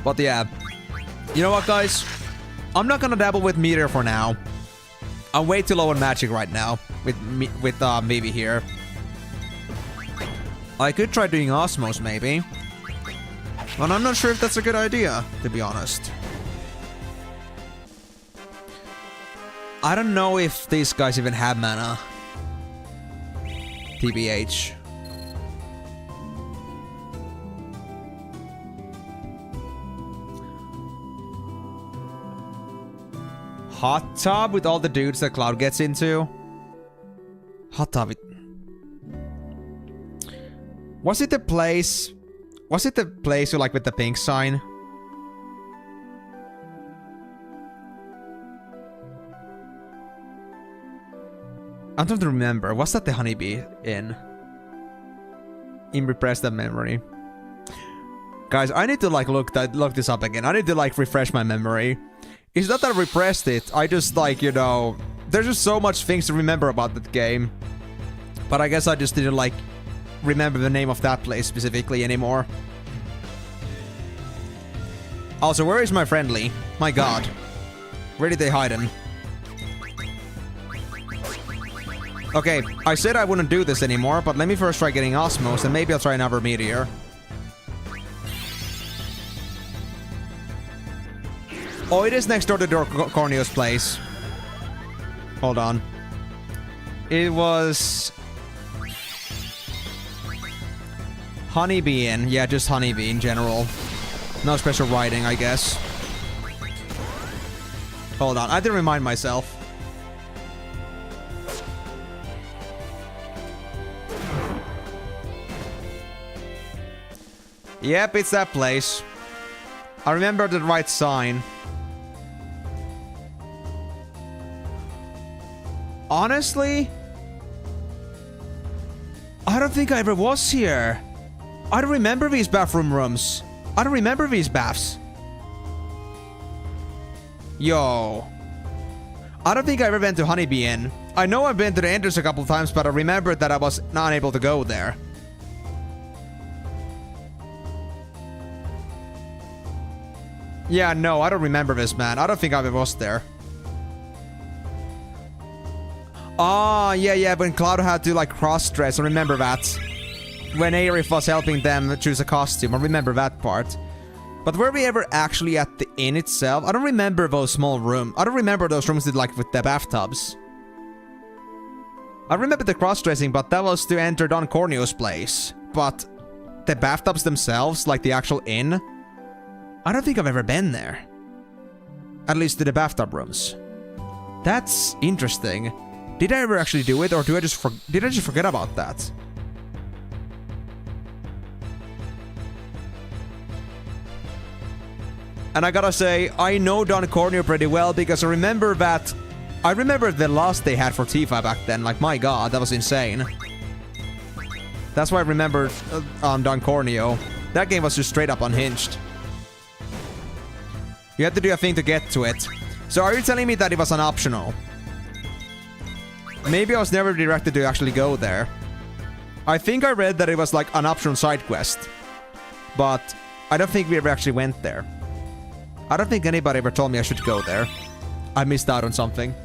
[SPEAKER 1] But yeah. You know what, guys? I'm not gonna dabble with meteor for now. I'm way too low on magic right now. With maybe here. I could try doing osmos, maybe. But I'm not sure if that's a good idea, to be honest. I don't know if these guys even have mana. TBH. Hot tub with all the dudes that Cloud gets into. Hot tub. Was it the place? Was it the place like with the pink sign? I don't remember. Was that the honeybee inn? Repress that memory. Guys, I need to like look this up again. I need to like refresh my memory. It's not that I repressed it. I just like, you know, there's just so much things to remember about that game. But I guess I just didn't like remember the name of that place specifically anymore. Also, where is my friendly? My god. Where did they hide him? Okay, I said I wouldn't do this anymore, but let me first try getting osmos, and maybe I'll try another meteor. Oh, it is next door to Corneo's place. Hold on. It was... Honeybee Inn. Yeah, just Honeybee in general. No special writing, I guess. Hold on, I had to remind myself. Yep, it's that place. I remember the right sign. Honestly, I don't think I ever was here. I don't remember these bathroom rooms. I don't remember these baths. Yo. I don't think I ever went to Honeybee Inn. I know I've been to the entrance a couple times, but I remembered that I was not able to go there. Yeah, no, I don't remember this, man. I don't think I ever was there. Oh, yeah, when Cloud had to, like, cross-dress. I remember that. When Aerith was helping them choose a costume. I remember that part. But were we ever actually at the inn itself? I don't remember those small rooms. I don't remember those rooms with, like, with the bathtubs. I remember the cross-dressing, but that was to enter Don Corneo's place. But the bathtubs themselves, like the actual inn, I don't think I've ever been there. At least to the bathtub rooms. That's interesting. Did I ever actually do it, or did I just forget about that? And I gotta say, I know Don Corneo pretty well because I remember the loss they had for Tifa back then. Like, my god, that was insane. That's why I remember Don Corneo. That game was just straight up unhinged. You had to do a thing to get to it. So are you telling me that it was an optional? Maybe I was never directed to actually go there. I think I read that it was like an optional side quest. But I don't think we ever actually went there. I don't think anybody ever told me I should go there. I missed out on something.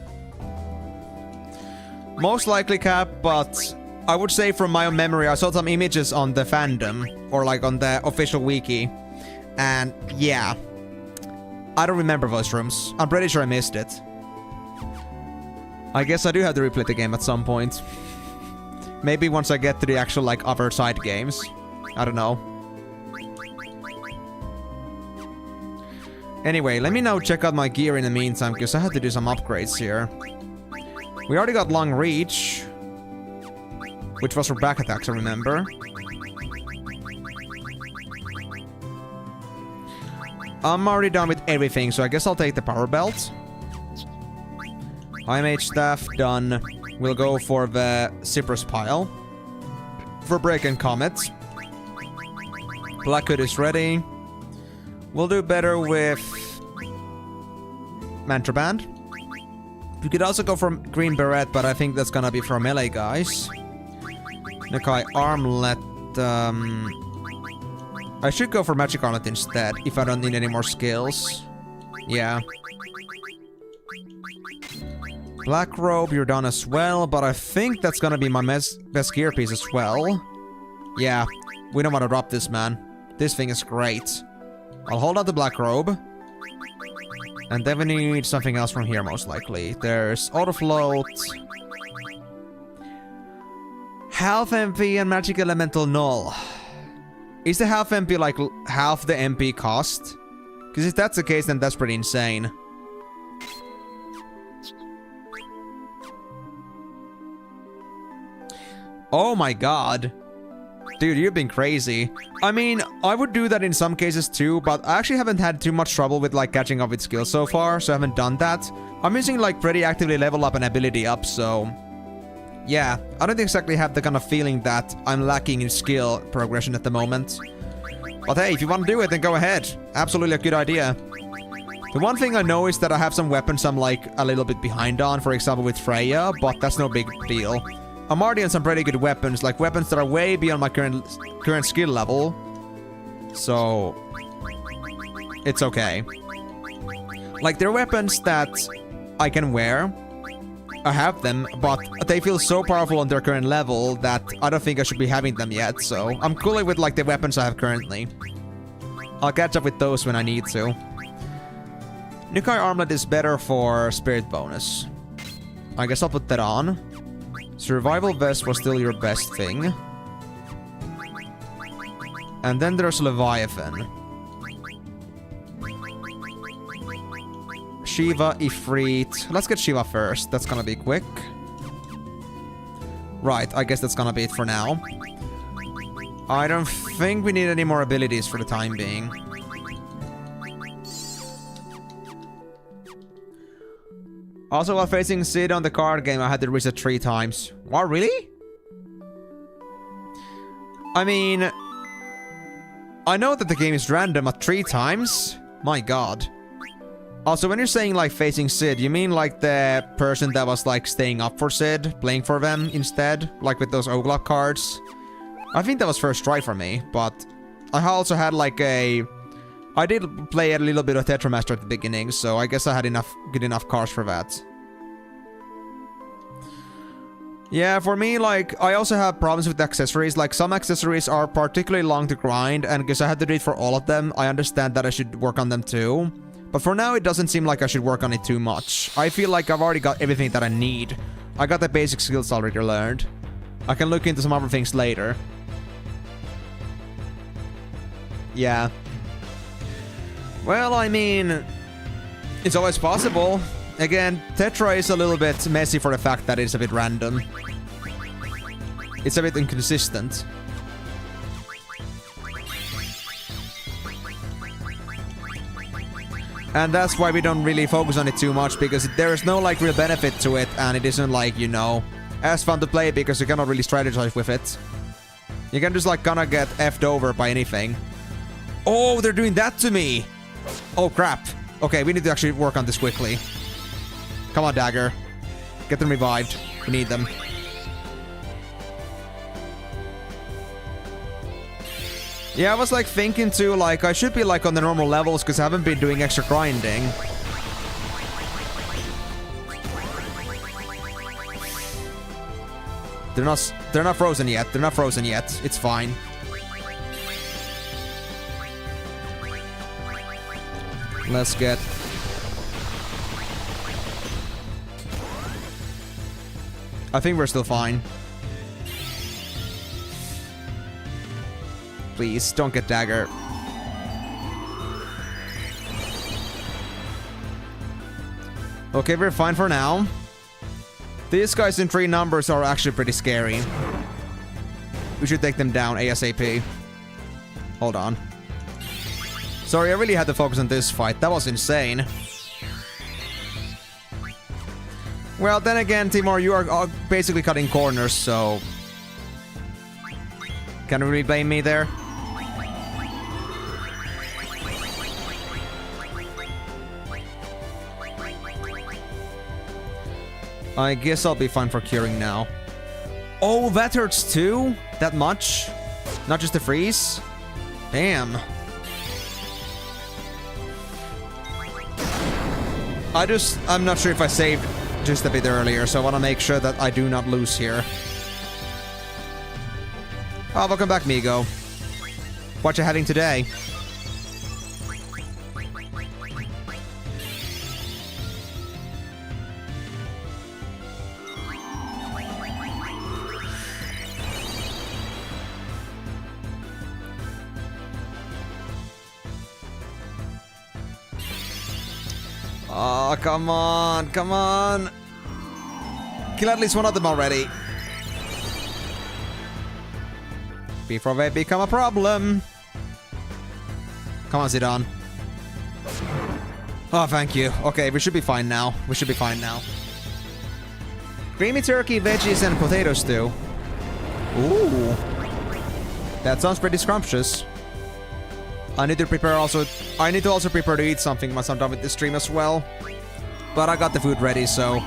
[SPEAKER 1] Most likely, Cap, but I would say from my own memory, I saw some images on the fandom, or like on the official wiki. And yeah, I don't remember those rooms. I'm pretty sure I missed it. I guess I do have to replay the game at some point. Maybe once I get to the actual like other side games. I don't know. Anyway, let me now check out my gear in the meantime, because I had to do some upgrades here. We already got long reach, which was for back attacks, I remember. I'm already done with everything, so I guess I'll take the power belt. High mage staff, done. We'll go for the cypress pile. for Break and Comet. Black Hood is ready. We'll do better with Mantra Band. We could also go for Green Beret, but I think that's gonna be for melee guys. Nikai Armlet. I should go for Magic Armlet instead, if I don't need any more skills. Yeah. Black Robe, you're done as well, but I think that's gonna be my best gear piece as well. Yeah, we don't want to drop this, man. This thing is great. I'll hold out the Black Robe. And then we need something else from here, most likely. There's Auto Float. Half MP and Magic Elemental Null. Is the half MP like half the MP cost? Because if that's the case, then that's pretty insane. Oh my god. Dude, you've been crazy. I mean, I would do that in some cases too, but I actually haven't had too much trouble with like catching up with skills so far, so I haven't done that. I'm using like pretty actively level up and ability up, so... yeah, I don't exactly have the kind of feeling that I'm lacking in skill progression at the moment. But hey, if you want to do it, then go ahead. Absolutely a good idea. The one thing I know is that I have some weapons I'm like a little bit behind on, for example with Freya, but that's no big deal. I'm already on some pretty good weapons, like weapons that are way beyond my current skill level. So... it's okay. Like, they're weapons that I can wear. I have them, but they feel so powerful on their current level that I don't think I should be having them yet, so I'm cooler with like the weapons I have currently. I'll catch up with those when I need to. Nikai Armlet is better for Spirit bonus. I guess I'll put that on. Survival Vest was still your best thing. And then there's Leviathan. Shiva, Ifrit. Let's get Shiva first. That's gonna be quick. Right, I guess that's gonna be it for now. I don't think we need any more abilities for the time being. Also, while facing Sid on the card game, I had to reset 3 times. What, really? I mean... I know that the game is random at 3 times. My god. Also, when you're saying, like, facing Sid, you mean, like, the person that was, like, staying up for Sid, playing for them instead? Like, with those Oglock cards? I think that was first try for me, but... I also had, like, a... I did play a little bit of Tetramaster at the beginning, so I guess I had good enough cards for that. Yeah, for me, like, I also have problems with accessories. Like, some accessories are particularly long to grind, and because I had to do it for all of them, I understand that I should work on them too. But for now, it doesn't seem like I should work on it too much. I feel like I've already got everything that I need. I got the basic skills already learned. I can look into some other things later. Yeah. Well, I mean... it's always possible. Again, Tetra is a little bit messy for the fact that it's a bit random. It's a bit inconsistent. And that's why we don't really focus on it too much, because there is no, like, real benefit to it, and it isn't, like, you know, as fun to play because you cannot really strategize with it. You can just, like, gonna get effed over by anything. Oh, they're doing that to me! Oh, crap. Okay, we need to actually work on this quickly. Come on, Dagger. Get them revived. We need them. Yeah, I was like thinking too, like I should be like on the normal levels because I haven't been doing extra grinding. They're not frozen yet. They're not frozen yet. It's fine. Let's get... I think we're still fine. Please, don't get Dagger. Okay, we're fine for now. These guys in 3 numbers are actually pretty scary. We should take them down ASAP. Hold on. Sorry, I really had to focus on this fight. That was insane. Well, then again, Timor, you are basically cutting corners, so... Can't really blame me there. I guess I'll be fine for curing now. Oh, that hurts too? That much? Not just the freeze? Damn. I'm not sure if I saved just a bit earlier, so I want to make sure that I do not lose here. Oh, welcome back, Migo. What you having today? Oh, come on, come on. Kill at least one of them already. Before they become a problem. Come on, Zidane. Oh, thank you. Okay, we should be fine now. We should be fine now. Creamy turkey, veggies, and potato stew. Ooh. That sounds pretty scrumptious. I need to also prepare to eat something once I'm done with this stream as well. But I got the food ready, so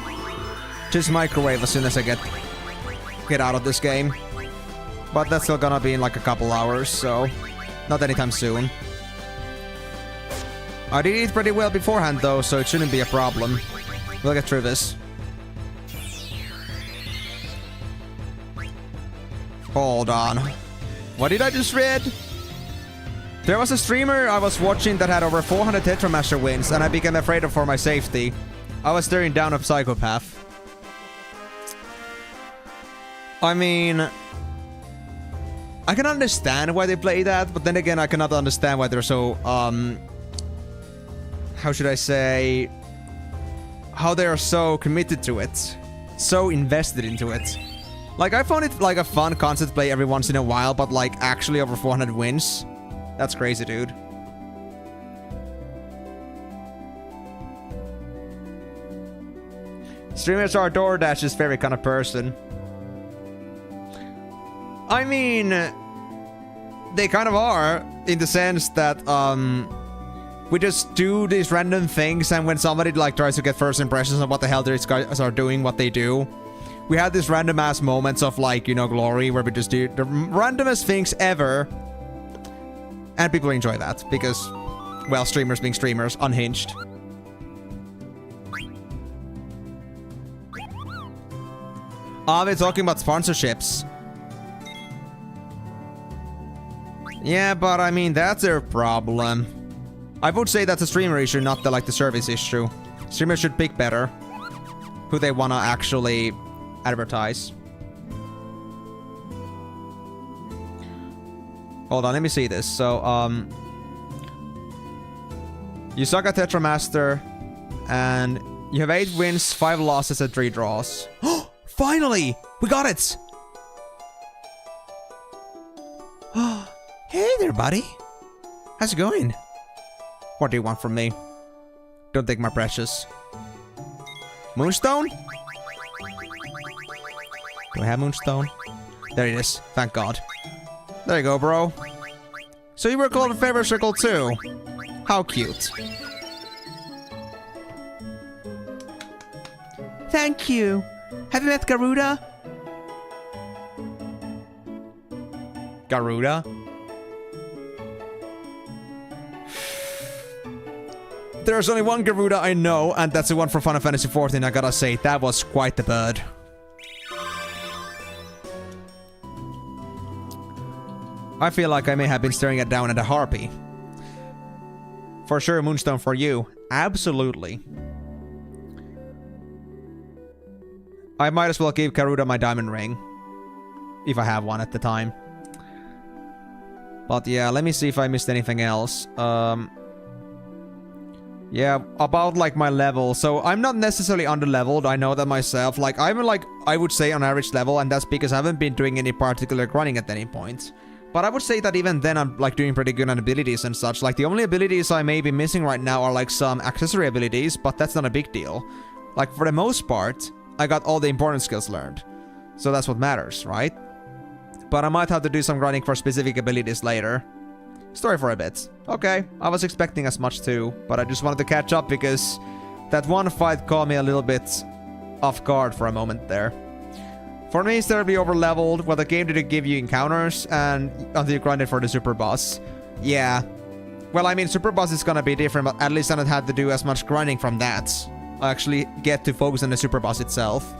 [SPEAKER 1] just microwave as soon as I get out of this game. But that's still gonna be in like a couple hours, so not anytime soon. I did eat pretty well beforehand though, so it shouldn't be a problem. We'll get through this. Hold on. What did I just read? There was a streamer I was watching that had over 400 Tetramaster wins, and I became afraid of for my safety. I was staring down a psychopath. I mean, I can understand why they play that, but then again, I cannot understand why they're so, how should I say, how they are so committed to it, so invested into it. Like, I found it like a fun concept to play every once in a while, but like actually over 400 wins. That's crazy, dude. Streamers are DoorDash's favorite kind of person. I mean, they kind of are, in the sense that, we just do these random things, and when somebody, like, tries to get first impressions of what the hell these guys are doing, what they do, we have these random-ass moments of, like, you know, glory, where we just do the randomest things ever. And people enjoy that, because, well, streamers being streamers, unhinged. We're talking about sponsorships. Yeah, but I mean, that's their problem. I would say that's a streamer issue, not the, like, the service issue. Streamers should pick better who they wanna actually advertise. Hold on, let me see this. So, you suck at Tetramaster, and you have 8 wins, 5 losses, and 3 draws. Finally! We got it! Hey there, buddy. How's it going? What do you want from me? Don't take my precious. Moonstone? Do I have Moonstone? There it is. Thank God. There you go, bro. So you were called a favorite circle too. How cute. Thank you. Have you met Garuda? Garuda? There's only one Garuda I know, and that's the one from Final Fantasy XIV. I gotta say, that was quite the bird. I feel like I may have been staring down at a harpy. For sure, Moonstone for you. Absolutely. I might as well give Garuda my diamond ring. If I have one at the time. But yeah, let me see if I missed anything else. Yeah, about like my level. So I'm not necessarily under-leveled, I know that myself. Like, I'm like, I would say on average level, and that's because I haven't been doing any particular grinding at any point. But I would say that even then I'm like doing pretty good on abilities and such. Like the only abilities I may be missing right now are like some accessory abilities, but that's not a big deal. Like for the most part, I got all the important skills learned. So that's what matters, right? But I might have to do some grinding for specific abilities later. Story for a bit. Okay, I was expecting as much too, but I just wanted to catch up because that one fight caught me a little bit off guard for a moment there. For me, it's terribly over-leveled. Well, the game didn't give you encounters and until you grinded for the super boss. Yeah. Well, I mean, super boss is gonna be different, but at least I don't have to do as much grinding from that. I actually get to focus on the super boss itself.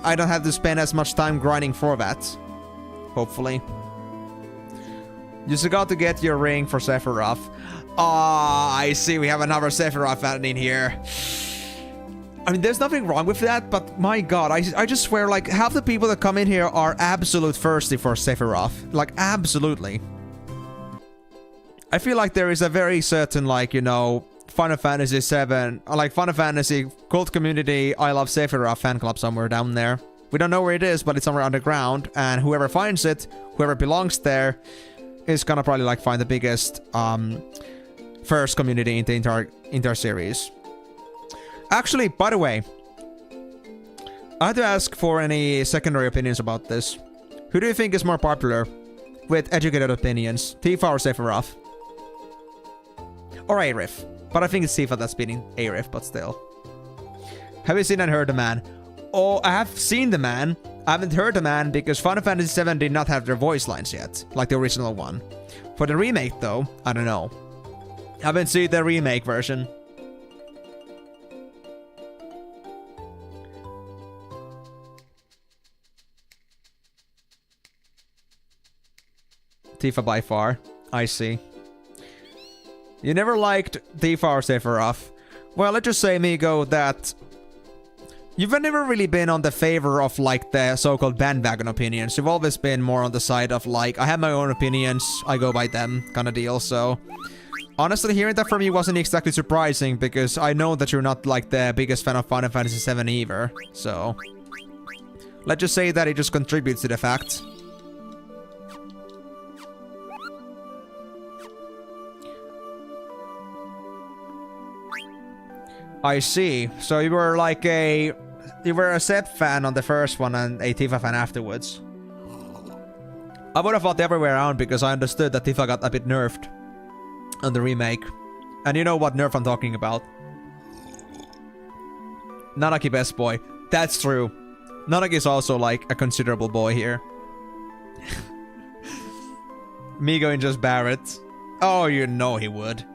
[SPEAKER 1] I don't have to spend as much time grinding for that. Hopefully. You just got to get your ring for Sephiroth. Ah, I see. We have another Sephiroth fan in here. I mean, there's nothing wrong with that, but my god, I just swear, like, half the people that come in here are absolute thirsty for Sephiroth. Like, absolutely. I feel like there is a very certain, like, you know, Final Fantasy 7, like Final Fantasy cult community, I love Sephiroth fan club somewhere down there. We don't know where it is, but it's somewhere underground, and whoever finds it, whoever belongs there, is gonna probably like find the biggest first community in the entire series. Actually, by the way, I had to ask for any secondary opinions about this. Who do you think is more popular with educated opinions, Tifa or Sephiroth? Or Aerith? But I think it's Tifa that's beating Aerith, but still. Have you seen and heard the man? Oh, I have seen the man. I haven't heard the man because Final Fantasy VII did not have their voice lines yet, like the original one. For the remake though, I don't know. Haven't seen the remake version. Tifa by far. I see. You never liked Tifa or Sephiroth. Well, let's just say, Migo, that you've never really been on the favor of, like, the so-called bandwagon opinions. You've always been more on the side of, like, I have my own opinions, I go by them, kind of deal, so... Honestly, hearing that from you wasn't exactly surprising, because I know that you're not, like, the biggest fan of Final Fantasy VII either, so... Let's just say that it just contributes to the fact. I see. So you were like you were a Sep fan on the first one and a Tifa fan afterwards. I would have thought the other way around because I understood that Tifa got a bit nerfed on the remake. And you know what nerf I'm talking about. Nanaki best boy. That's true. Nanaki is also like a considerable boy here. Migo and just Barrett. Oh, you know he would.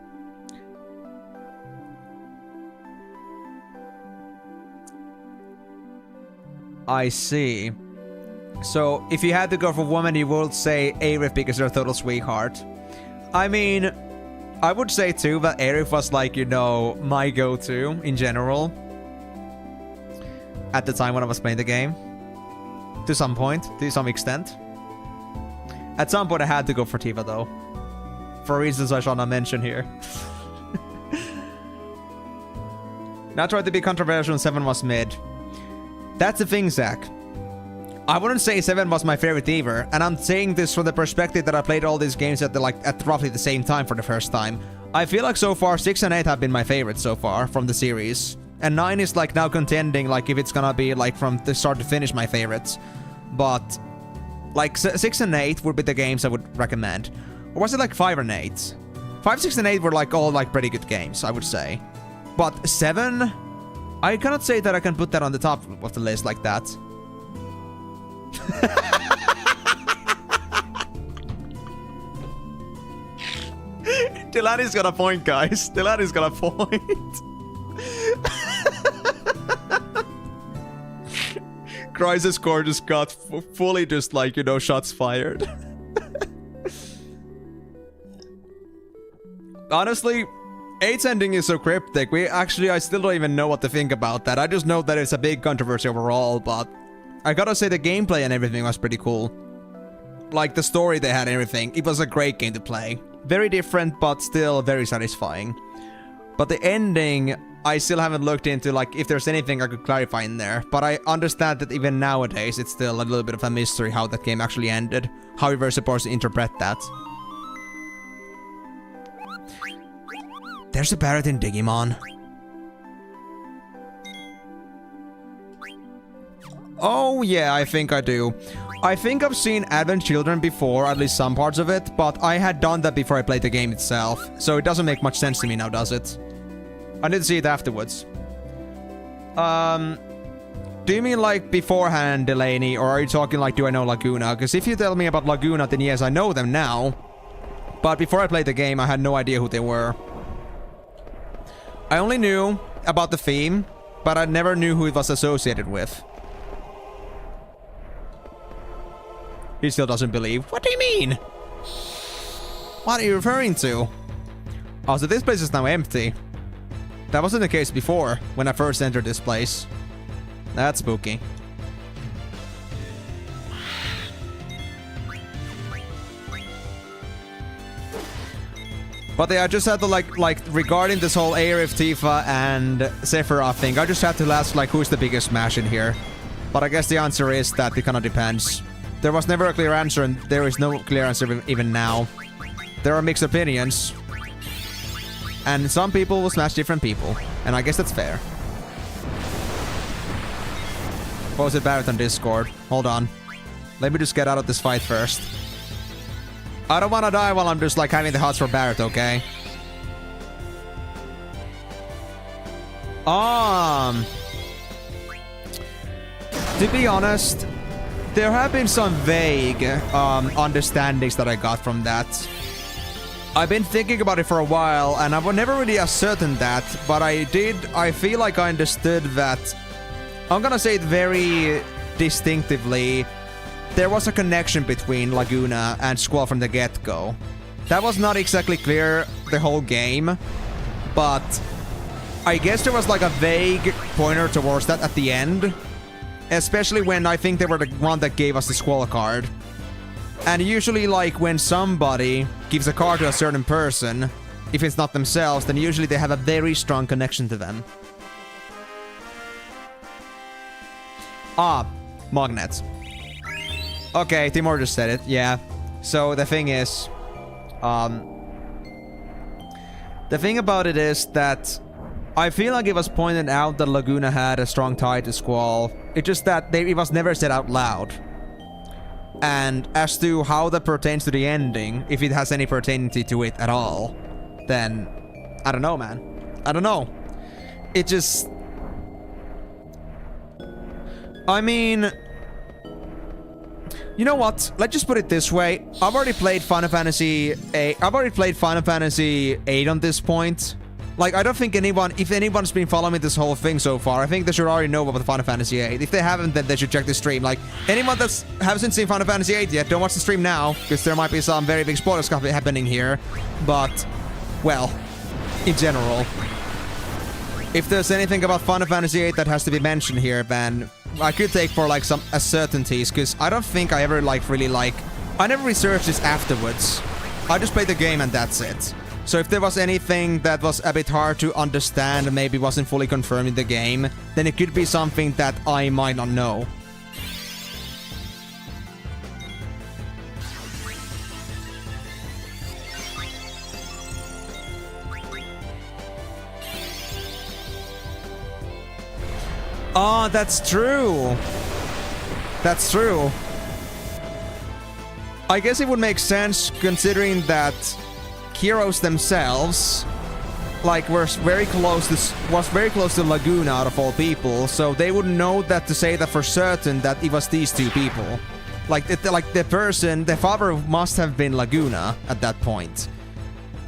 [SPEAKER 1] I see. So, if you had to go for woman, you would say Aerith because they're a total sweetheart. I mean, I would say too that Aerith was like, you know, my go-to in general. At the time when I was playing the game. To some point, to some extent. At some point I had to go for Tifa though. For reasons I shall not mention here. Not trying to be controversial, 7 was mid. That's the thing, Zach. I wouldn't say 7 was my favorite either, and I'm saying this from the perspective that I played all these games at roughly the same time for the first time. I feel like so far 6 and 8 have been my favorites so far from the series, and 9 is like now contending like if it's gonna be like from the start to finish my favorites. But like 6 and 8 would be the games I would recommend. Or was it like 5 and 8? 5, 6 and 8 were like all like pretty good games, I would say. But 7, I cannot say that I can put that on the top of the list like that. Delani's got a point, guys. Delani's got a point. Crisis Core just got fully just like, you know, shots fired. Honestly, 8's ending is so cryptic. I still don't even know what to think about that. I just know that it's a big controversy overall, but I gotta say the gameplay and everything was pretty cool. Like the story they had and everything. It was a great game to play. Very different, but still very satisfying. But the ending, I still haven't looked into like if there's anything I could clarify in there. But I understand that even nowadays, it's still a little bit of a mystery how that game actually ended. How we were supposed to interpret that. There's a parrot in Digimon. Oh yeah, I think I do. I think I've seen Advent Children before, at least some parts of it, but I had done that before I played the game itself, so it doesn't make much sense to me now, does it? I need to see it afterwards. Do you mean like beforehand, Delaney, or are you talking like do I know Laguna? Because if you tell me about Laguna, then yes, I know them now. But before I played the game, I had no idea who they were. I only knew about the theme, but I never knew who it was associated with. He still doesn't believe. What do you mean? What are you referring to? Oh, so this place is now empty. That wasn't the case before, when I first entered this place. That's spooky. But yeah, I just had to like regarding this whole Aerith, Tifa, and Sephiroth thing, I just had to ask like who's the biggest Smash in here. But I guess the answer is that it kind of depends. There was never a clear answer, and there is no clear answer even now. There are mixed opinions. And some people will smash different people. And I guess that's fair. What was it, Barrett on Discord? Hold on. Let me just get out of this fight first. I don't want to die while I'm just like having the hots for Barrett, okay? To be honest, there have been some vague understandings that I got from that. I've been thinking about it for a while, and I was never really ascertained that, but I feel like I understood that. I'm gonna say it very distinctively. There was a connection between Laguna and Squall from the get-go. That was not exactly clear the whole game, but I guess there was like a vague pointer towards that at the end. Especially when I think they were the one that gave us the Squall card. And usually like when somebody gives a card to a certain person, if it's not themselves, then usually they have a very strong connection to them. Ah, magnets. Okay, Timur just said it, yeah. So the thing is, the thing about it is that I feel like it was pointed out that Laguna had a strong tie to Squall. It's just that it was never said out loud. And as to how that pertains to the ending, if it has any pertainity to it at all, then I don't know, man. I don't know. It just... I mean... You know what? Let's just put it this way. I've already played Final Fantasy VIII. I've already played Final Fantasy VIII on this point. Like, I don't think anyone... If anyone's been following this whole thing so far, I think they should already know about Final Fantasy VIII. If they haven't, then they should check the stream. Like, anyone that hasn't seen Final Fantasy VIII yet, don't watch the stream now, because there might be some very big spoilers happening here. But, well, in general, if there's anything about Final Fantasy VIII that has to be mentioned here, then I could take for, like, some uncertainties, because I don't think I ever, like, really, like... I never researched this afterwards. I just played the game and that's it. So if there was anything that was a bit hard to understand and maybe wasn't fully confirmed in the game, then it could be something that I might not know. Oh, that's true. That's true. I guess it would make sense considering that heroes themselves, like, was very close to Laguna out of all people, so they would know that to say that for certain that it was these two people. Like, the father must have been Laguna at that point.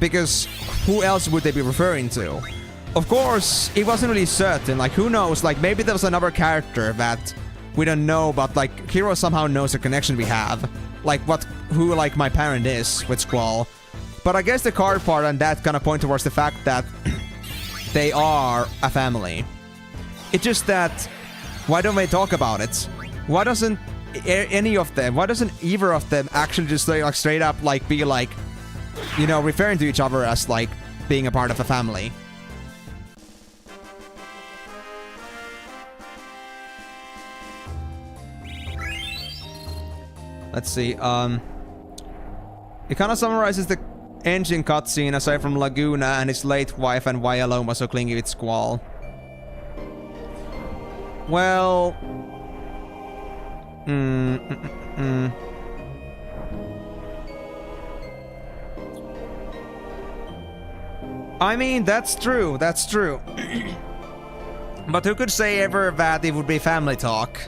[SPEAKER 1] Because who else would they be referring to? Of course, it wasn't really certain. Like, who knows? Like, maybe there was another character that we don't know, but, like, Hero somehow knows the connection we have. Like, who, like, my parent is with Squall. But I guess the card part and that kind of point towards the fact that they are a family. It's just that, why don't they talk about it? Why doesn't any of them, why doesn't either of them actually just like straight up like be like, you know, referring to each other as like being a part of a family? Let's see, it kind of summarizes the engine cutscene aside from Laguna and his late wife and why alone was so clingy with Squall. Well... I mean, that's true, that's true. But who could say ever that it would be family talk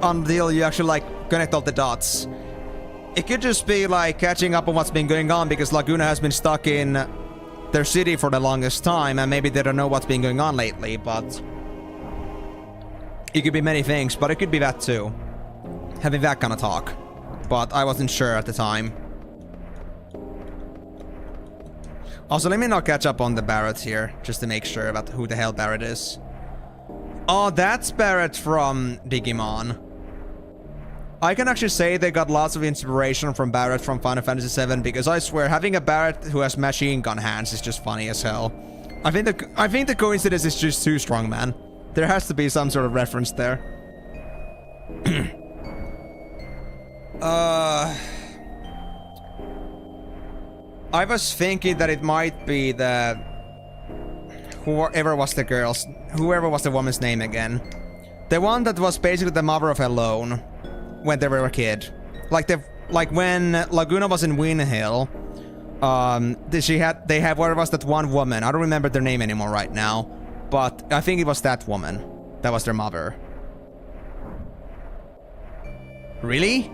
[SPEAKER 1] until you actually, like, connect all the dots? It could just be, like, catching up on what's been going on because Laguna has been stuck in their city for the longest time and maybe they don't know what's been going on lately, but... It could be many things, but it could be that too. Having that kind of talk. But I wasn't sure at the time. Also, let me not catch up on the Barrett here, just to make sure about who the hell Barrett is. Oh, that's Barrett from Digimon. I can actually say they got lots of inspiration from Barrett from Final Fantasy VII, because I swear, having a Barrett who has machine gun hands is just funny as hell. I think the coincidence is just too strong, man. There has to be some sort of reference there. I was thinking that it might be the... Whoever was the woman's name again. The one that was basically the mother of Alone when they were a kid. Like when Laguna was in Wind Hill, they have where was that one woman? I don't remember their name anymore right now, but I think it was that woman. That was their mother. Really?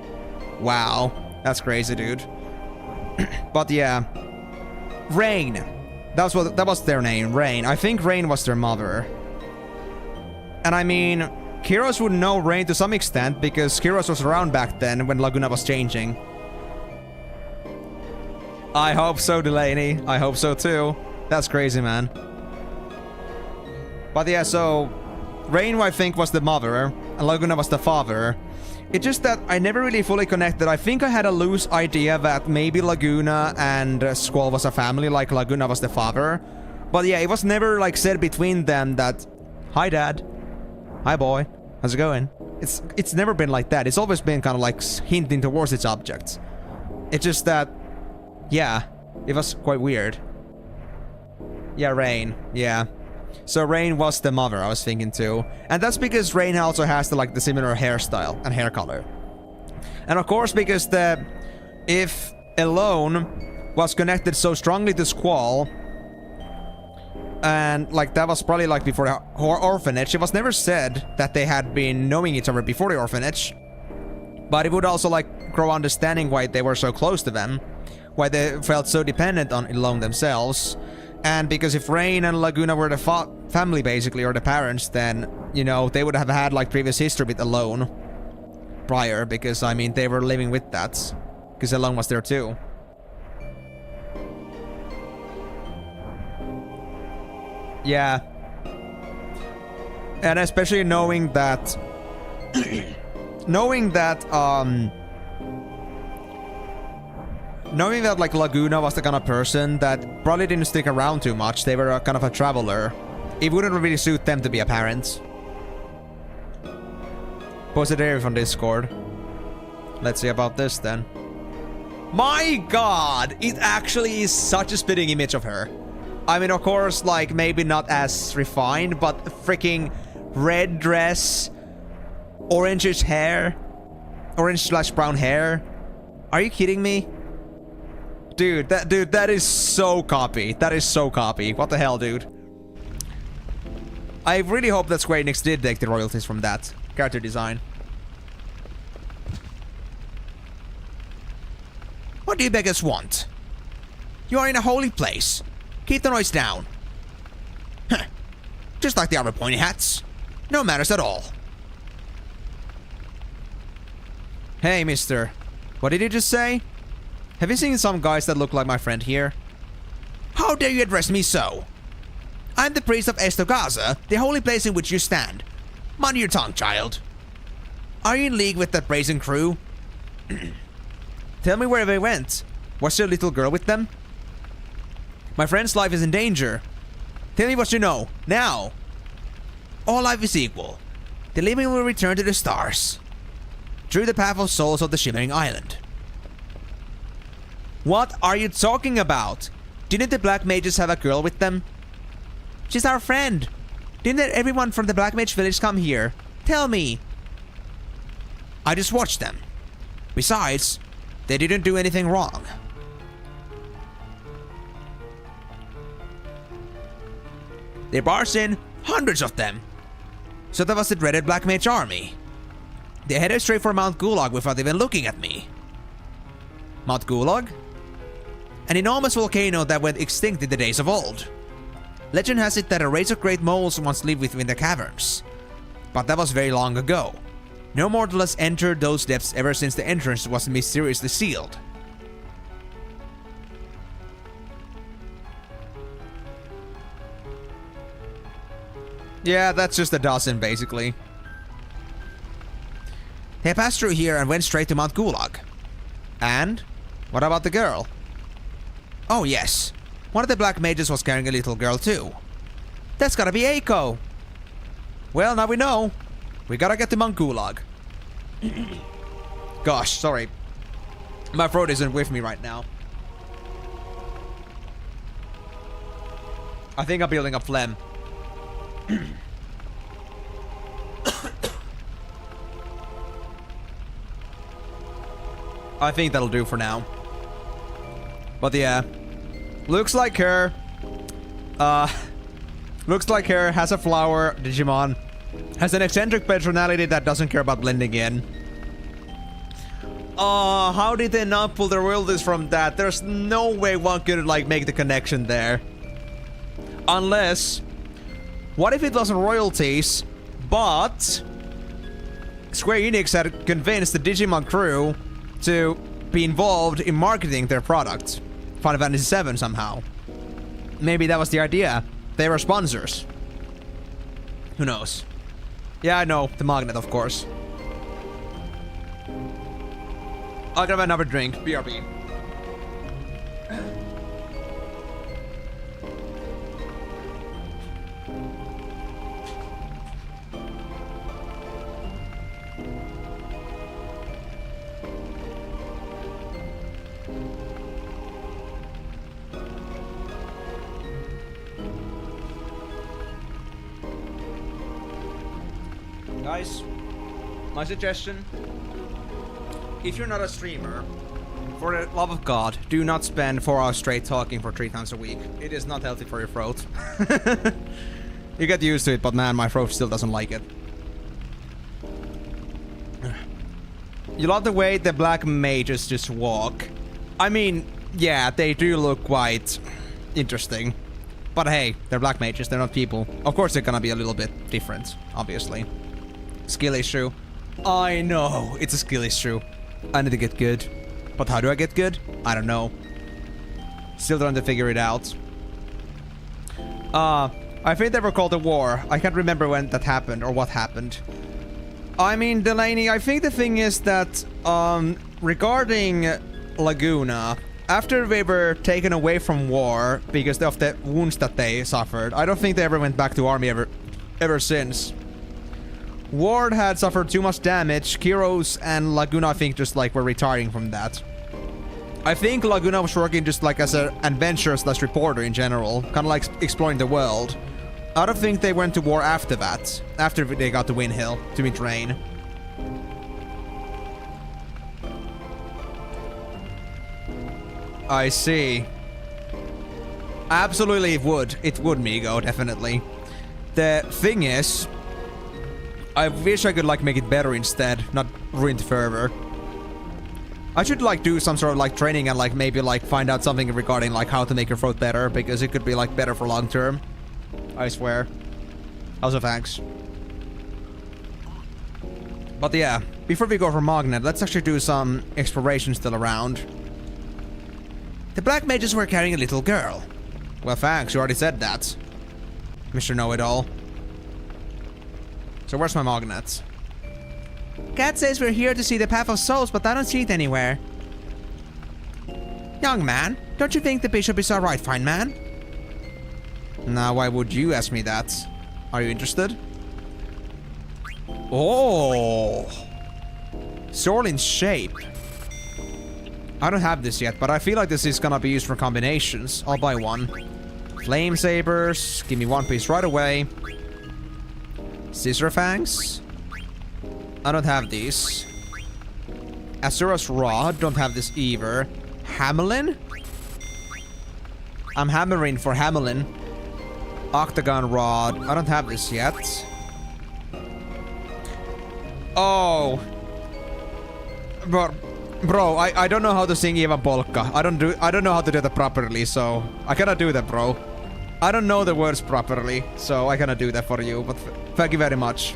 [SPEAKER 1] Wow, that's crazy, dude. But yeah, Rain. That was their name, Rain. I think Rain was their mother. And I mean, Kyros would know Rain to some extent because Kyros was around back then when Laguna was changing. I hope so, Delaney. I hope so too. That's crazy, man. But yeah, so Rain, I think, was the mother and Laguna was the father. It's just that I never really fully connected. I think I had a loose idea that maybe Laguna and Squall was a family, like Laguna was the father. But yeah, it was never like said between them that, "Hi, Dad. Hi, boy. How's it going?" It's never been like that. It's always been kind of like hinting towards its objects. It's just that, yeah, it was quite weird. Yeah, Rain. Yeah. So Rain was the mother, I was thinking too. And that's because Rain also has the similar hairstyle and hair color. And of course, because if Alone was connected so strongly to Squall, and like that was probably like before the orphanage, it was never said that they had been knowing each other before the orphanage. But it would also like grow understanding why they were so close to them, why they felt so dependent on Alone themselves. And because if Rain and Laguna were the family, basically, or the parents, then, you know, they would have had, like, previous history with Alone prior, because, I mean, they were living with that. Because Alone was there, too. Yeah. And especially knowing that... knowing that, like, Laguna was the kind of person that probably didn't stick around too much. They were a kind of a traveler. It wouldn't really suit them to be a parent. Posted area from Discord. Let's see about this then. My god! It actually is such a spitting image of her. I mean, of course, like, maybe not as refined, but freaking red dress, orangish hair, orange/brown hair. Are you kidding me? Dude, that is so copy. That is so copy. What the hell, dude? I really hope that Square Enix did take the royalties from that character design. What do you beggars want? You are in a holy place. Keep the noise down. Huh. Just like the other pointy hats. No manners at all. Hey, mister. What did you just say? Have you seen some guys that look like my friend here? How dare you address me so? I'm the priest of Estagaza, the holy place in which you stand. Mind your tongue, child. Are you in league with that brazen crew? Tell me where they went. Was your little girl with them? My friend's life is in danger. Tell me what you know, now. All life is equal. The living will return to the stars. Through the path of souls of the Shimmering Island. What are you talking about? Didn't the Black Mages have a girl with them? She's our friend. Didn't everyone from the Black Mage village come here? Tell me. I just watched them. Besides, they didn't do anything wrong. They barged in, hundreds of them. So that was the dreaded Black Mage army. They headed straight for Mount Gulag without even looking at me. Mount Gulag? An enormous volcano that went extinct in the days of old. Legend has it that a race of great moles once lived within the caverns. But that was very long ago. No mortal has entered those depths ever since the entrance was mysteriously sealed. Yeah, that's just a dozen, basically. They passed through here and went straight to Mount Gulag. And? What about the girl? Oh yes, one of the Black Mages was carrying a little girl too. That's gotta be Eiko. Well, now we know. We gotta get to Mount Gulag. Gosh, sorry. My throat isn't with me right now. I think I'm building up phlegm. I think that'll do for now. But yeah. Looks like her has a flower Digimon. Has an eccentric personality that doesn't care about blending in. How did they not pull the royalties from that? There's no way one could like make the connection there. Unless, what if it wasn't royalties, but Square Enix had convinced the Digimon crew to be involved in marketing their product, Final Fantasy VII somehow. Maybe that was the idea. They were sponsors. Who knows? Yeah, I know. The magnet, of course. I'll grab another drink. BRB. Guys, my suggestion, if you're not a streamer, for the love of God, do not spend 4 hours straight talking for 3 times a week. It is not healthy for your throat. You get used to it, but man, my throat still doesn't like it. You love the way the Black Mages just walk. I mean, yeah, they do look quite interesting. But hey, they're Black Mages, they're not people. Of course they're gonna be a little bit different, obviously. Skill issue. I know, it's a skill issue. I need to get good. But how do I get good? I don't know. Still trying to figure it out. I think they were called a war. I can't remember when that happened or what happened. I mean, Delaney, I think the thing is that, regarding Laguna, after they were taken away from war because of the wounds that they suffered, I don't think they ever went back to army ever since. Ward had suffered too much damage. Kiros and Laguna, I think, just like were retiring from that. I think Laguna was working just like as an adventurer/reporter in general, kind of like exploring the world. I don't think they went to war after that, after they got to Wind Hill to meet Rain. I see. Absolutely, it would. It would, Migo, definitely. The thing is, I wish I could like make it better instead, not ruin it further. I should like do some sort of like training and like maybe like find out something regarding like how to make your throat better, because it could be like better for long term. I swear. Also thanks. But yeah, before we go for Magnet, let's actually do some exploration still around. The Black Mages were carrying a little girl. Well thanks, you already said that, Mr. Know-It-All. So where's my Magnet? Cat says we're here to see the Path of Souls, but I don't see it anywhere. Young man, don't you think the bishop is alright, fine man? Now, why would you ask me that? Are you interested? Oh! Sorlin's shape. I don't have this yet, but I feel like this is gonna be used for combinations. I'll buy one. Flame sabers, give me one piece right away. Scissor fangs? I don't have these. Asura's Rod, don't have this either. Hamelin? I'm hammering for Hamelin. Octagon Rod, I don't have this yet. Oh. Bro, I don't know how to sing Ivan Polka. I don't know how to do that properly, so I cannot do that, bro. I don't know the words properly, so I cannot do that for you, but thank you very much.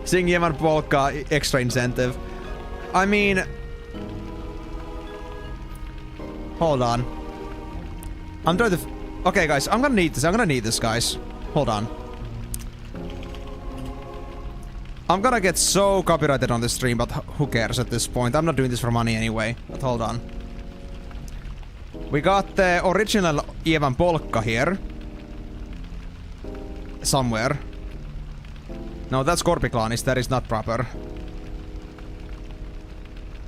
[SPEAKER 1] Sing Ivan Polka, extra incentive. I mean... Hold on. I'm trying to... Okay, guys, I'm gonna need this. I'm gonna need this, guys. Hold on. I'm gonna get so copyrighted on this stream, but who cares at this point? I'm not doing this for money anyway. But hold on. We got the original Ivan Polka here. Somewhere. No, that's Korpiklanis. That is not proper.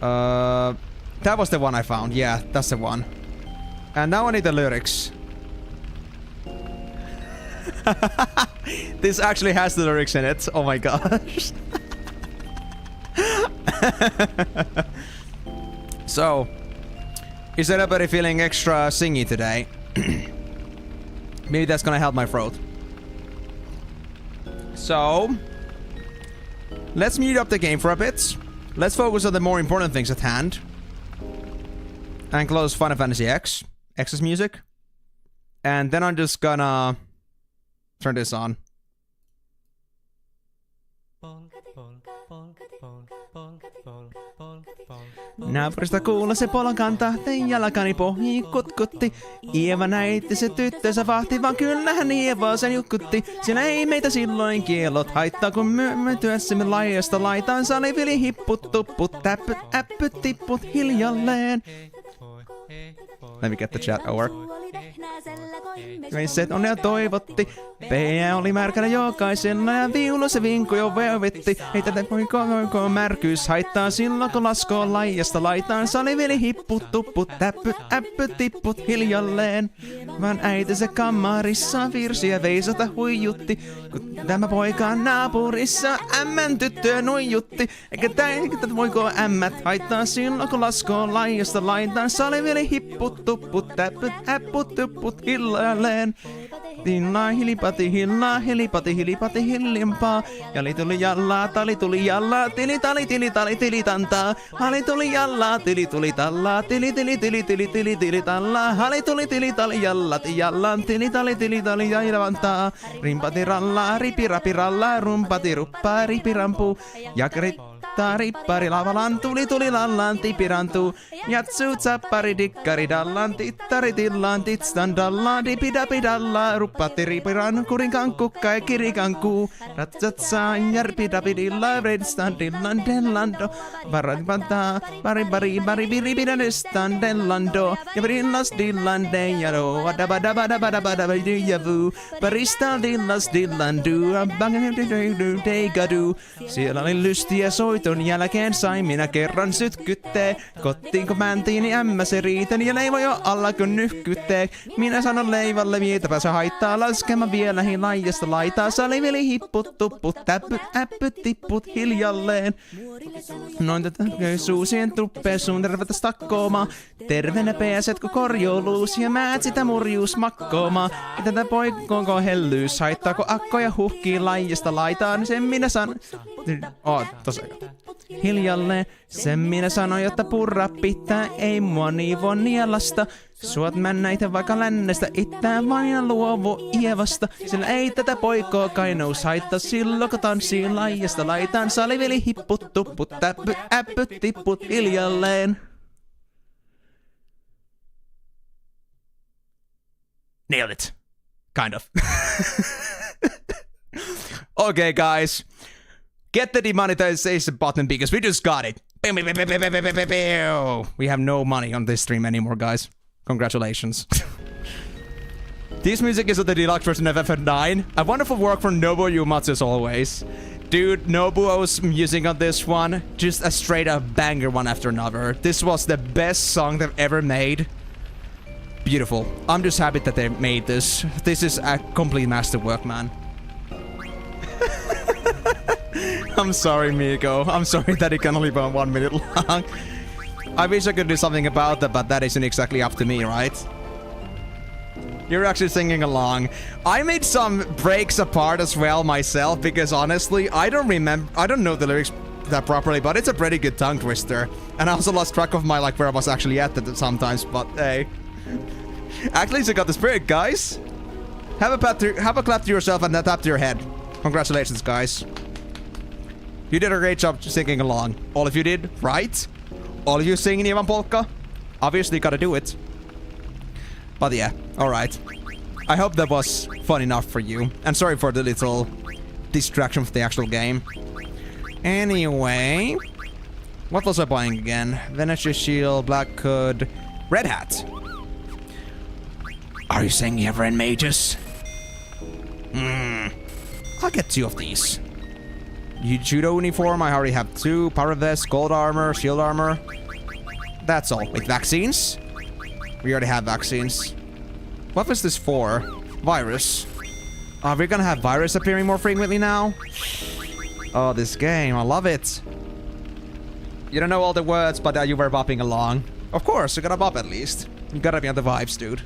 [SPEAKER 1] That was the one I found. Yeah, that's the one. And now I need the lyrics. This actually has the lyrics in it. Oh my gosh. So, is anybody feeling extra singy today? Maybe that's gonna help my throat. So, let's mute up the game for a bit. Let's focus on the more important things at hand. And close Final Fantasy X's music. And then I'm just gonna turn this on. Naapurista kuulla se polkan tahteen jalkani pohjii kutkutti. Ieva näitti se tyttönsä vahti, vaan kyllähän Ieva sen jutkutti. Sillä ei meitä silloin kiellot haittaa, kun me työssämme laajasta laitaan. Salivili hipput, tupput, täppyt, äppyt, tipput hiljalleen. Let me get the chat over. Veisset onnea toivotti. Peä oli märkänä jokaisella ja viulu se vinko jo veovetti. Ei tätä voiko märkyys haittaa silloin kun laskoo laijasta laitaan. Saliveli hipput, tupput, täppyt, äppyt, tipput hiljalleen. Vaan äiti se kammarissa virsiä veisata huijutti. Kun tämä poika on naapurissa ämmän tyttöä nuijutti. Eikä tätä voiko ämmät haittaa silloin kun laskoo laijasta laitaan. Saliveli hipput, tupput, täppyt, äpput, tupput hiljalleen. Tinna hilipati hillaa, hilipati hilipati hillimpaa. Jali tuli jallaa, tali tuli jallaa, tili tali tili tali tili tantaa. Hali tuli jallaa, tili tuli tallaa, tili tili tili tili tili tili tallaa. Hali tuli tili tali jallati jallaan, tili tali jailavantaa. Rimpati rallaa, ripirapi rallaa, rumpati ruppaa, ripirampuu. Jakrit rippari lavalan, tuli lallaan, tipirantuu. Jatsu tsappari dikkari dallaan, tittari tillaan, titstan dallaan, dipidapidallaan. Ruppatti ripiran, kurinkan kukka ja kirikankuu. Ratsatsaa, järpidapidilla, redstan dillan dellando. Varadipantaa, bari biribidadestan dellando. Ja brillas dillan dejado, adabadabadabadabadabadujavu. Barista dillas dillandu, abangadu, siellä oli lystiä soiton jälkeen sain minä kerran sytkyttee. Kotiin kun mäntiin, niin ämmä se riitän ja leivo jo alla kun nyhkyttee. Minä sanon leivalle vietäpä se haittaa laskema vielä laijasta laitaa. Saliveli hipput, tupput, täppyt, äppyt, tipput hiljalleen. Noin tätä suusien tuppeen suun tervetä stakkoomaa. Terveenä pääset kun korjouluus ja määt sitä murjuus makkoomaa. Ja tätä poikkoonko hellyys haittaa kun akkoja huhkii laijasta laitaa. Niin sen minä sanon... Hiljalleen, sen minä sanoin, jotta purra pitää, ei mua niivoa nielasta. Suot männäitä vaikka lännestä itään vain luovu Ievasta. Sillä ei tätä poikoo kainous haittaa silloin kun tanssii laijasta laitaan. Saliveli hipput, tupput, täppyt, äppyt, tipput hiljalleen. Nailed it. Kind of. Okay, guys. Get the demonetization button because we just got it. We have no money on this stream anymore, guys. Congratulations. This music is of the deluxe version of FF9. A wonderful work from Nobuo Uematsu as always. Dude, Nobuo's music on this one, just a straight up banger one after another. This was the best song they've ever made. Beautiful. I'm just happy that they made this. This is a complete masterwork, man. I'm sorry, Miko. I'm sorry that it can only be 1 minute long. I wish I could do something about that, but that isn't exactly up to me, right? You're actually singing along. I made some breaks apart as well myself, because honestly, I don't know the lyrics that properly, but it's a pretty good tongue twister. And I also lost track of my, like, where I was actually at sometimes, but hey. At least I got the spirit, guys. Have a clap to yourself and a tap to your head. Congratulations, guys. You did a great job singing along. All of you did, right? All of you singing Ivan Polka? Obviously, gotta do it. But yeah, alright. I hope that was fun enough for you. And sorry for the little distraction from the actual game. Anyway, what was I buying again? Venetia Shield, Black Hood, Red Hat. Are you saying you ever in mages? I'll get 2 of these. Judo uniform, I already have 2. Power vest, gold armor, shield armor. That's all. Wait, vaccines? We already have vaccines. What was this for? Virus. Are we gonna have virus appearing more frequently now? Oh, this game. I love it. You don't know all the words, but you were bopping along. Of course, you gotta bop at least. You gotta be on the vibes, dude.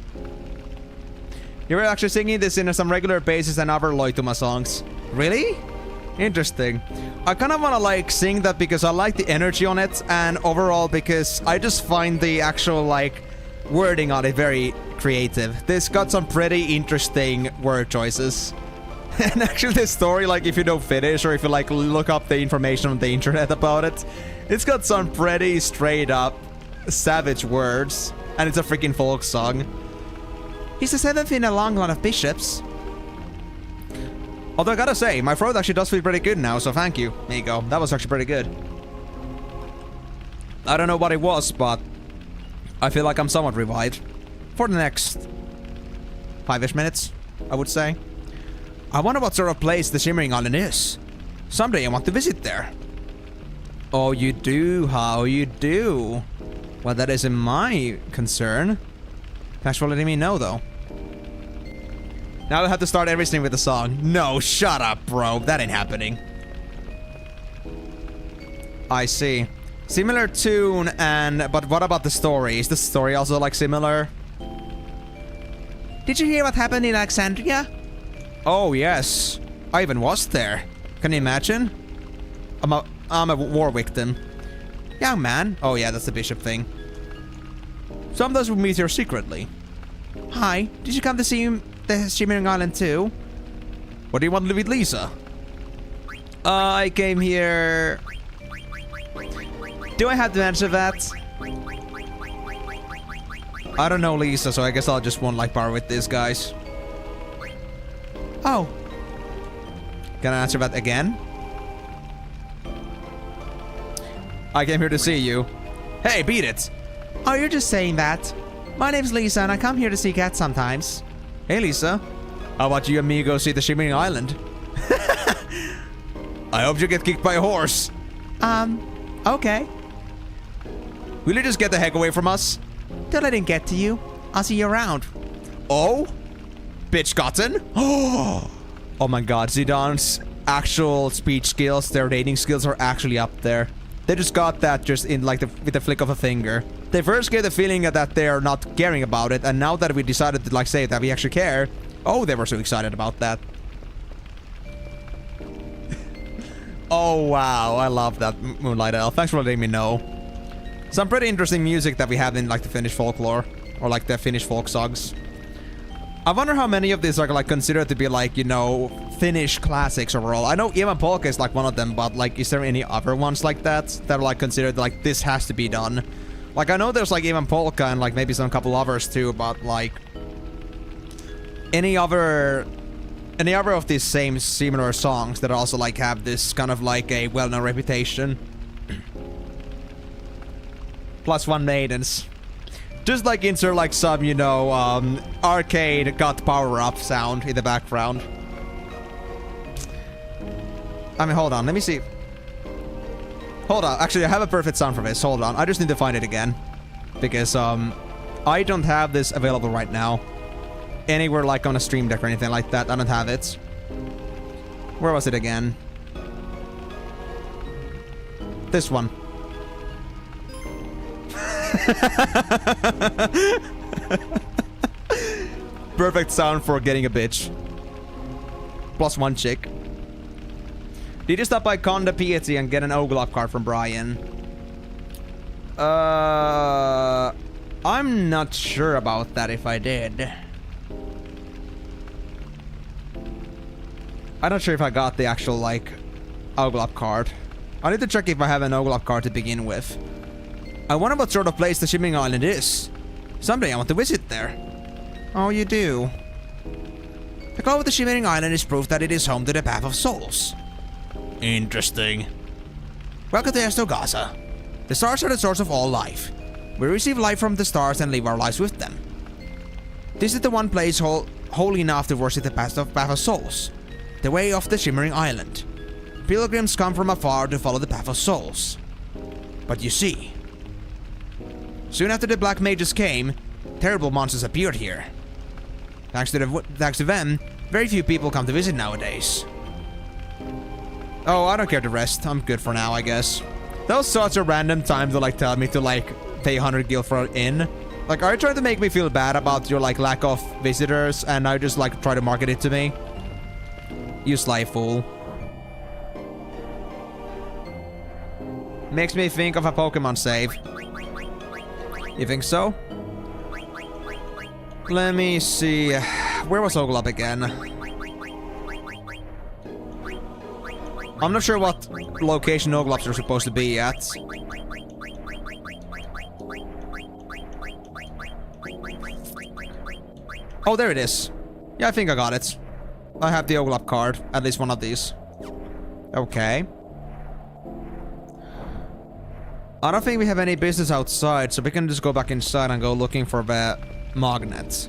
[SPEAKER 1] You were actually singing this in some regular basis and other Loituma songs. Really? Interesting. I kind of want to like sing that because I like the energy on it, and overall because I just find the actual like wording on it very creative. This got some pretty interesting word choices. And actually the story, like if you know Finnish or if you like look up the information on the internet about it, it's got some pretty straight up savage words, and it's a freaking folk song. He's the 7th in a long line of bishops. Although I gotta say, my throat actually does feel pretty good now, so thank you. There you go. That was actually pretty good. I don't know what it was, but I feel like I'm somewhat revived. For the next 5-ish minutes, I would say. I wonder what sort of place the Shimmering Island is. Someday I want to visit there. Oh, you do? How you do? Well, that isn't my concern. Thanks for letting me know, though. Now I have to start everything with a song. No, shut up, bro. That ain't happening. I see. Similar tune, but what about the story? Is the story also, like, similar? Did you hear what happened in Alexandria? Oh, yes. I even was there. Can you imagine? I'm a war victim. Young man. Oh, yeah, that's the bishop thing. Sometimes we meet here secretly. Hi, did you come to see the Shimmering Island too? What do you want to do with Lisa? I came here... Do I have to answer that? I don't know Lisa, so I guess I'll just like bar with these guys. Oh. Can I answer that again? I came here to see you. Hey, beat it! Oh, you're just saying that. My name's Lisa, and I come here to see cats sometimes. Hey, Lisa. How about you and me go see the Shimmering Island? I hope you get kicked by a horse. Okay. Will you just get the heck away from us? Don't let him get to you. I'll see you around. Oh? Bitch gotten? Oh my god, Zidane's actual speech skills, their dating skills are actually up there. They just got that just in like with the flick of a finger. They first gave the feeling that they're not caring about it, and now that we decided to like say that we actually care, oh, they were so excited about that. Oh wow, I love that, Moonlight Elf. Thanks for letting me know. Some pretty interesting music that we have in like the Finnish folklore, or like the Finnish folk songs. I wonder how many of these are like considered to be like, you know, Finnish classics overall. I know Ivan Polka is like one of them, but like, is there any other ones like that that are like considered like this has to be done? Like, I know there's like Ivan Polka and like maybe some couple others too, but like any other of these same similar songs that also like have this kind of like a well-known reputation. +1 maidens. Just like insert like some, you know, arcade got power-up sound in the background. I mean, hold on, let me see. Hold on, actually I have a perfect sound for this, hold on. I just need to find it again. Because, I don't have this available right now. Anywhere like on a stream deck or anything like that, I don't have it. Where was it again? This one. Perfect sound for getting a bitch. +1 chick. Did you stop by Conda Piety and get an Oglop card from Brian? I'm not sure about that if I did. I'm not sure if I got the actual, like, Oglop card. I need to check if I have an Oglop card to begin with. I wonder what sort of place the Shimmering Island is. Someday I want to visit there. Oh, you do? The glow of the Shimmering Island is proof that it is home to the Path of Souls. Interesting. Welcome to Gaza. The stars are the source of all life. We receive life from the stars and live our lives with them. This is the one place holy enough to worship the Path of Souls. The way of the Shimmering Island. Pilgrims come from afar to follow the Path of Souls. But you see, soon after the Black Mages came, terrible monsters appeared here. Thanks to them, very few people come to visit nowadays. Oh, I don't care to rest. I'm good for now, I guess. Those sorts of random times that, like, tell me to, like, pay 100 gil for an inn. Like, are you trying to make me feel bad about your, like, lack of visitors and now just, like, try to market it to me? You sly fool. Makes me think of a Pokemon save. You think so? Let me see. Where was Oglop again? I'm not sure what location Oglops are supposed to be at. Oh, there it is. Yeah, I think I got it. I have the Oglop card. At least one of these. Okay. I don't think we have any business outside, so we can just go back inside and go looking for the magnet.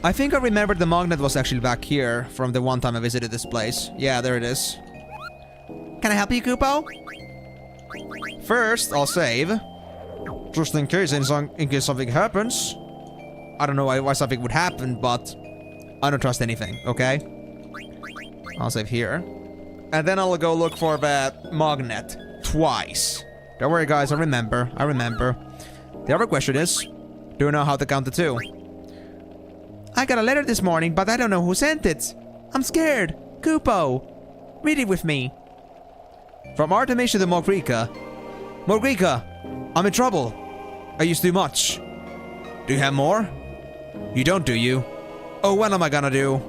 [SPEAKER 1] I think I remembered the magnet was actually back here from the one time I visited this place. Yeah, there it is. Can I help you, Kupo? First, I'll save. Just in case something happens. I don't know why something would happen, but I don't trust anything, okay? I'll save here. And then I'll go look for the magnet twice. Don't worry, guys, I remember. The other question is, do you know how to count to 2? I got a letter this morning, but I don't know who sent it. I'm scared. Kupo, read it with me. From Artemisia to Morgrika. Morgrika, I'm in trouble. I used too much. Do you have more? You don't, do you? Oh, what am I gonna do?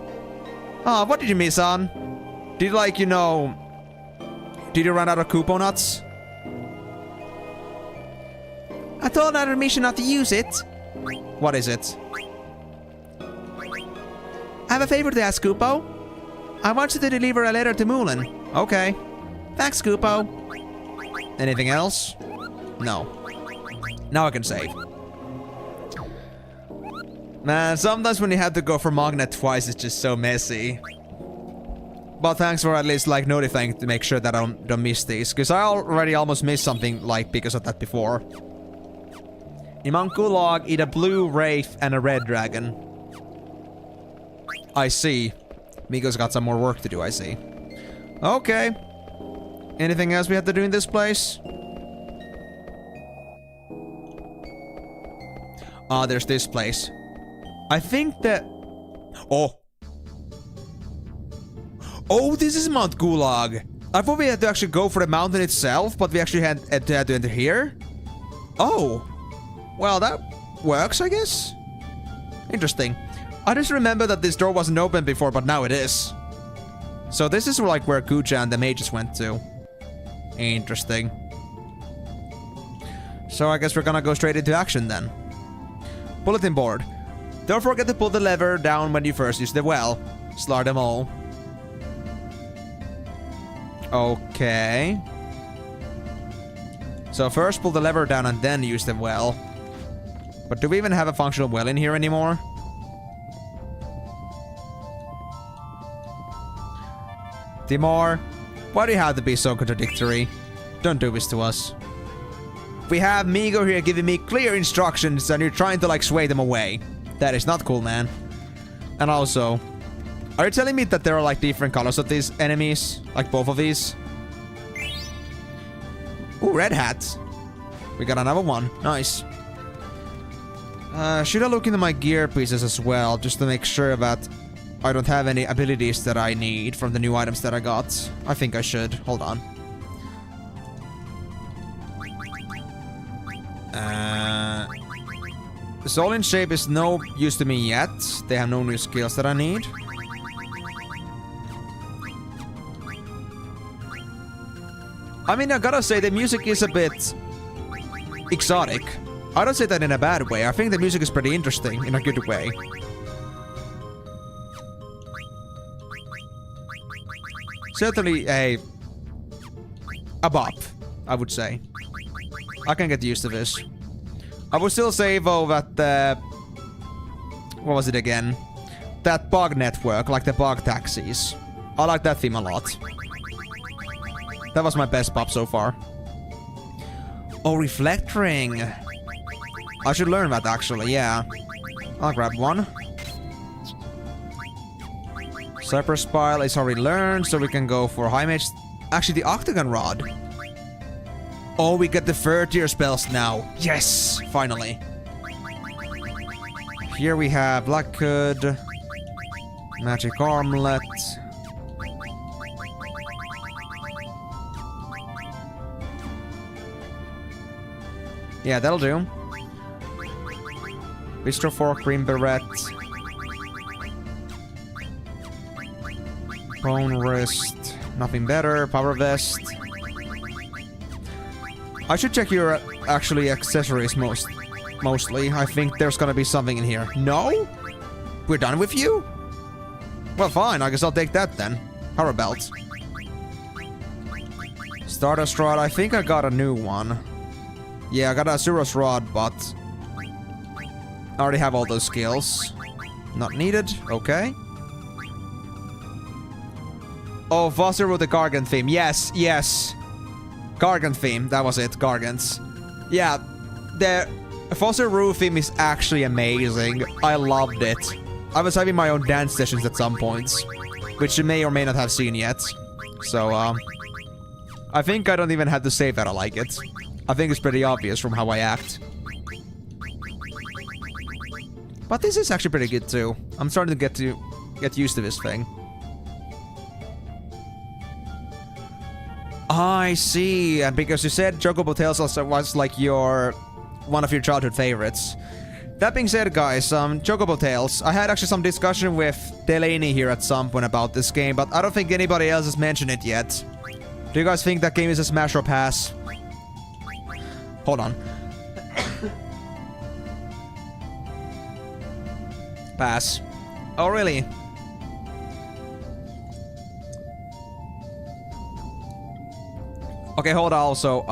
[SPEAKER 1] Ah, what did you miss, on? Did you, like, you know... Did you run out of Kupo nuts? I told Artemisia not to use it. What is it? I have a favor to ask, Kupo. I want you to deliver a letter to Mulan. Okay. Thanks, Kupo. Anything else? No. Now I can save. Man, sometimes when you have to go for magnet twice, it's just so messy. But thanks for at least, like, notifying to make sure that I don't miss these. Because I already almost missed something, like, because of that before. In Mount Gulag, eat a blue wraith and a red dragon. I see. Migo's got some more work to do, I see. Okay. Anything else we have to do in this place? Ah, there's this place. I think that... Oh. Oh, this is Mount Gulag. I thought we had to actually go for the mountain itself, but we actually had to enter here. Oh. Well, that works, I guess. Interesting. I just remember that this door wasn't open before, but now it is. So this is like where Kucha and the mages went to. Interesting. So I guess we're gonna go straight into action then. Bulletin board. Don't forget to pull the lever down when you first use the well. Slaughter them all. Okay. So first pull the lever down and then use the well. But do we even have a functional well in here anymore? Timor, why do you have to be so contradictory? Don't do this to us. We have Migo here giving me clear instructions and you're trying to, like, sway them away. That is not cool, man. And also, are you telling me that there are, like, different colors of these enemies? Like both of these? Ooh, red hat. We got another one. Nice. Should I look into my gear pieces as well, just to make sure that I don't have any abilities that I need from the new items that I got? I think I should. Hold on. Soul in Shape is no use to me yet. They have no new skills that I need. I mean, I gotta say, the music is a bit exotic. I don't say that in a bad way. I think the music is pretty interesting in a good way. Certainly a bop, I would say. I can get used to this. I would still say, though, that what was it again? That bug network, like the bug taxis. I like that theme a lot. That was my best pop so far. Oh, Reflect Ring. I should learn that, actually, yeah. I'll grab one. Cypress Spile is already learned, so we can go for High Mage. Actually, the Octagon Rod. Oh, we get the third tier spells now. Yes! Finally. Here we have Black Hood. Magic Armlet. Yeah, that'll do. Bistro Fork, Green Beret. Bone Wrist. Nothing better. Power Vest. I should check your actually accessories mostly. I think there's gonna be something in here. No? We're done with you? Well, fine. I guess I'll take that then. Power Belt. Stardust Rod. I think I got a new one. Yeah, I got a Azuros Rod, but I already have all those skills. Not needed. Okay. Oh, Foster with the Gargant theme. Yes, yes. Gargant theme. That was it. Gargants. Yeah. The Foster Roof theme is actually amazing. I loved it. I was having my own dance sessions at some points, which you may or may not have seen yet. So, I think I don't even have to say that I like it. I think it's pretty obvious from how I act. But this is actually pretty good too. I'm starting to get used to this thing. I see. And because you said Chocobo Tales also was like one of your childhood favorites. That being said, guys, Chocobo Tales. I had actually some discussion with Delaney here at some point about this game, but I don't think anybody else has mentioned it yet. Do you guys think that game is a smash or pass? Hold on. Pass. Oh, really? Okay, hold on also.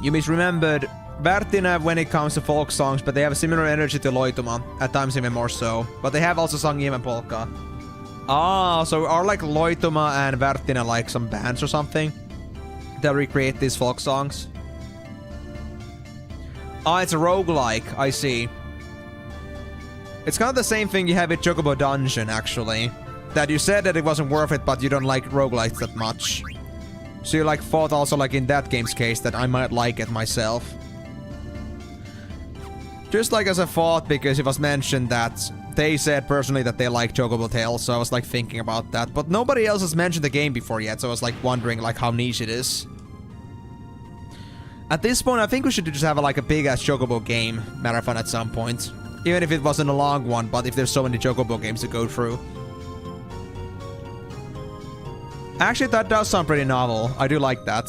[SPEAKER 1] You misremembered Värttinä when it comes to folk songs, but they have a similar energy to Loituma, at times even more so. But they have also sung Yemen Polka. Ah, so are like Loituma and Värttinä like some bands or something that recreate these folk songs? Ah, it's a roguelike, I see. It's kind of the same thing you have with Chocobo Dungeon, actually. That you said that it wasn't worth it, but you don't like roguelikes that much. So you like thought also like in that game's case that I might like it myself. Just like as a thought, because it was mentioned that they said personally that they like Chocobo Tales, so I was like thinking about that. But nobody else has mentioned the game before yet, so I was like wondering like how niche it is. At this point, I think we should just have like a big-ass Chocobo game marathon at some point. Even if it wasn't a long one, but if there's so many Chocobo games to go through. Actually, that does sound pretty novel. I do like that.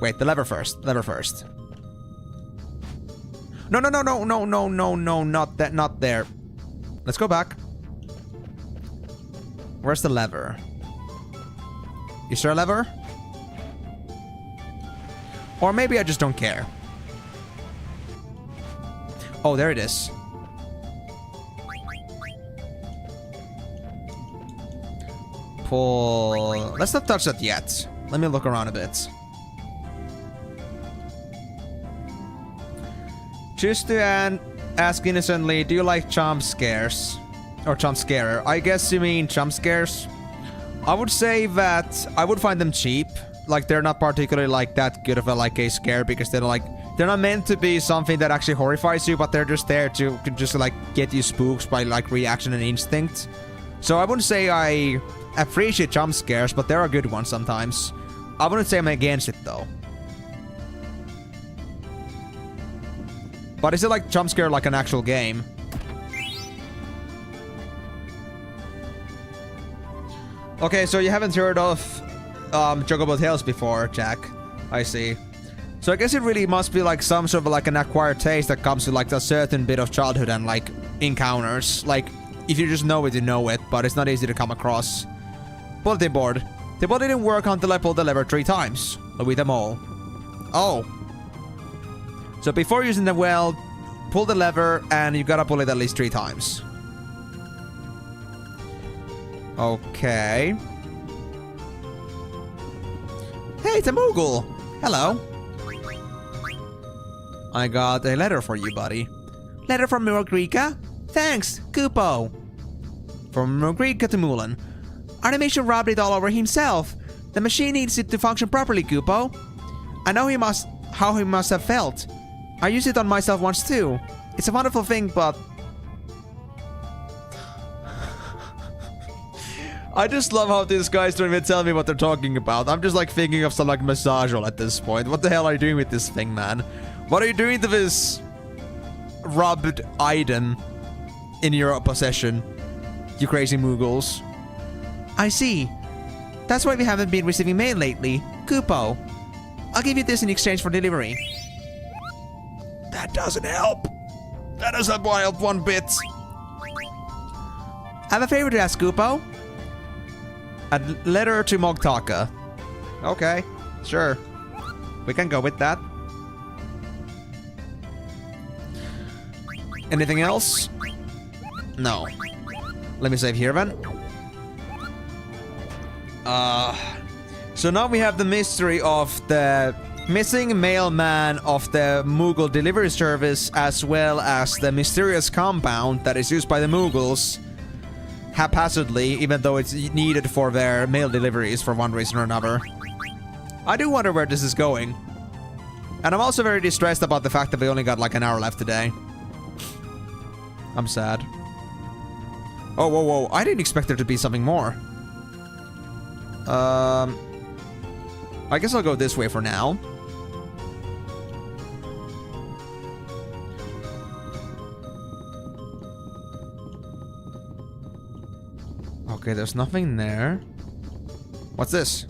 [SPEAKER 1] Wait, the lever first. Lever first. No, no, no, no, no, no, no, no, not that, not there. Let's go back. Where's the lever? Is there a lever? Or maybe I just don't care. Oh, there it is. Pull. Let's not touch that yet. Let me look around a bit. Just to ask innocently, do you like jump scares? Or jump scare? I guess you mean jump scares. I would say that I would find them cheap. like they're not particularly like that good of a like a scare because they're not meant to be something that actually horrifies you, but they're just there to just like get you spooked by like reaction and instinct. So I wouldn't say I appreciate jump scares, but there are good ones sometimes. I wouldn't say I'm against it though. But is it like jump scare like an actual game? Okay, so you haven't heard of Chocobo Tales before, Jack. I see. So I guess it really must be like some sort of like an acquired taste that comes with like a certain bit of childhood and like encounters. Like, if you just know it, you know it, but it's not easy to come across. Bulletin board. The ball didn't work until I pulled the lever 3 times. With them all. Oh. So before using the well, pull the lever and you gotta pull it at least 3 times. Okay. Hey, it's a Moogle. Hello. I got a letter for you, buddy. Letter from Murgrika? Thanks, Kupo. From Murgrika to Mulan. Animation rubbed it all over himself. The machine needs it to function properly, Kupo. I know how he must have felt. I used it on myself once too. It's a wonderful thing, but... I just love how these guys don't even tell me what they're talking about. I'm just like thinking of some like massage oil at this point. What the hell are you doing with this thing, man? What are you doing to this rubbed item in your possession, you crazy Moogles? I see. That's why we haven't been receiving mail lately. Kupo, I'll give you this in exchange for delivery. That doesn't help. That doesn't help one bit. I have a favor to ask, Kupo. A letter to Mogtaka. Okay, sure. We can go with that. Anything else? No. Let me save here then. So now we have the mystery of the missing mailman of the Moogle delivery service, as well as the mysterious compound that is used by the Moogles haphazardly, even though it's needed for their mail deliveries for one reason or another. I do wonder where this is going. And I'm also very distressed about the fact that we only got like an hour left today. I'm sad. Oh, whoa, whoa. I didn't expect there to be something more. I guess I'll go this way for now. Okay, there's nothing there. What's this?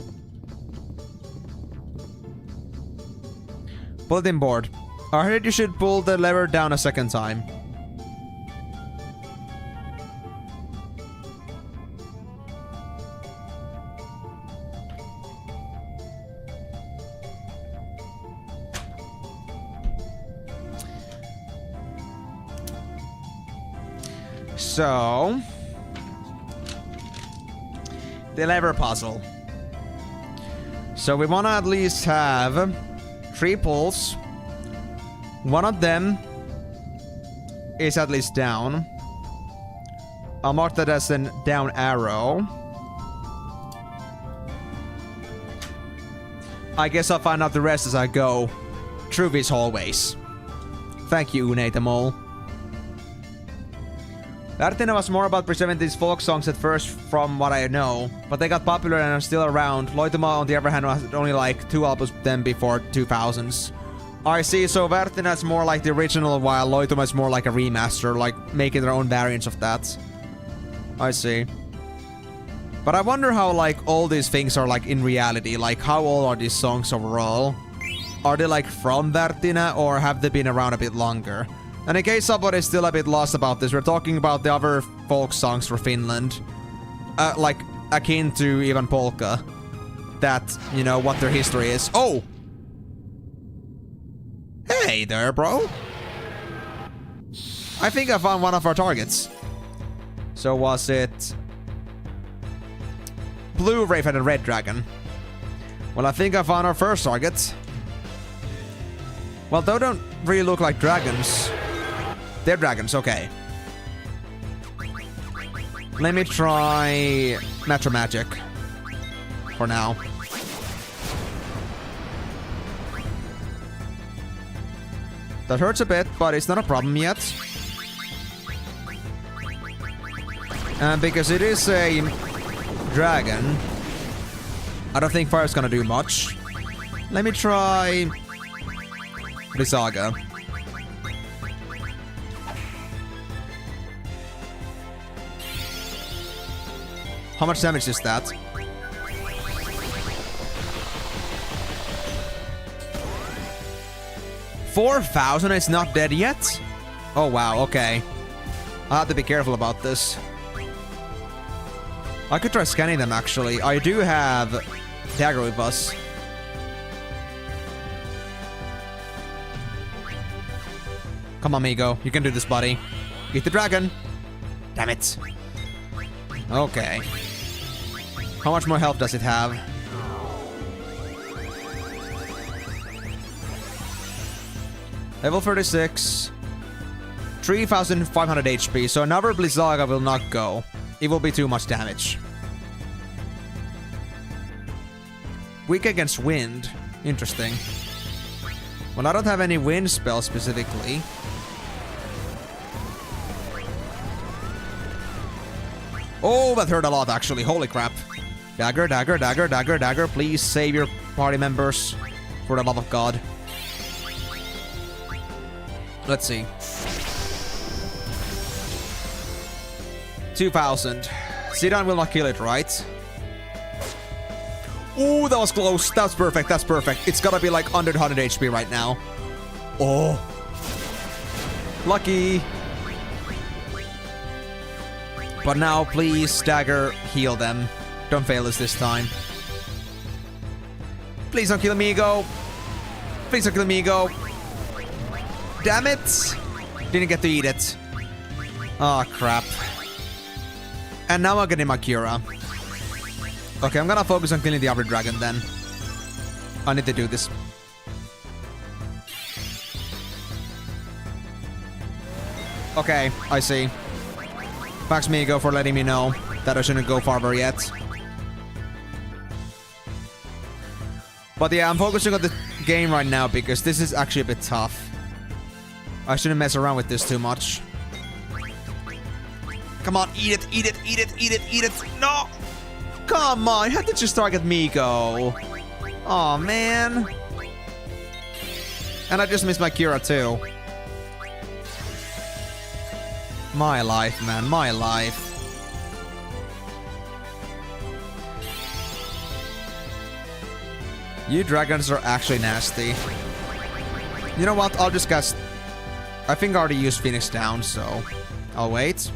[SPEAKER 1] Bulletin board. I heard you should pull the lever down a second time. So, the lever puzzle. So we want to at least have 3 pulls. One of them is at least down. I'll mark that as an down arrow. I guess I'll find out the rest as I go through these hallways. Thank you, Unate them all. Värtinä was more about preserving these folk songs at first from what I know, but they got popular and are still around. Loitoma, on the other hand, was only like 2 albums then before 2000s. I see, so Värtinä is more like the original, while Loitoma is more like a remaster, like making their own variants of that. I see. But I wonder how like all these things are like in reality, like how old are these songs overall? Are they like from Värtinä or have they been around a bit longer? And in case somebody's still a bit lost about this, we're talking about the other folk songs for Finland. Like, akin to even polka. That, you know, what their history is. Oh! Hey there, bro! I think I found one of our targets. So was it... Blue Raven and Red Dragon? Well, I think I found our first target. Well, they don't really look like dragons. They're dragons, okay. Let me try Natural Magic for now. That hurts a bit, but it's not a problem yet. And because it is a dragon, I don't think fire's gonna do much. Let me try Blizzaga. How much damage is that? 4,000, it's not dead yet? Oh wow, okay. I have to be careful about this. I could try scanning them actually. I do have dagger with us. Come on, Migo. You can do this, buddy. Get the dragon. Damn it. Okay. How much more health does it have? Level 36. 3,500 HP, so another Blizzaga will not go. It will be too much damage. Weak against wind. Interesting. Well, I don't have any wind spells specifically. Oh, that hurt a lot actually. Holy crap. Dagger, dagger, dagger, dagger, dagger. Please save your party members. For the love of God. Let's see. 2,000. Zidane will not kill it, right? Ooh, that was close. That's perfect. That's perfect. It's gotta be like under 100 HP right now. Oh. Lucky. But now, please, dagger, heal them. Don't fail us this time. Please don't kill Migo. Please don't kill Migo. Damn it. Didn't get to eat it. Oh, crap. And now I'm getting my Cura. Okay, I'm gonna focus on killing the other dragon then. I need to do this. Okay, I see. Thanks, Migo, for letting me know that I shouldn't go farther yet. But yeah, I'm focusing on the game right now because this is actually a bit tough. I shouldn't mess around with this too much. Come on, eat it, eat it, eat it, eat it, eat it. No! Come on, you had to just target Migo. Aw, man. And I just missed my Cura too. My life, man, my life. You dragons are actually nasty. You know what? I'll just cast... I think I already used Phoenix down, so... I'll wait.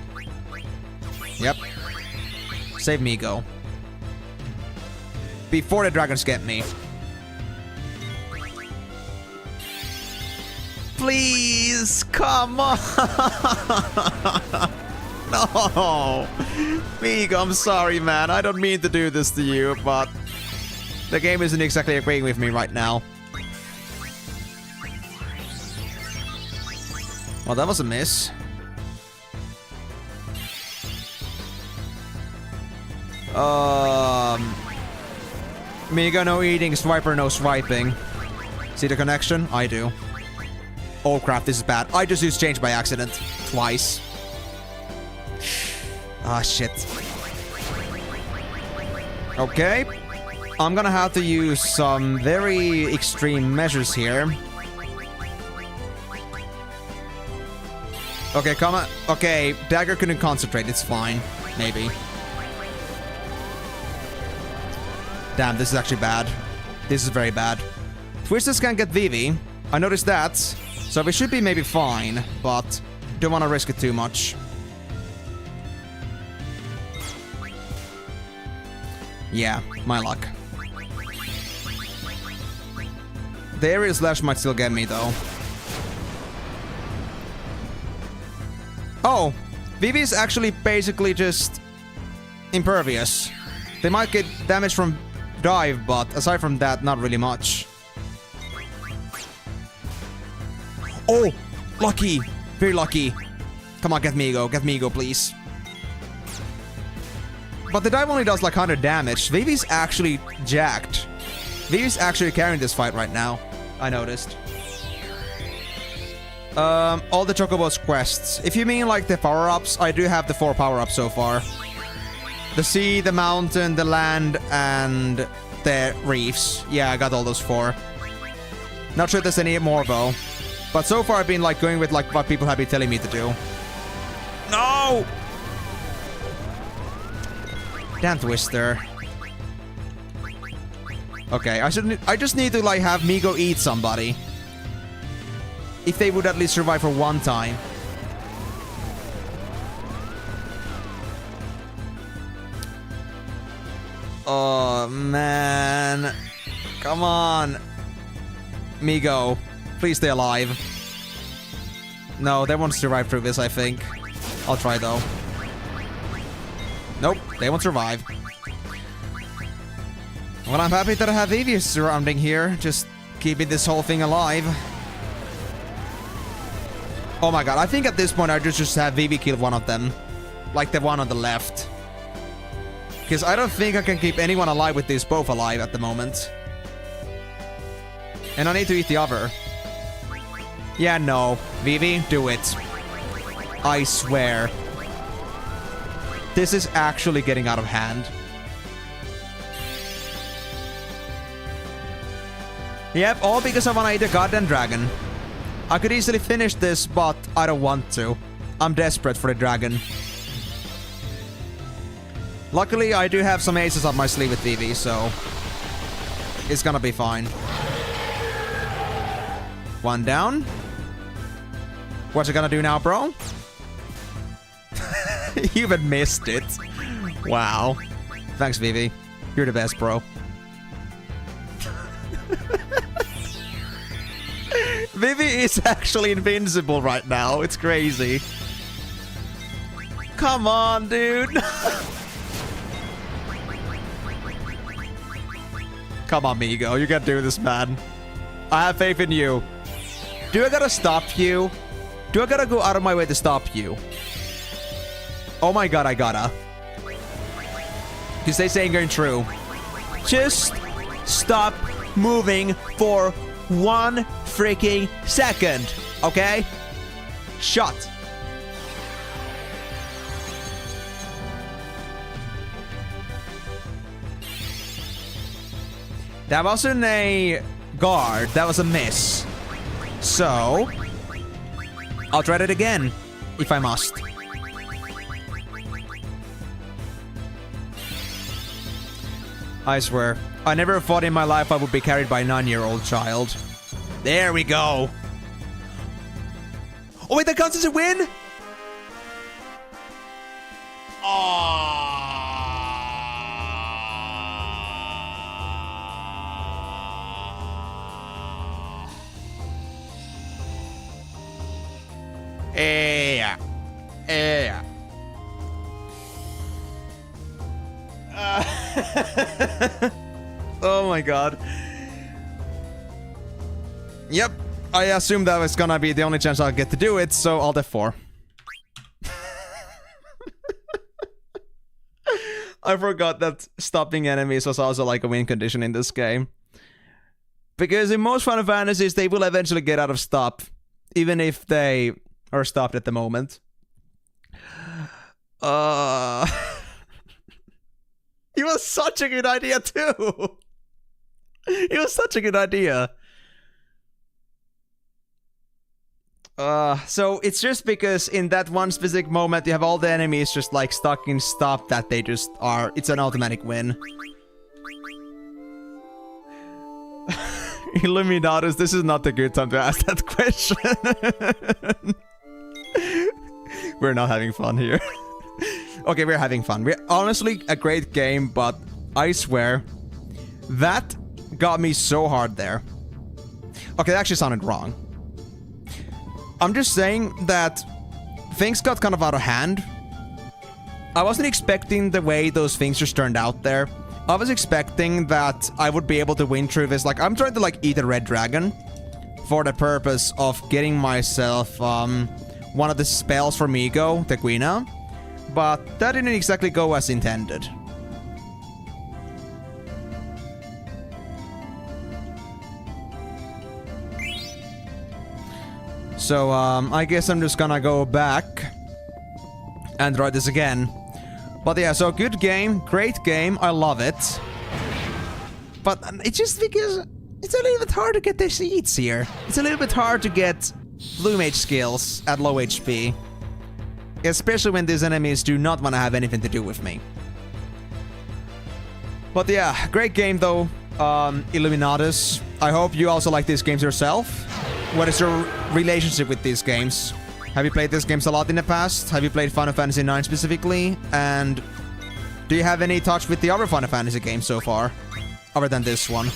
[SPEAKER 1] Yep. Save Migo. Before the dragons get me. Please! Come on! No! Migo, I'm sorry, man. I don't mean to do this to you, but... the game isn't exactly agreeing with me right now. Well, that was a miss. Migo, no eating, Swiper, no swiping. See the connection? I do. Oh crap, this is bad. I just used change by accident. Twice. Ah, shit. Okay. I'm gonna have to use some very extreme measures here. Okay, come on. Okay, dagger couldn't concentrate. It's fine. Maybe. Damn, this is actually bad. This is very bad. Twisters can't get VIII. I noticed that. So we should be maybe fine, but don't want to risk it too much. Yeah, my luck. The area slash might still get me though. Oh, VIII is actually basically just impervious. They might get damage from dive, but aside from that, not really much. Oh, lucky. Very lucky. Come on, get Migo, please. But the dive only does like 100 damage. VIII's actually jacked. VIII's actually carrying this fight right now. I noticed. All the Chocobo's quests. If you mean like the power-ups, I do have the 4 power-ups so far. The sea, the mountain, the land, and the reefs. Yeah, I got all those 4. Not sure if there's any more though. But so far I've been like going with like what people have been telling me to do. No! Damn Twister. Okay, I just need to like have Migo eat somebody. If they would at least survive for one time. Oh man. Come on. Migo, please stay alive. No, they won't survive through this, I think. I'll try though. Nope, they won't survive. Well, I'm happy that I have Eevee surrounding here, just keeping this whole thing alive. Oh my god, I think at this point I just have Eevee kill one of them. Like the one on the left. Because I don't think I can keep anyone alive with these both alive at the moment. And I need to eat the other. Yeah, no. Vivi, do it. I swear. This is actually getting out of hand. Yep, all because I want to eat a goddamn dragon. I could easily finish this, but I don't want to. I'm desperate for the dragon. Luckily, I do have some aces up my sleeve with Vivi, so it's gonna be fine. One down. What's it gonna do now, bro? You even missed it. Wow. Thanks, Vivi. You're the best, bro. Vivi is actually invincible right now. It's crazy. Come on, dude. Come on, Migo. You can do this, man. I have faith in you. Do I gotta stop you? Do I gotta go out of my way to stop you? Oh my god, I gotta. Because they say ain't going true. Just stop moving for 1 freaking second. Okay? Shut. That wasn't a guard. That was a miss. So, I'll try it again, if I must. I swear, I never thought in my life I would be carried by a 9-year-old child. There we go. Oh wait, that counts as a win? Yeah. Yeah. Oh my god. Yep. I assumed that was gonna be the only chance I'll get to do it, so I'll def 4. I forgot that stopping enemies was also like a win condition in this game. Because in most Final Fantasies, they will eventually get out of stop, even if they are stopped at the moment. It was such a good idea too. It was such a good idea. So it's just because in that one specific moment you have all the enemies just like stuck in stop that they just are. It's an automatic win. Illuminatus, this is not a good time to ask that question. We're not having fun here. Okay, we're having fun. We're honestly a great game, but I swear that got me so hard there. Okay, that actually sounded wrong. I'm just saying that things got kind of out of hand. I wasn't expecting the way those things just turned out there. I was expecting that I would be able to win through this. Like, I'm trying to like eat a red dragon for the purpose of getting myself one of the spells for Migo, the Guina. But that didn't exactly go as intended. So, I guess I'm just gonna go back and try this again. But yeah, so good game, great game, I love it. But it's just because it's a little bit hard to get the seeds here. It's a little bit hard to get Blue Mage skills at low HP. Especially when these enemies do not want to have anything to do with me. But yeah, great game though, Emenalus. I hope you also like these games yourself. What is your relationship with these games? Have you played these games a lot in the past? Have you played Final Fantasy IX specifically? And do you have any touch with the other Final Fantasy games so far? Other than this one.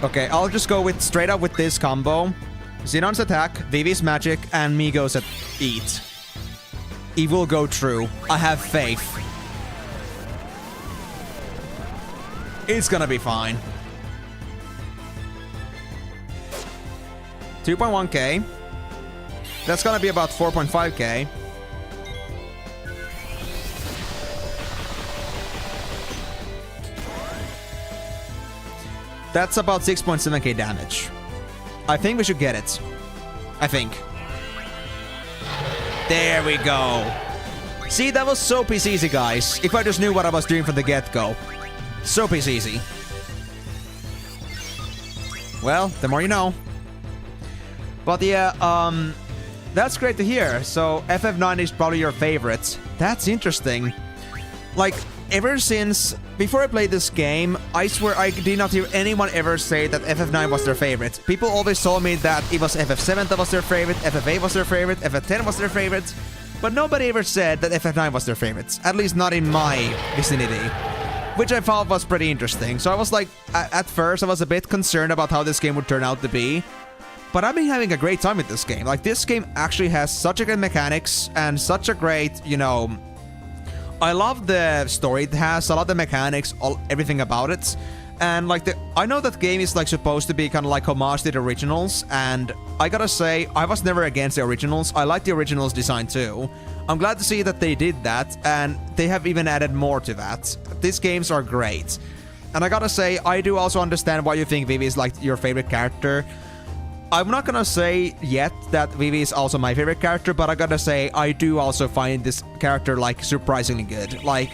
[SPEAKER 1] Okay, I'll just go with straight up with this combo. Xenon's attack, Vivi's magic, and Migo's at eat. It will go true. I have faith. It's gonna be fine. 2.1k. That's gonna be about 4.5k. That's about 6.7k damage. I think we should get it. I think. There we go. See, that was so piece easy, guys. If I just knew what I was doing from the get-go. So piece easy. Well, the more you know. But yeah, that's great to hear. So FF9 is probably your favorite. That's interesting. Like, ever since before I played this game, I swear I did not hear anyone ever say that FF9 was their favorite. People always told me that it was FF7 that was their favorite, FF8 was their favorite, FF10 was their favorite, but nobody ever said that FF9 was their favorite. At least not in my vicinity. Which I thought was pretty interesting. So I was like, at first I was a bit concerned about how this game would turn out to be. But I've been having a great time with this game. Like, this game actually has such a good mechanics and such a great, you know... I love the story it has, I love the mechanics, everything about it. And like I know that game is like supposed to be kind of like homage to the originals, and I gotta say, I was never against the originals. I like the originals design too. I'm glad to see that they did that, and they have even added more to that. These games are great. And I gotta say, I do also understand why you think Vivi is like your favorite character. I'm not gonna say yet that Vivi is also my favorite character, but I gotta say, I do also find this character, like, surprisingly good. Like,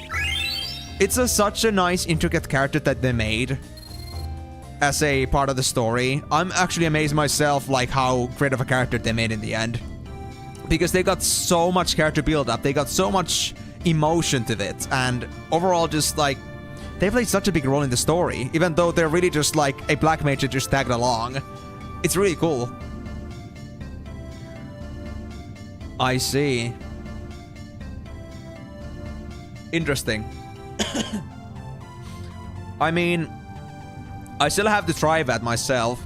[SPEAKER 1] it's such a nice, intricate character that they made as a part of the story. I'm actually amazed myself, like, how great of a character they made in the end. Because they got so much character build-up, they got so much emotion to it, and overall just, like, they played such a big role in the story, even though they're really just, like, a black mage that just tagged along. It's really cool. I see. Interesting. I mean, I still have to try that myself.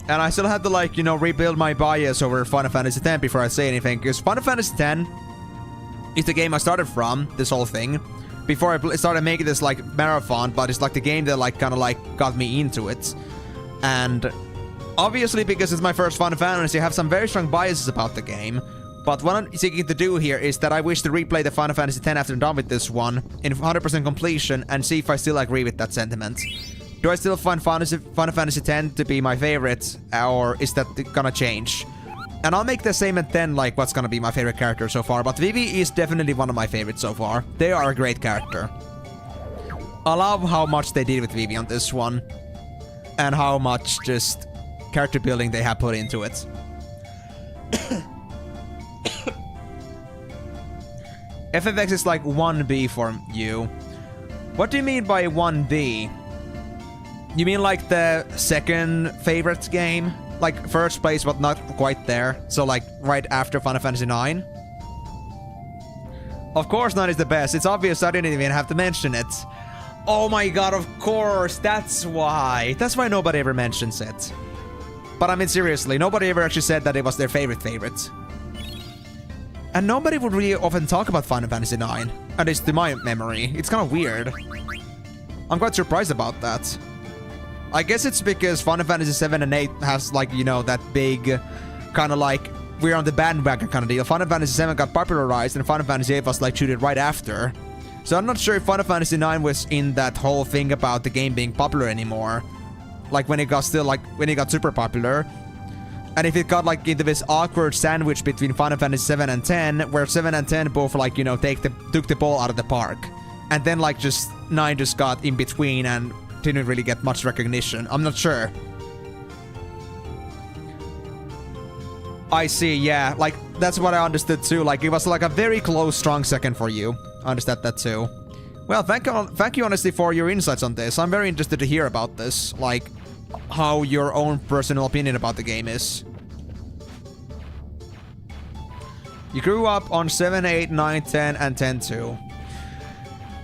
[SPEAKER 1] And I still have to, like, you know, rebuild my bias over Final Fantasy X before I say anything. Because Final Fantasy X is the game I started from, this whole thing. Before I started making this, like, marathon. But it's, like, the game that, like, kind of, like, got me into it. And... obviously, because it's my first Final Fantasy, I have some very strong biases about the game. But what I'm seeking to do here is that I wish to replay the Final Fantasy X after I'm done with this one in 100% completion and see if I still agree with that sentiment. Do I still find Final Fantasy X to be my favorite, or is that gonna change? And I'll make the same at 10, like, what's gonna be my favorite character so far, but Vivi is definitely one of my favorites so far. They are a great character. I love how much they did with Vivi on this one, and how much just... character building they have put into it. FFX is like 1B for you. What do you mean by 1B? You mean like the second favorite game? Like first place but not quite there? So like right after Final Fantasy IX? Of course 9 is the best. It's obvious, I didn't even have to mention it. Oh my god, of course. That's why. That's why nobody ever mentions it. But I mean, seriously, nobody ever actually said that it was their favorite. And nobody would really often talk about Final Fantasy IX, at least to my memory. It's kind of weird. I'm quite surprised about that. I guess it's because Final Fantasy 7 and 8 has, like, you know, that big kind of like, we're on the bandwagon kind of deal. Final Fantasy 7 got popularized and Final Fantasy 8 was, like, treated right after. So I'm not sure if Final Fantasy 9 was in that whole thing about the game being popular anymore. like when it got super popular. And if it got like into this awkward sandwich between Final Fantasy 7 and 10, where 7 and 10 both like, you know, took the ball out of the park. And then like just 9 just got in between and didn't really get much recognition. I'm not sure. I see, yeah, like that's what I understood too. Like it was like a very close, strong second for you. I understand that too. Well, thank you honestly for your insights on this. I'm very interested to hear about this, like how your own personal opinion about the game is. You grew up on 7, 8, 9, 10, and 10 too.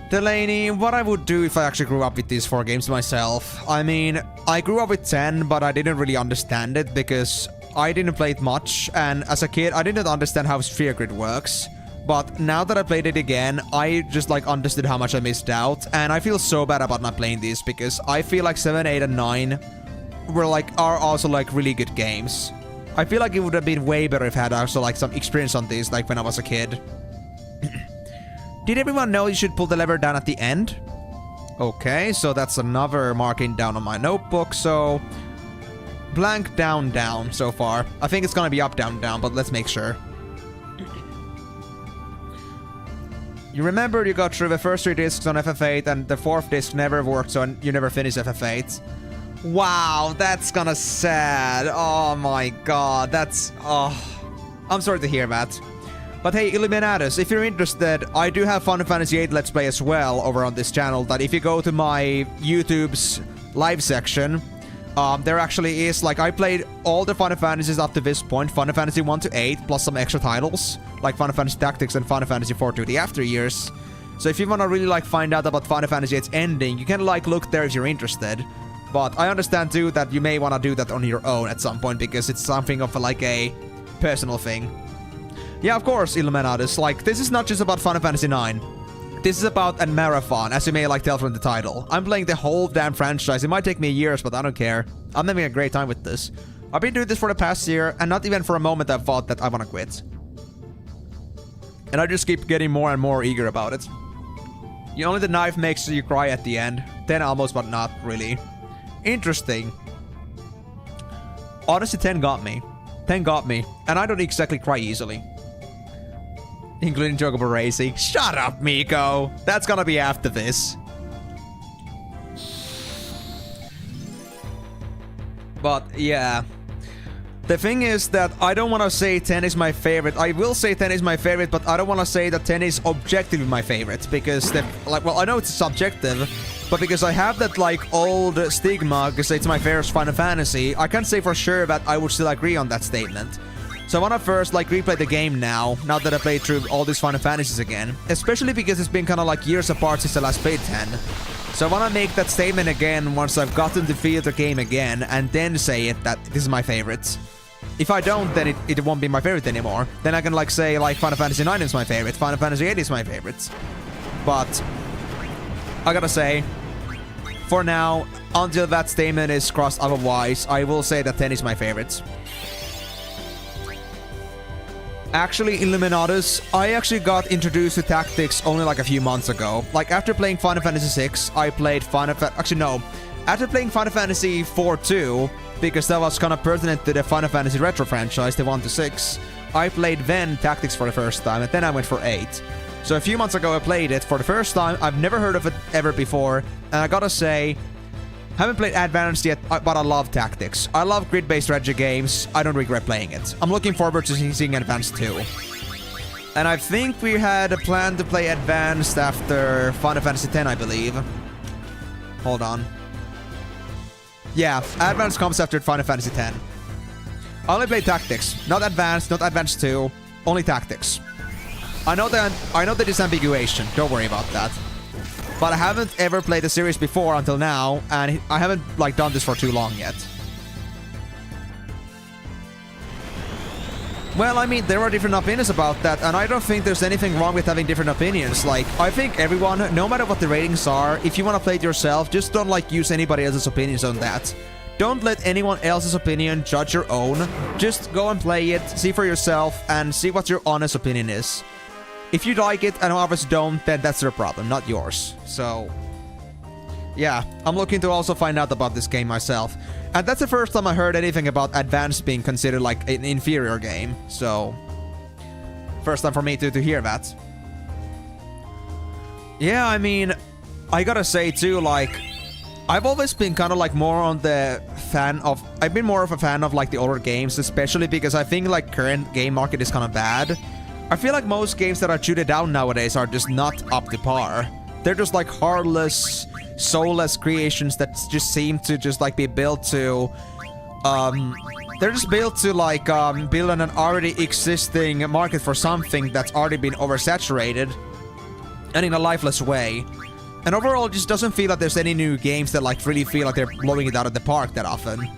[SPEAKER 1] Delaney, what I would do if I actually grew up with these 4 games myself. I mean, I grew up with 10, but I didn't really understand it because I didn't play it much, and as a kid, I didn't understand how Sphere Grid works. But now that I played it again, I just like understood how much I missed out, and I feel so bad about not playing these because I feel like 7, 8, and 9 are also like really good games. I feel like it would have been way better if I had also like some experience on these like when I was a kid. Did everyone know you should pull the lever down at the end? Okay, so that's another marking down on my notebook, so blank down down so far. I think it's gonna be up down down, but let's make sure. You remember you got through the first 3 discs on FF8 and the 4th disc never worked, so you never finished FF8. Wow, that's kinda sad. Oh my god, that's... oh, I'm sorry to hear that. But hey, Emenalus, if you're interested, I do have Final Fantasy VIII Let's Play as well over on this channel, that if you go to my YouTube's live section, there actually is, like, I played all the Final Fantasies up to this point, Final Fantasy 1 to 8, plus some extra titles, like Final Fantasy Tactics and Final Fantasy 4 to the After Years. So if you wanna really, like, find out about Final Fantasy VIII's ending, you can, like, look there if you're interested. But I understand, too, that you may wanna do that on your own at some point, because it's something of, like, a personal thing. Yeah, of course, Emenalus, like, this is not just about Final Fantasy IX. This is about a marathon, as you may like tell from the title. I'm playing the whole damn franchise. It might take me years, but I don't care. I'm having a great time with this. I've been doing this for the past year, and not even for a moment I've thought that I wanna quit. And I just keep getting more and more eager about it. Only the knife makes you cry at the end. 10 almost, but not really. Interesting. Honestly, 10 got me. 10 got me, and I don't exactly cry easily. Including Chocobo Racing. Shut up, Miko! That's gonna be after this. But, yeah. The thing is that I don't want to say 10 is my favorite. I will say 10 is my favorite, but I don't want to say that 10 is objectively my favorite. Because, like, well, I know it's subjective, but because I have that, like, old stigma, because it's my favorite Final Fantasy, I can't say for sure that I would still agree on that statement. So I want to first, like, replay the game now that I played through all these Final Fantasies again. Especially because it's been kind of, like, years apart since I last played 10. So I want to make that statement again once I've gotten to feel the game again, and then say it that this is my favorite. If I don't, then it won't be my favorite anymore. Then I can, like, say, like, Final Fantasy IX is my favorite, Final Fantasy VIII is my favorite. But I gotta say, for now, until that statement is crossed otherwise, I will say that 10 is my favorite. Actually, in Emenalus, I actually got introduced to Tactics only like a few months ago. Like, after playing Final Fantasy VI, I played after playing Final Fantasy 4 too, because that was kind of pertinent to the Final Fantasy retro franchise, the 1 to 6, I played then Tactics for the first time, and then I went for 8. So a few months ago I played it for the first time. I've never heard of it ever before, and I gotta say, haven't played Advanced yet, but I love Tactics. I love grid-based strategy games. I don't regret playing it. I'm looking forward to seeing Advanced too. And I think we had a plan to play Advanced after Final Fantasy X, I believe. Hold on. Yeah, Advanced comes after Final Fantasy X. I only play Tactics. Not Advanced, not Advanced 2. Only Tactics. I know the disambiguation. Don't worry about that. But I haven't ever played the series before until now, and I haven't, like, done this for too long yet. Well, I mean, there are different opinions about that, and I don't think there's anything wrong with having different opinions. Like, I think everyone, no matter what the ratings are, if you want to play it yourself, just don't, like, use anybody else's opinions on that. Don't let anyone else's opinion judge your own. Just go and play it, see for yourself, and see what your honest opinion is. If you like it and others don't, then that's their problem, not yours. So, yeah, I'm looking to also find out about this game myself. And that's the first time I heard anything about Advanced being considered like an inferior game. So, first time for me to hear that. Yeah, I mean, I gotta say too, like, I've always been kind of like more on the fan of... I've been more of a fan of like the older games, especially because I think like current game market is kind of bad. I feel like most games that are shooted down nowadays are just not up to par. They're just like heartless, soulless creations that just seem to just like be built to... they're just built to like build on an already existing market for something that's already been oversaturated. And in a lifeless way. And overall, it just doesn't feel like there's any new games that like really feel like they're blowing it out of the park that often.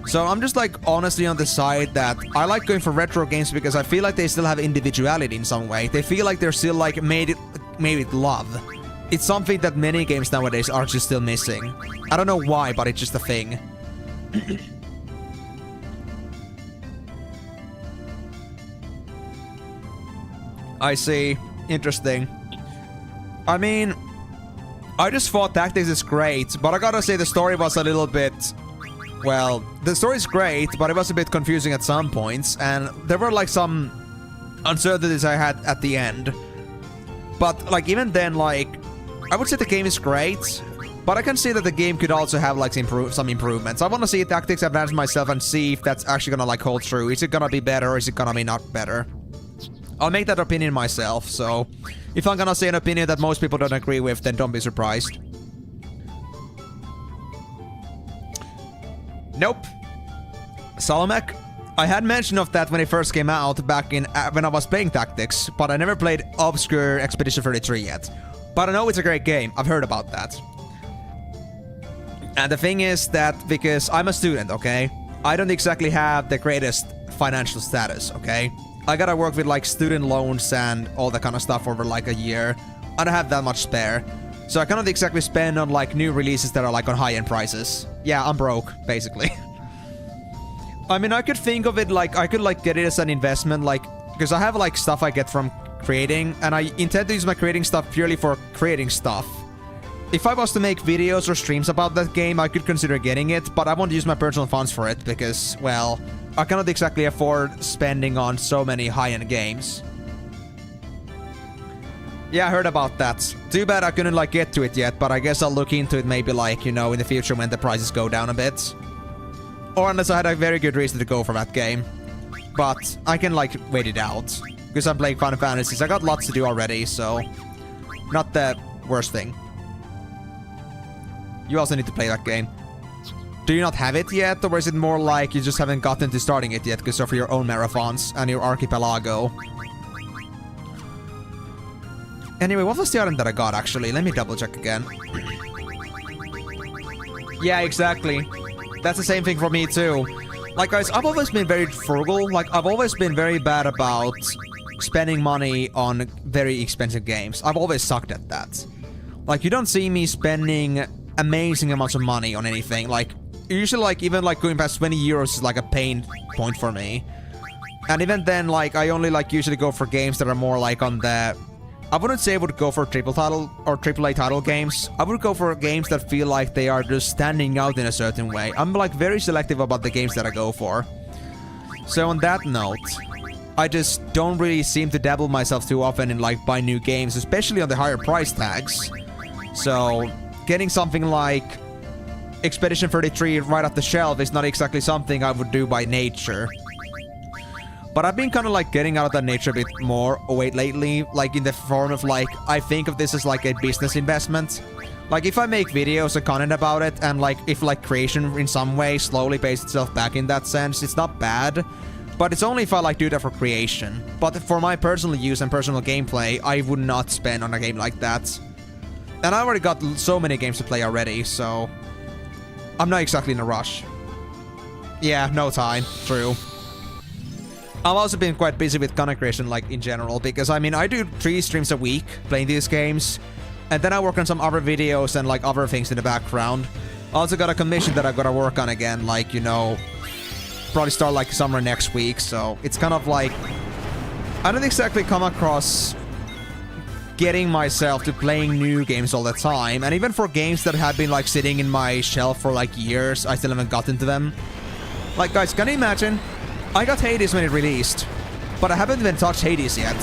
[SPEAKER 1] So I'm just like honestly on the side that I like going for retro games because I feel like they still have individuality in some way. They feel like they're still like made with love. It's something that many games nowadays are just still missing. I don't know why, but it's just a thing. I see. Interesting. I mean, I just thought Tactics is great, but I gotta say the story was a little bit... Well, the story's great, but it was a bit confusing at some points, and there were like some uncertainties I had at the end. But like even then, like, I would say the game is great, but I can see that the game could also have like some improvements. I want to see Tactics Advance myself and see if that's actually gonna like hold true. Is it gonna be better or is it gonna be not better? I'll make that opinion myself, so if I'm gonna say an opinion that most people don't agree with, then don't be surprised. Nope. Salamek? I had mention of that when it first came out back in when I was playing Tactics, but I never played Obscure Expedition 33 yet. But I know it's a great game, I've heard about that. And the thing is that because I'm a student, okay? I don't exactly have the greatest financial status, okay? I gotta work with like student loans and all that kind of stuff over like a year. I don't have that much spare. So I cannot exactly spend on like new releases that are like on high-end prices. Yeah, I'm broke, basically. I mean, I could think of it like, I could like get it as an investment, like, because I have like stuff I get from creating, and I intend to use my creating stuff purely for creating stuff. If I was to make videos or streams about that game, I could consider getting it, but I won't use my personal funds for it because, well, I cannot exactly afford spending on so many high-end games. Yeah, I heard about that. Too bad I couldn't like get to it yet, but I guess I'll look into it maybe like, you know, in the future when the prices go down a bit. Or unless I had a very good reason to go for that game. But I can like wait it out. Because I'm playing Final Fantasy, I got lots to do already, so... Not the worst thing. You also need to play that game. Do you not have it yet, or is it more like you just haven't gotten to starting it yet because of your own marathons and your archipelago? Anyway, what was the item that I got, actually? Let me double check again. Yeah, exactly. That's the same thing for me, too. Like, guys, I've always been very frugal. Like, I've always been very bad about spending money on very expensive games. I've always sucked at that. Like, you don't see me spending amazing amounts of money on anything. Like, usually, like, even, like, going past 20 euros is, like, a pain point for me. And even then, like, I only, like, usually go for games that are more, like, on the... I wouldn't say I would go for triple title or AAA title games. I would go for games that feel like they are just standing out in a certain way. I'm like very selective about the games that I go for. So on that note, I just don't really seem to dabble myself too often in like buy new games, especially on the higher price tags. So getting something like Expedition 33 right off the shelf is not exactly something I would do by nature. But I've been kind of like getting out of that nature a bit more lately, like in the form of like, I think of this as like a business investment. Like if I make videos or content about it and like if like creation in some way slowly pays itself back in that sense, it's not bad. But it's only if I like do that for creation. But for my personal use and personal gameplay, I would not spend on a game like that. And I already got so many games to play already, so I'm not exactly in a rush. Yeah, no time. True. I've also been quite busy with content creation, like, in general, because, I mean, I do 3 streams a week playing these games, and then I work on some other videos and, like, other things in the background. I also got a commission that I gotta work on again, like, you know, probably start, like, somewhere next week, so it's kind of like... I don't exactly come across getting myself to playing new games all the time. And even for games that have been like sitting in my shelf for like years, I still haven't gotten to them. Like, guys, can you imagine? I got Hades when it released, but I haven't even touched Hades yet.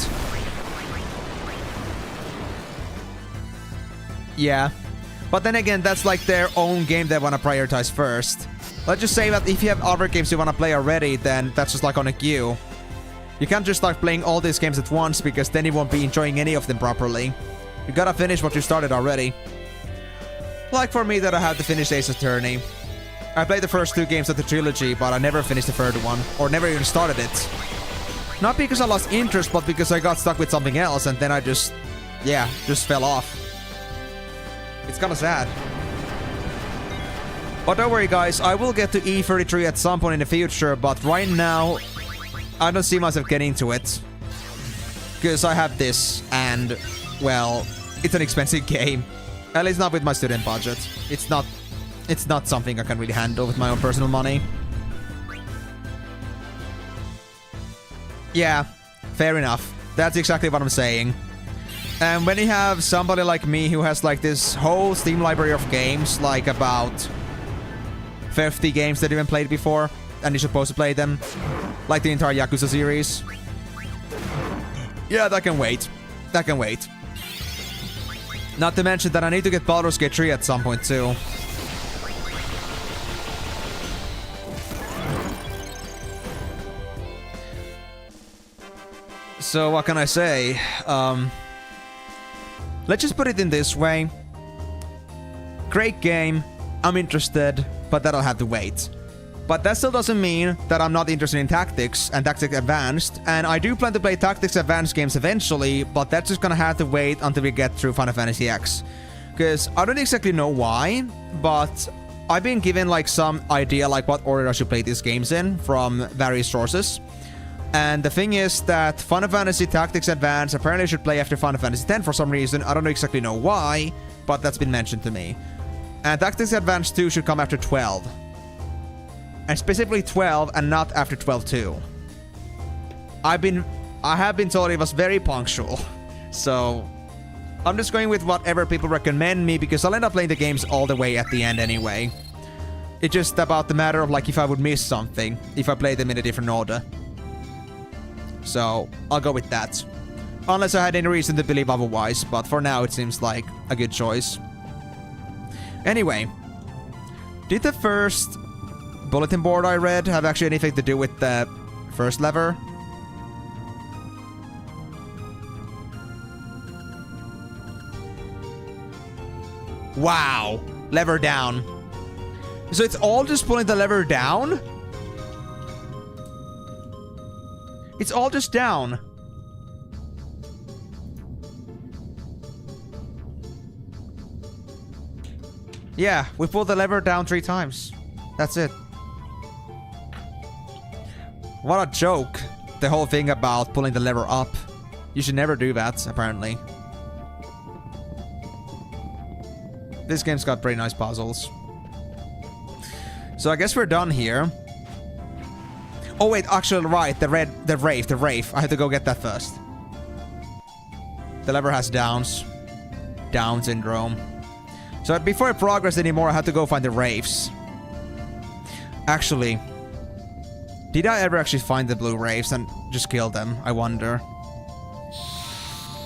[SPEAKER 1] Yeah. But then again, that's like their own game they want to prioritize first. Let's just say that if you have other games you want to play already, then that's just like on a queue. You can't just start playing all these games at once, because then you won't be enjoying any of them properly. You gotta finish what you started already. Like for me, that I had to finish Ace Attorney. I played the first 2 games of the trilogy, but I never finished the third one, or never even started it. Not because I lost interest, but because I got stuck with something else, and then I just fell off. It's kinda sad. But don't worry, guys, I will get to E33 at some point in the future, but right now, I don't see myself getting to it. Because I have this, and, well, it's an expensive game. At least not with my student budget. It's not something I can really handle with my own personal money. Yeah, fair enough. That's exactly what I'm saying. And when you have somebody like me who has like this whole Steam library of games, like about 50 games that you haven't played before, and you're supposed to play them, like the entire Yakuza series. Yeah, that can wait. That can wait. Not to mention that I need to get Baldur's Gate 3 at some point too. So what can I say? Let's just put it in this way. Great game. I'm interested, but that'll have to wait. But that still doesn't mean that I'm not interested in Tactics and Tactics Advanced. And I do plan to play Tactics Advanced games eventually, but that's just gonna have to wait until we get through Final Fantasy X. Because I don't exactly know why, but I've been given like some idea like what order I should play these games in from various sources. And the thing is that Final Fantasy Tactics Advanced apparently should play after Final Fantasy X for some reason. I don't exactly know why, but that's been mentioned to me. And Tactics Advanced 2 should come after 12. And specifically 12 and not after 12-2. I have been told it was very punctual. So I'm just going with whatever people recommend me, because I'll end up playing the games all the way at the end anyway. It's just about the matter of like if I would miss something if I play them in a different order. So I'll go with that. Unless I had any reason to believe otherwise, but for now it seems like a good choice. Anyway, did the first bulletin board I read have actually anything to do with the first lever? Wow. Lever down. So it's all just pulling the lever down? It's all just down. Yeah, we pulled the lever down 3 times. That's it. What a joke. The whole thing about pulling the lever up. You should never do that, apparently. This game's got pretty nice puzzles. So I guess we're done here. Oh wait, actually right, the Wraith. I had to go get that first. The lever has downs. Down syndrome. So before I progress anymore, I had to go find the Wraiths. Actually, did I ever actually find the blue Wraiths and just kill them? I wonder.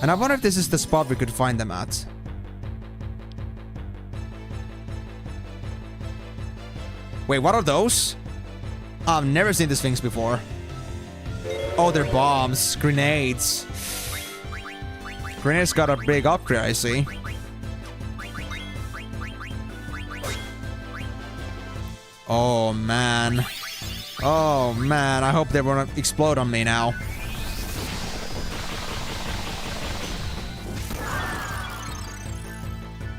[SPEAKER 1] And I wonder if this is the spot we could find them at. Wait, what are those? I've never seen these things before. Oh, they're bombs. Grenades. Grenades got a big upgrade, I see. Oh, man. Oh, man. I hope they won't explode on me now.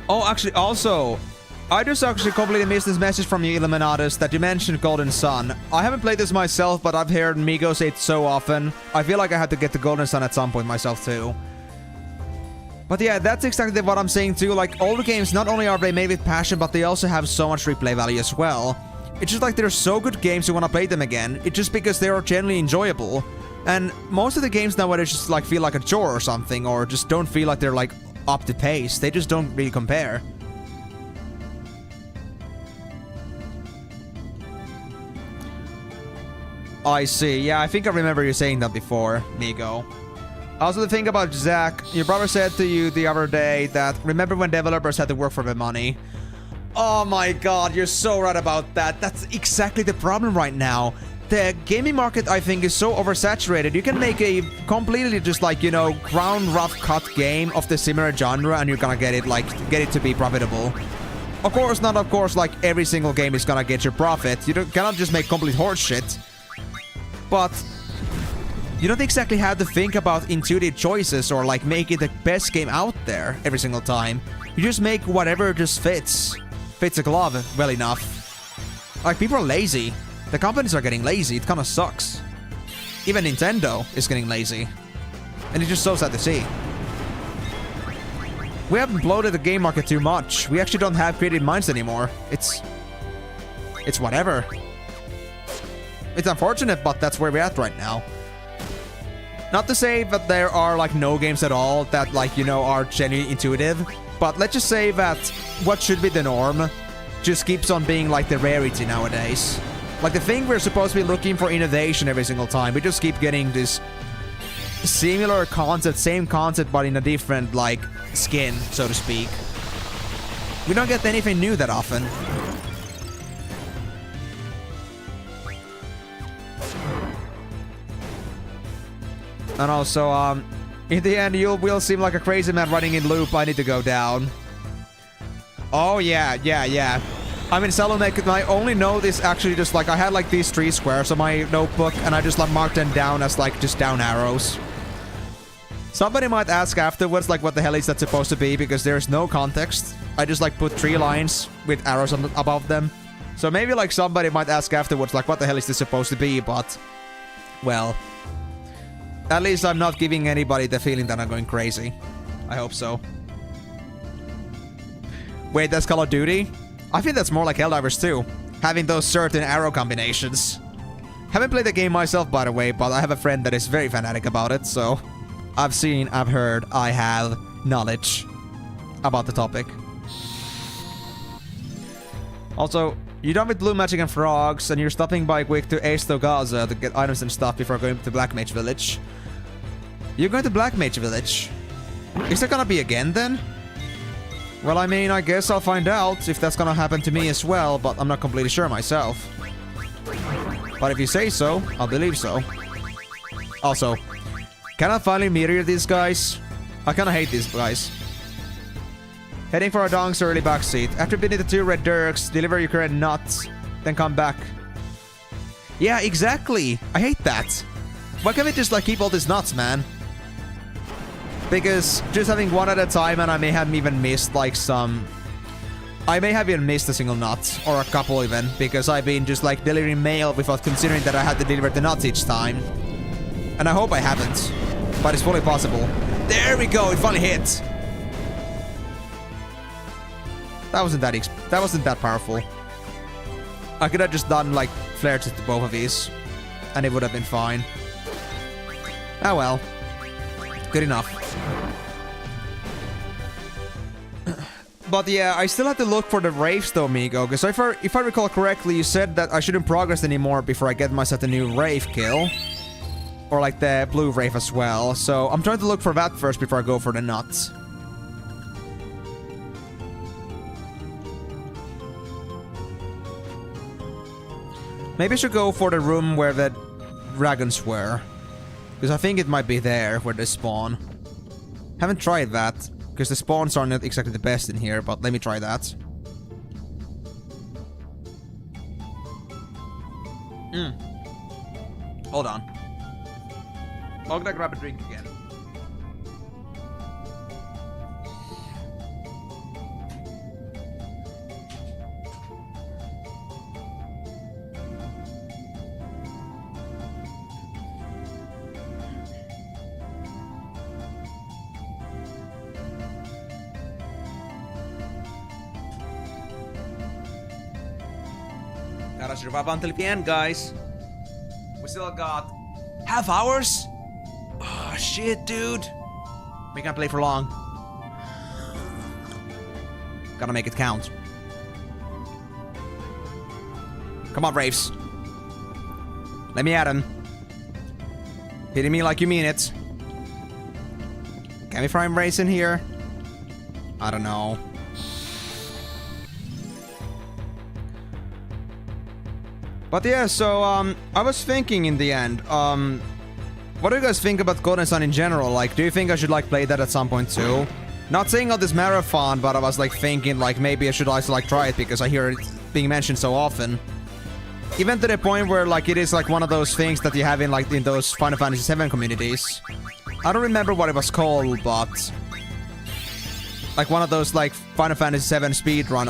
[SPEAKER 1] Oh, actually, also, I just actually completely missed this message from you, Emenalus, that you mentioned Golden Sun. I haven't played this myself, but I've heard Migo say it so often. I feel like I have to get the Golden Sun at some point myself, too. But yeah, that's exactly what I'm saying, too. Like, all the games, not only are they made with passion, but they also have so much replay value as well. It's just like they're so good games you want to play them again. It's just because they are genuinely enjoyable. And most of the games nowadays just like feel like a chore or something, or just don't feel like they're like up to pace. They just don't really compare. I see. Yeah, I think I remember you saying that before, Migo. Also, the thing about Zach, your brother said to you the other day that remember when developers had to work for the money? Oh my god, you're so right about that. That's exactly the problem right now. The gaming market, I think, is so oversaturated. You can make a completely just like, you know, ground rough cut game of the similar genre and you're gonna get it to be profitable. Of course, not of course, like every single game is gonna get your profit. You cannot just make complete horse shit. But you don't exactly have to think about intuitive choices or like make it the best game out there every single time. You just make whatever just fits a glove well enough. Like, people are lazy. The companies are getting lazy. It kind of sucks. Even Nintendo is getting lazy. And it's just so sad to see. We haven't bloated the game market too much. We actually don't have creative minds anymore. It's whatever. It's unfortunate, but that's where we're at right now. Not to say that there are like no games at all that like, you know, are genuinely intuitive. But let's just say that what should be the norm just keeps on being like the rarity nowadays. Like the thing we're supposed to be looking for innovation every single time. We just keep getting this similar concept, same concept, but in a different like skin, so to speak. We don't get anything new that often. And also, in the end, you will seem like a crazy man running in loop. I need to go down. Oh, yeah. I mean, Salomek, I only know this actually just like, I had like these 3 squares on my notebook, and I just like marked them down as like just down arrows. Somebody might ask afterwards, like, what the hell is that supposed to be? Because there's no context. I just like put 3 lines with arrows above them. So maybe like somebody might ask afterwards, like, what the hell is this supposed to be? But, well, at least I'm not giving anybody the feeling that I'm going crazy. I hope so. Wait, that's Call of Duty? I think that's more like Helldivers 2, having those certain arrow combinations. Haven't played the game myself, by the way, but I have a friend that is very fanatic about it, so I've seen, I've heard, I have knowledge about the topic. Also, you're done with Blue Magic and Frogs, and you're stopping by quick to Gaza to get items and stuff before going to Black Mage Village. You're going to Black Mage Village? Is there gonna be again, then? Well, I mean, I guess I'll find out if that's gonna happen to me as well, but I'm not completely sure myself. But if you say so, I'll believe so. Also, can I finally mirror these guys? I kinda hate these guys. Heading for a Dong's early backseat. After beating the 2 red Dirks, deliver your current nuts, then come back. Yeah, exactly! I hate that. Why can't we just like keep all these nuts, man? Because just having one at a time, and I may have even missed like some... I may have even missed a single nut, or a couple even, because I've been just like delivering mail without considering that I had to deliver the nuts each time. And I hope I haven't, but it's fully possible. There we go, it finally hit! That wasn't that powerful. I could have just done like flares to both of these, and it would have been fine. Ah well. Good enough. But yeah, I still have to look for the Wraiths though, Migo, because if I recall correctly, you said that I shouldn't progress anymore before I get myself a new Wraith kill. Or like the blue Wraith as well. So I'm trying to look for that first before I go for the nuts. Maybe I should go for the room where the dragons were. Because I think it might be there where they spawn. Haven't tried that. Because the spawns are not exactly the best in here, but let me try that. Hold on. I'm gonna grab a drink again. Gotta survive until the end, guys. We still got Half hours? Oh, shit, dude. We can't play for long. Gotta make it count. Come on, Raves. Let me at him. Hitting me like you mean it. Can we frame race in here? I don't know. But yeah, so, I was thinking in the end, what do you guys think about Golden Sun in general? Like, do you think I should, like, play that at some point too? Not saying on this marathon, but I was, like, thinking, like, maybe I should also, like, try it because I hear it being mentioned so often. Even to the point where, like, it is, like, one of those things that you have in, like, in those Final Fantasy VII communities. I don't remember what it was called, but... like, one of those, like, Final Fantasy VII speedrun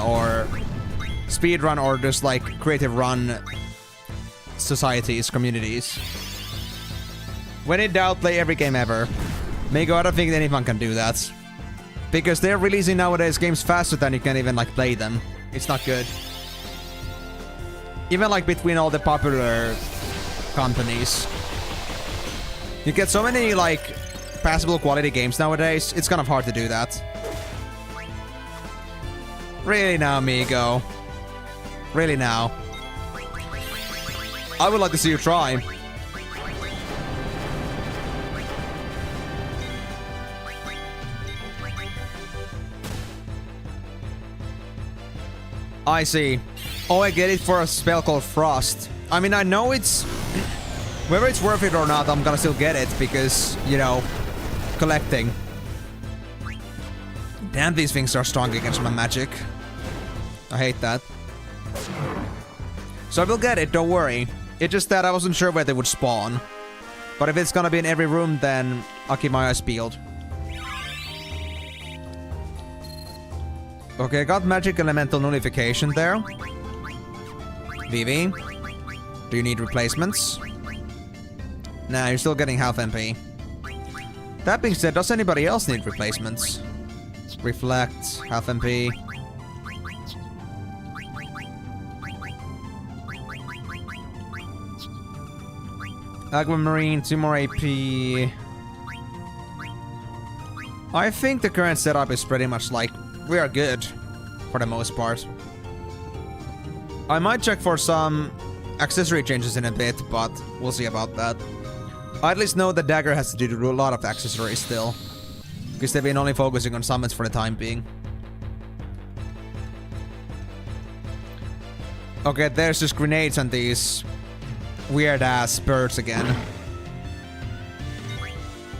[SPEAKER 1] or just, like, creative run societies, communities. When in doubt, play every game ever. Mego, I don't think anyone can do that. Because they're releasing nowadays games faster than you can even, like, play them. It's not good. Even, like, between all the popular companies. You get so many, like, passable quality games nowadays, it's kind of hard to do that. Really now, Mego. Really now. I would like to see you try. I see. Oh, I get it for a spell called Frost. I mean, I know it's... whether it's worth it or not, I'm gonna still get it because, you know, collecting. Damn, these things are strong against my magic. I hate that. So I will get it, don't worry. It's just that I wasn't sure where they would spawn. But if it's gonna be in every room, then I'll keep my eyes peeled. Okay, I got magic elemental nullification there. Vivi, do you need replacements? Nah, you're still getting half MP. That being said, does anybody else need replacements? Reflect, half MP. Aquamarine, 2 more AP. I think the current setup is pretty much like, we are good. For the most part. I might check for some accessory changes in a bit, but we'll see about that. I at least know that Dagger has to do a lot of accessories still. Because they've been only focusing on summons for the time being. Okay, there's just grenades and these weird ass birds again.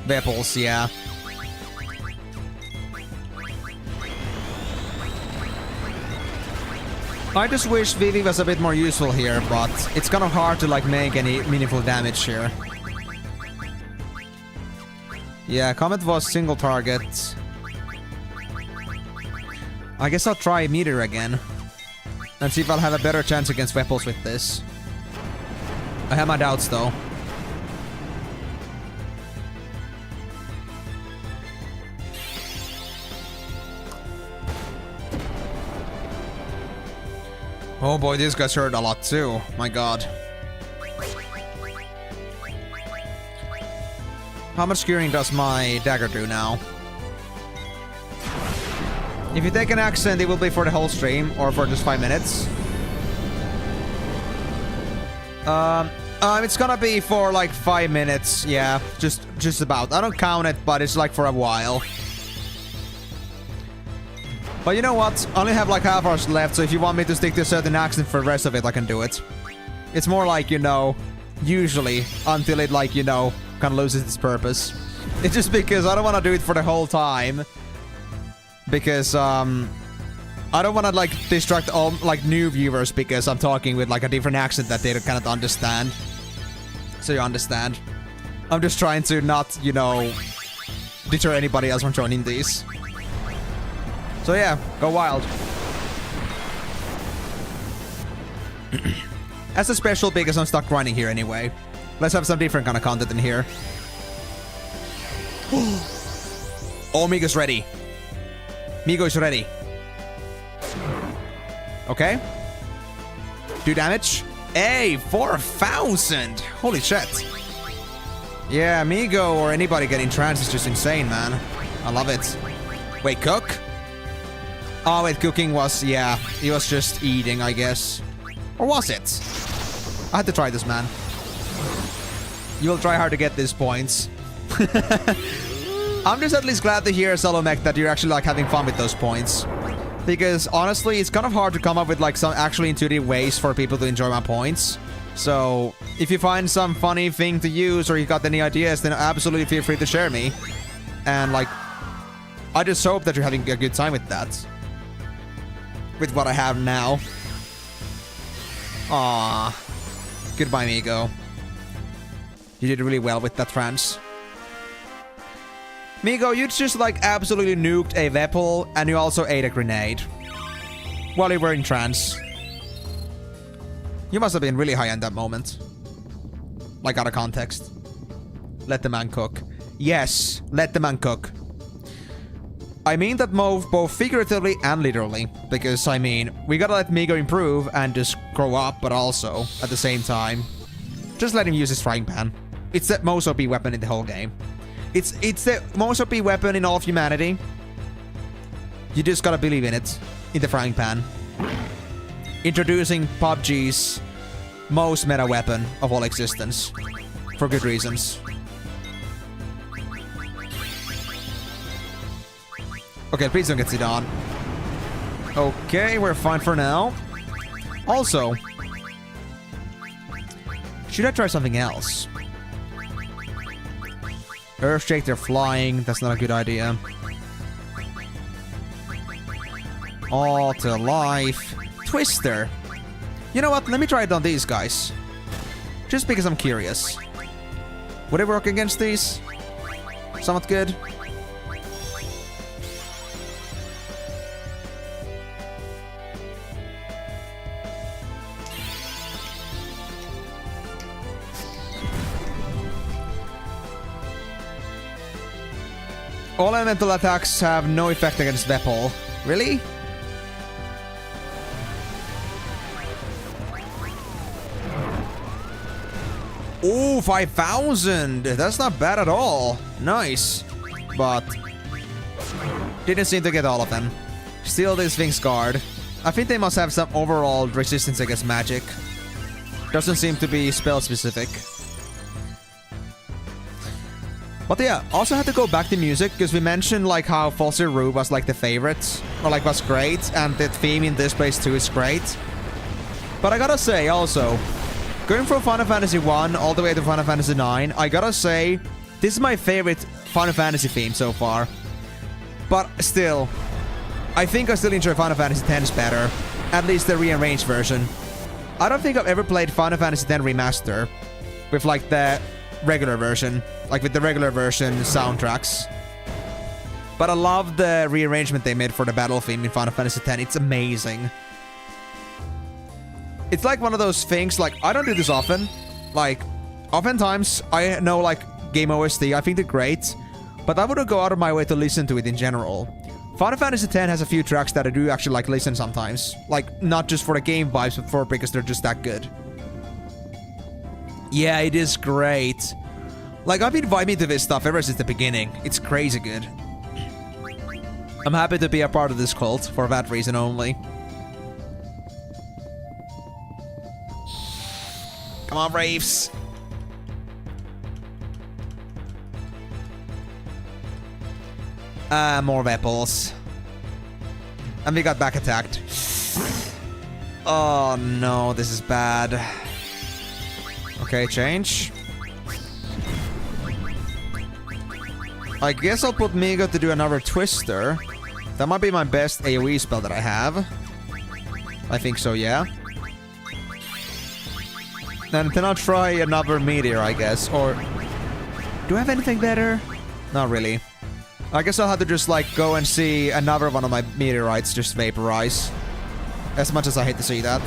[SPEAKER 1] Vepples, yeah. I just wish Vivi was a bit more useful here, but it's kind of hard to like make any meaningful damage here. Yeah, Comet was single target. I guess I'll try Meteor again. And see if I'll have a better chance against Vepples with this. I have my doubts though. Oh boy, these guys hurt a lot too. My god. How much skewering does my dagger do now? If you take an accent, it will be for the whole stream or for just 5 minutes. It's gonna be for like 5 minutes. Yeah, just about. I don't count it, but it's like for a while. But you know what? I only have like half hours left, so if you want me to stick to a certain accent for the rest of it, I can do it. It's more like, you know, usually, until it like, you know, kind of loses its purpose. It's just because I don't want to do it for the whole time. Because, I don't want to like distract all like new viewers because I'm talking with like a different accent that they cannot understand. So you understand. I'm just trying to not, you know, deter anybody else from joining these. So yeah, go wild. As a special because I'm stuck grinding here anyway. Let's have some different kind of content in here. Oh, Migo's ready. Migo is ready. Okay. 2 damage. Hey, 4,000. Holy shit. Yeah, Migo or anybody getting trans is just insane, man. I love it. Wait, cook? Oh, wait, cooking was, yeah, he was just eating, I guess. Or was it? I had to try this, man. You will try hard to get these points. I'm just at least glad to hear, Salomech, that you're actually like having fun with those points. Because honestly, it's kind of hard to come up with like some actually intuitive ways for people to enjoy my points. So if you find some funny thing to use or you got any ideas, then absolutely feel free to share me. And like, I just hope that you're having a good time with that. With what I have now. Aww. Goodbye, Migo. You did really well with that trance. Migo, you just like absolutely nuked a Veppel and you also ate a grenade. While you were in trance. You must have been really high in that moment. Like out of context. Let the man cook. Yes, let the man cook. I mean that both figuratively and literally. Because, I mean, we gotta let Migo improve and just grow up, but also, at the same time, just let him use his frying pan. It's the most OP weapon in the whole game. It's the most OP weapon in all of humanity. You just gotta believe in it. In the frying pan. Introducing PUBG's most meta weapon of all existence. For good reasons. Okay, please don't get Zidane. Okay, we're fine for now. Also, should I try something else? Earthshake, they're flying. That's not a good idea. All to life. Twister. You know what? Let me try it on these guys. Just because I'm curious. Would it work against these? Somewhat good. All elemental attacks have no effect against Veppel. Really? Ooh, 5,000! That's not bad at all. Nice. But didn't seem to get all of them. Still, this thing's guard. I think they must have some overall resistance against magic. Doesn't seem to be spell specific. But yeah, also had to go back to music because we mentioned like how Fossil Rue was like the favorite, or like was great, and the theme in this place too is great. But I gotta say also, going from Final Fantasy 1 all the way to Final Fantasy 9, I gotta say, this is my favorite Final Fantasy theme so far. But still, I think I still enjoy Final Fantasy X better, at least the rearranged version. I don't think I've ever played Final Fantasy X Remaster with like the regular version, like with the regular version soundtracks. But I love the rearrangement they made for the battle theme in Final Fantasy X. It's amazing. It's like one of those things, like, I don't do this often. Like, oftentimes, I know, like, game OST, I think they're great. But I wouldn't go out of my way to listen to it in general. Final Fantasy X has a few tracks that I do actually, like, listen sometimes. Like, not just for the game vibes, but for because they're just that good. Yeah, it is great. Like, I've been vibing to this stuff ever since the beginning. It's crazy good. I'm happy to be a part of this cult for that reason only. Come on, Wraiths. More Veppels. And we got back attacked. Oh no, this is bad. Okay, change. I guess I'll put Migo to do another Twister. That might be my best AoE spell that I have. I think so, yeah. And then I'll try another Meteor, I guess. Or do I have anything better? Not really. I guess I'll have to just, like, go and see another one of my meteorites just vaporize. As much as I hate to see that.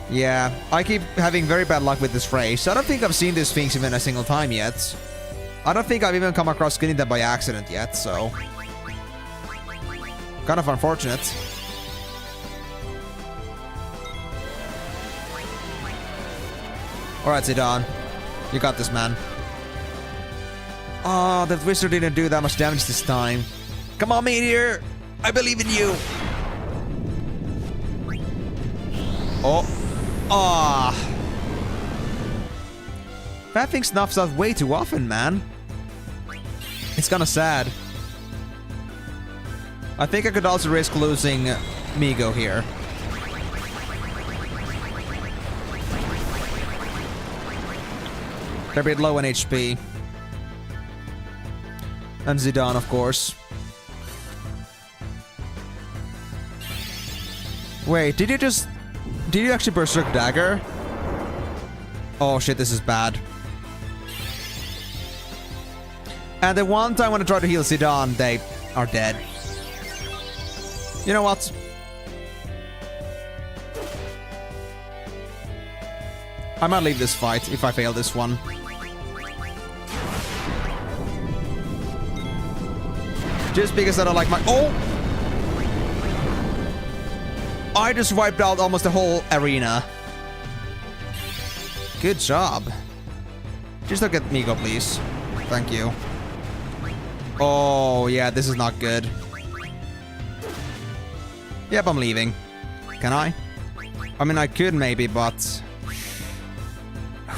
[SPEAKER 1] Yeah, I keep having very bad luck with this phrase. I don't think I've seen these things even a single time yet. I don't think I've even come across getting them by accident yet, so... kind of unfortunate. Alright, Zidane. You got this, man. Oh, the wizard didn't do that much damage this time. Come on, Meteor! I believe in you! Oh. Ah. That thing snuffs out way too often, man. It's kinda sad. I think I could also risk losing Migo here. They're a bit low on HP. And Zidane, of course. Wait, did you actually Berserk Dagger? Oh shit, this is bad. And the one time when I try to heal Zidane, they are dead. You know what? I might leave this fight if I fail this one. Just because I don't like my... Oh! I just wiped out almost the whole arena. Good job. Just look at Migo, please. Thank you. Oh, yeah, this is not good. Yep, I'm leaving. Can I? I mean, I could maybe, but...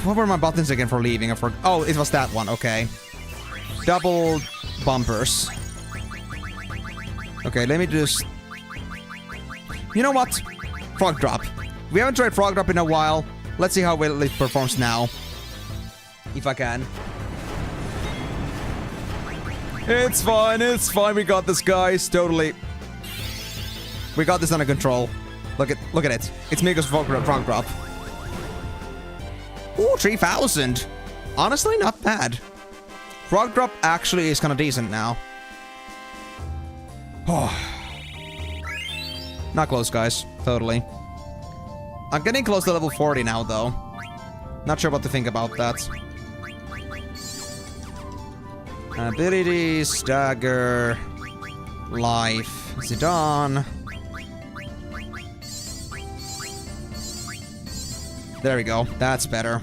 [SPEAKER 1] What were my buttons again for leaving? Oh, it was that one, okay. Double bumpers. Okay, let me just... You know what? Frog Drop. We haven't tried Frog Drop in a while. Let's see how well it performs now. If I can. It's fine, we got this, guys. Totally. We got this under control. Look at it. It's Migo's Frog Drop. Ooh, 3,000. Honestly, not bad. Frog Drop actually is kind of decent now. Oh. Not close, guys. Totally. I'm getting close to level 40 now, though. Not sure what to think about that. Abilities, Dagger, Life, Zidane. There we go. That's better.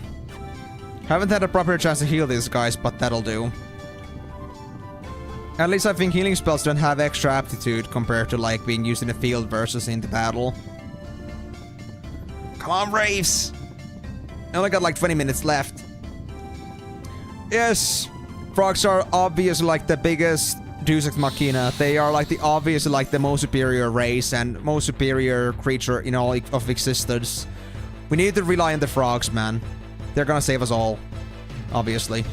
[SPEAKER 1] Haven't had a proper chance to heal these guys, but that'll do. At least I think healing spells don't have extra aptitude compared to like being used in the field versus in the battle. Come on, Braves! I only got like 20 minutes left. Yes! Frogs are obviously like the biggest Deus Ex Machina. They are like the obviously like the most superior race and most superior creature in all of existence. We need to rely on the frogs, man. They're gonna save us all. Obviously.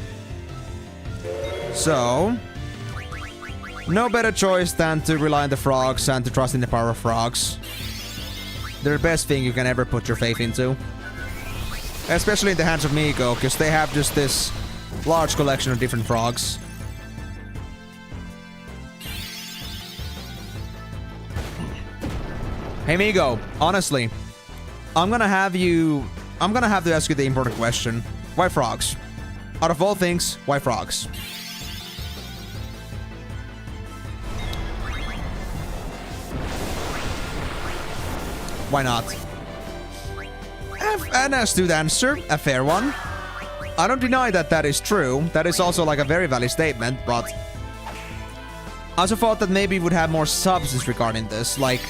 [SPEAKER 1] So... no better choice than to rely on the frogs and to trust in the power of frogs. They're the best thing you can ever put your faith into. Especially in the hands of Migo, because they have just this large collection of different frogs. Hey Migo, honestly, I'm gonna have to ask you the important question. Why frogs? Out of all things, why frogs? Why not? An astute answer, a fair one. I don't deny that that is true. That is also like a very valid statement, but I also thought that maybe we would have more substance regarding this. Like,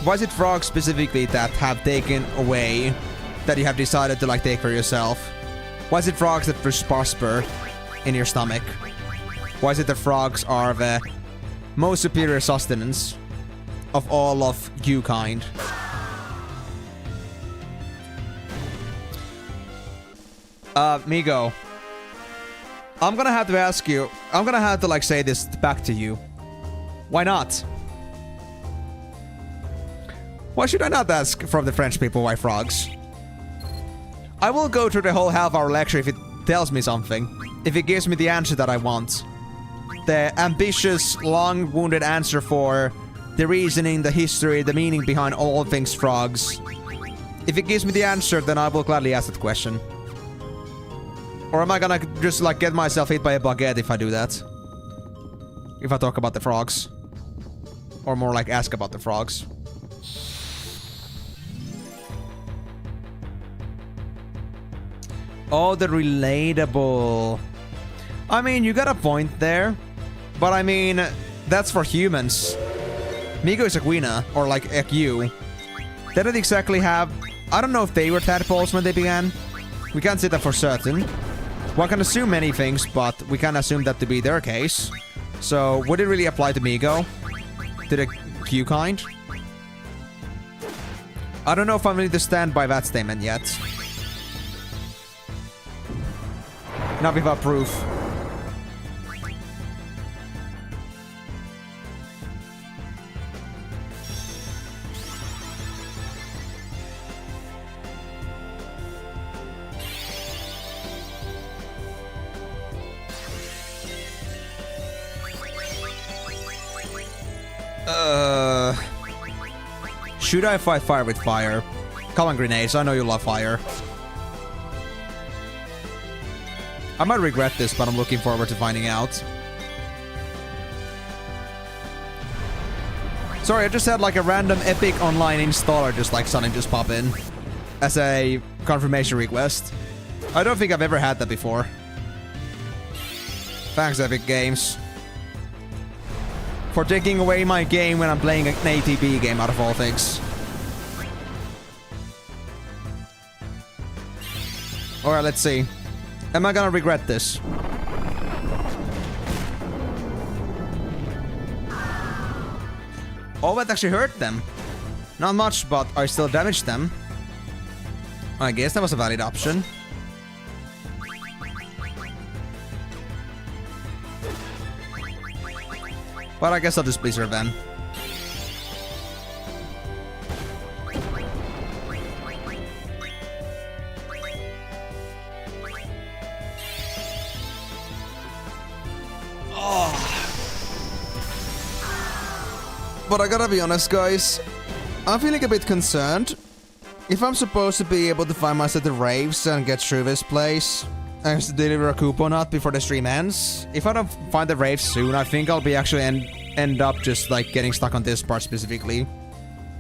[SPEAKER 1] why is it frogs specifically that have taken away, that you have decided to like take for yourself? Why is it frogs that prosper in your stomach? Why is it the frogs are the most superior sustenance of all of you kind? Migo, I'm gonna have to ask you, I'm gonna have to like say this back to you. Why not? Why should I not ask from the French people why frogs? I will go through the whole half-hour lecture if it tells me something. If it gives me the answer that I want. The ambitious, long-wounded answer for the reasoning, the history, the meaning behind all things frogs. If it gives me the answer, then I will gladly ask that question. Or am I gonna just like get myself hit by a baguette if I do that? If I talk about the frogs. Or more like ask about the frogs. Oh, the relatable. I mean, you got a point there. But I mean, that's for humans. Migo is a Guina, or like you. They don't exactly have... I don't know if they were tadpoles when they began. We can't say that for certain. One can assume many things, but we can't assume that to be their case. So, would it really apply to Migo? To the Q kind? I don't know if I'm ready to stand by that statement yet. Not without proof. Should I fight fire with fire? Come on, grenades. I know you love fire. I might regret this, but I'm looking forward to finding out. Sorry, I just had like a random Epic Online installer just like suddenly just pop in as a confirmation request. I don't think I've ever had that before. Thanks, Epic Games. For taking away my game when I'm playing an ATB game out of all things. Alright, let's see. Am I gonna regret this? Oh, that actually hurt them. Not much, but I still damaged them. I guess that was a valid option. But I guess I'll just Blizzard then. But I gotta be honest, guys. I'm feeling a bit concerned. If I'm supposed to be able to find myself the raves and get through this place, I have to deliver a coupon out before the stream ends. If I don't find the raves soon, I think I'll be actually end up just like getting stuck on this part specifically.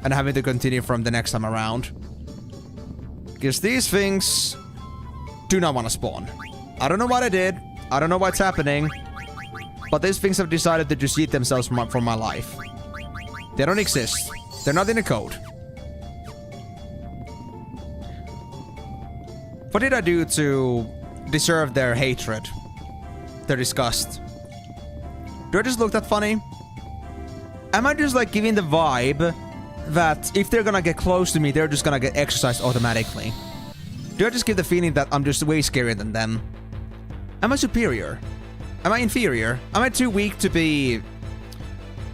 [SPEAKER 1] And having to continue from the next time around. Because these things do not want to spawn. I don't know what I did. I don't know what's happening. But these things have decided to just eat themselves from my life. They don't exist. They're not in the code. What did I do to deserve their hatred? Their disgust? Do I just look that funny? Am I just like giving the vibe that if they're gonna get close to me, they're just gonna get exercised automatically? Do I just give the feeling that I'm just way scarier than them? Am I superior? Am I inferior? Am I too weak to be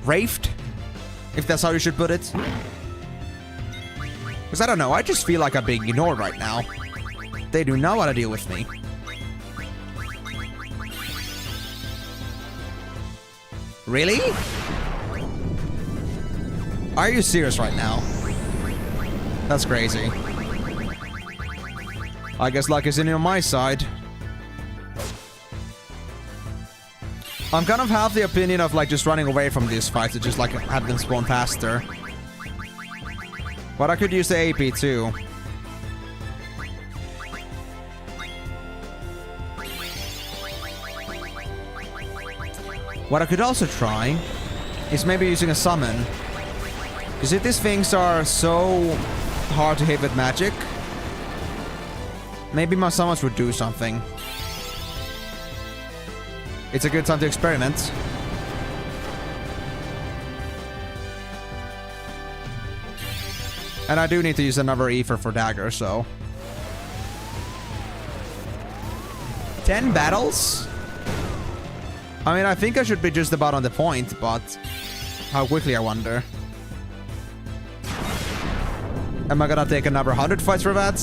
[SPEAKER 1] rafed? If that's how you should put it. Because I don't know, I just feel like I'm being ignored right now. They do not want to deal with me. Really? Are you serious right now? That's crazy. I guess luck isn't on my side. I'm kind of half the opinion of like just running away from these fights to just like have them spawn faster. But I could use the AP too. What I could also try is maybe using a summon. Because if these things are so hard to hit with magic, maybe my summons would do something. It's a good time to experiment. And I do need to use another ether for dagger, so... 10 battles? I mean, I think I should be just about on the point, but... how quickly, I wonder. Am I gonna take another 100 fights for that?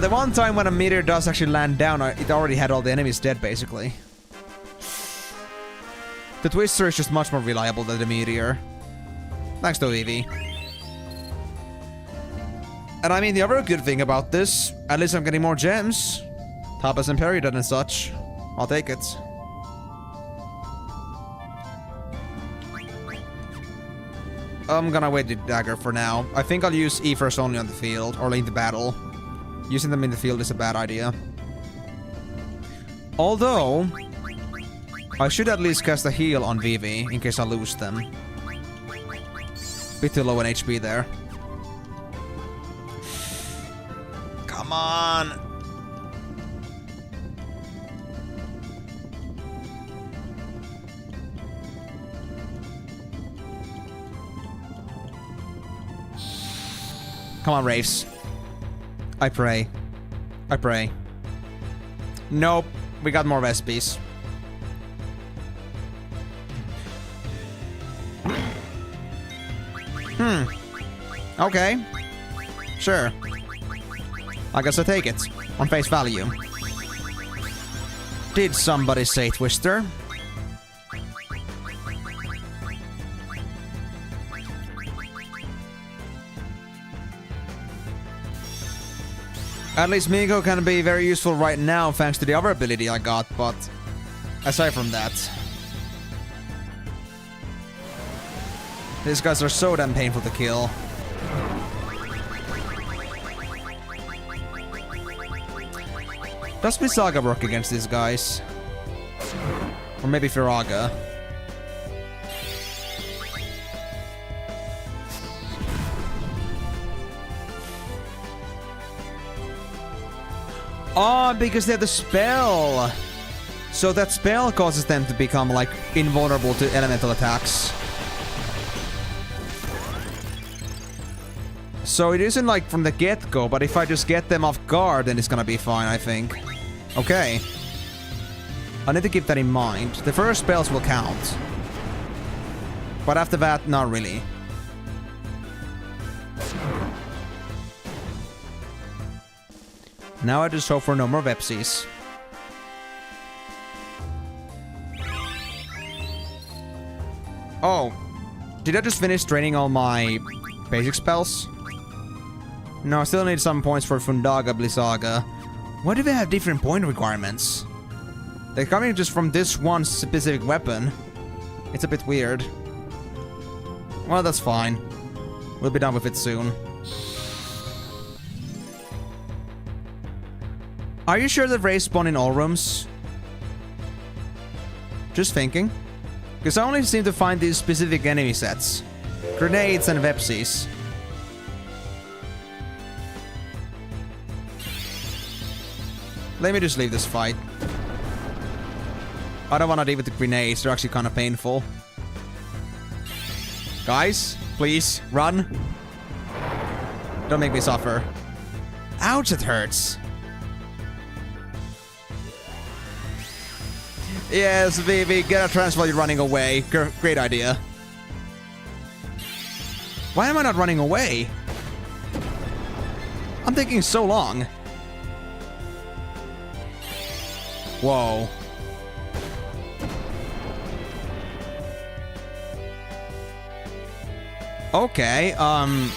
[SPEAKER 1] The one time when a meteor does actually land down, it already had all the enemies dead, basically. The Twister is just much more reliable than the meteor. Thanks to Eevee. And I mean, the other good thing about this, at least I'm getting more gems. Tapas and Peridot and such. I'll take it. I'm gonna wait the dagger for now. I think I'll use E first only on the field, or in the battle. Using them in the field is a bad idea. Although, I should at least cast a heal on VV in case I lose them. Bit too low on HP there. Come on! Come on, Wraiths. I pray. I pray. Nope. We got more Vespies. Okay. Sure. I guess I'll take it. On face value. Did somebody say Twister? At least Miko can be very useful right now thanks to the other ability I got, but aside from that, these guys are so damn painful to kill. Does Visaga work against these guys? Or maybe Firaga? Oh, because they have the spell! So that spell causes them to become, like, invulnerable to elemental attacks. So it isn't, like, from the get-go, but if I just get them off guard, then it's gonna be fine, I think. Okay. I need to keep that in mind. The first spells will count. But after that, not really. Now I just hope for no more Vepsies. Oh. Did I just finish training all my basic spells? No, I still need some points for Fundaga Blizzaga. Why do they have different point requirements? They're coming just from this one specific weapon. It's a bit weird. Well, that's fine. We'll be done with it soon. Are you sure that Rays spawn in all rooms? Just thinking. Because I only seem to find these specific enemy sets. Grenades and Vepsies. Let me just leave this fight. I don't want to deal with the grenades, they're actually kind of painful. Guys, please, run. Don't make me suffer. Ouch, it hurts. Yes, Vivi, get a transfer while you're running away. Great idea. Why am I not running away? I'm taking so long. Whoa. Okay, I'm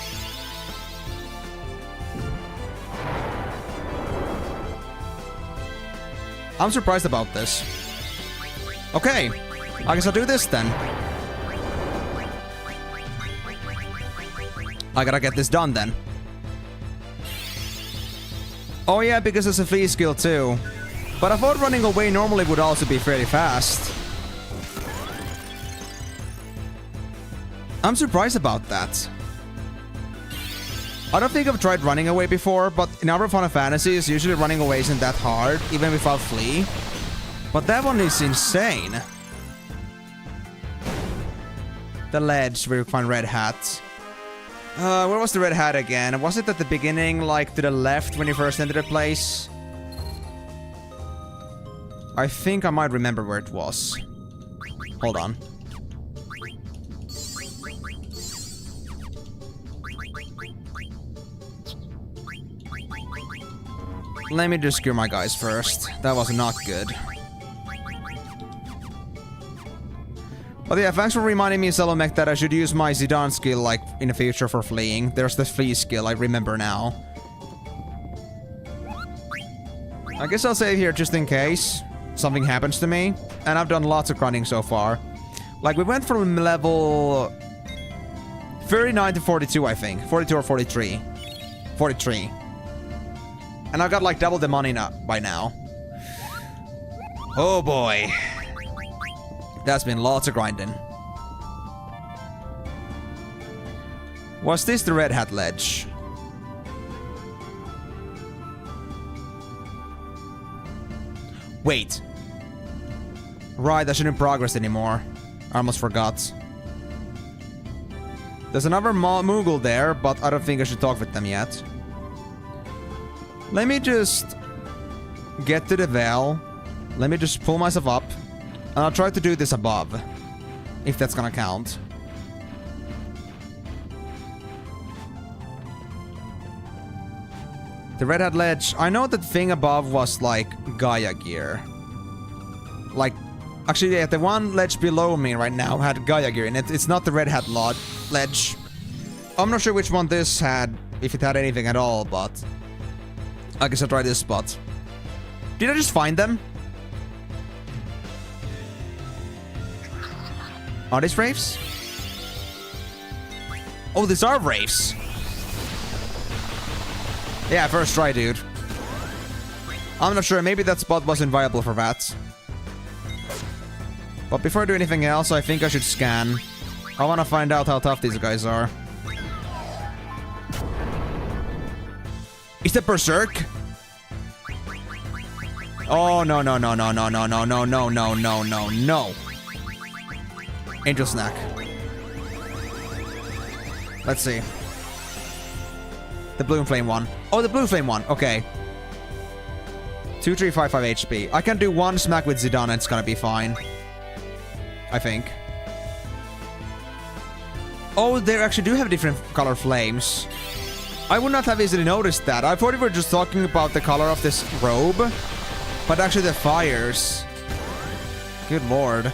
[SPEAKER 1] surprised about this. Okay, I guess I'll do this then. I gotta get this done then. Oh yeah, because it's a flee skill too. But I thought running away normally would also be fairly fast. I'm surprised about that. I don't think I've tried running away before, but in other Final Fantasies, usually running away isn't that hard, even without flee. But that one is insane. The ledge where you find red hats. Where was the red hat again? Was it at the beginning, like to the left when you first entered the place? I think I might remember where it was. Hold on. Let me just cure my guys first. That was not good. But yeah, thanks for reminding me, Salomech, that I should use my Zidane skill, like, in the future for fleeing. There's the flee skill, I remember now. I guess I'll save here just in case something happens to me. And I've done lots of grinding so far. Like, we went from level 39 to 42, I think. 42 or 43. 43. And I got like double the money now, by now. Oh boy. That's been lots of grinding. Was this the Red Hat ledge? Wait. Right, I shouldn't progress anymore. I almost forgot. There's another Moogle there, but I don't think I should talk with them yet. Let me just get to the Veil. Let me just pull myself up. And I'll try to do this above. If that's gonna count. The Red Hat ledge. I know that thing above was like Gaia gear. Like, actually, yeah, the one ledge below me right now had Gaia gear in it. It's not the Red Hat ledge. I'm not sure which one this had, if it had anything at all, but I guess I'll try this spot. Did I just find them? Are these wraiths? Oh, these are wraiths. Yeah, first try, dude. I'm not sure. Maybe that spot wasn't viable for that. But before I do anything else, I think I should scan. I want to find out how tough these guys are. Is that Berserk? Oh, no, no, no, no, no, no, no, no, no, no, no, no, no. Angel Snack. Let's see. The Blue Flame one. Oh, the Blue Flame one. Okay. 2355 HP. I can do one smack with Zidane and it's gonna be fine. I think. Oh, they actually do have different color flames. I would not have easily noticed that. I thought we were just talking about the color of this robe. But actually the fires. Good lord.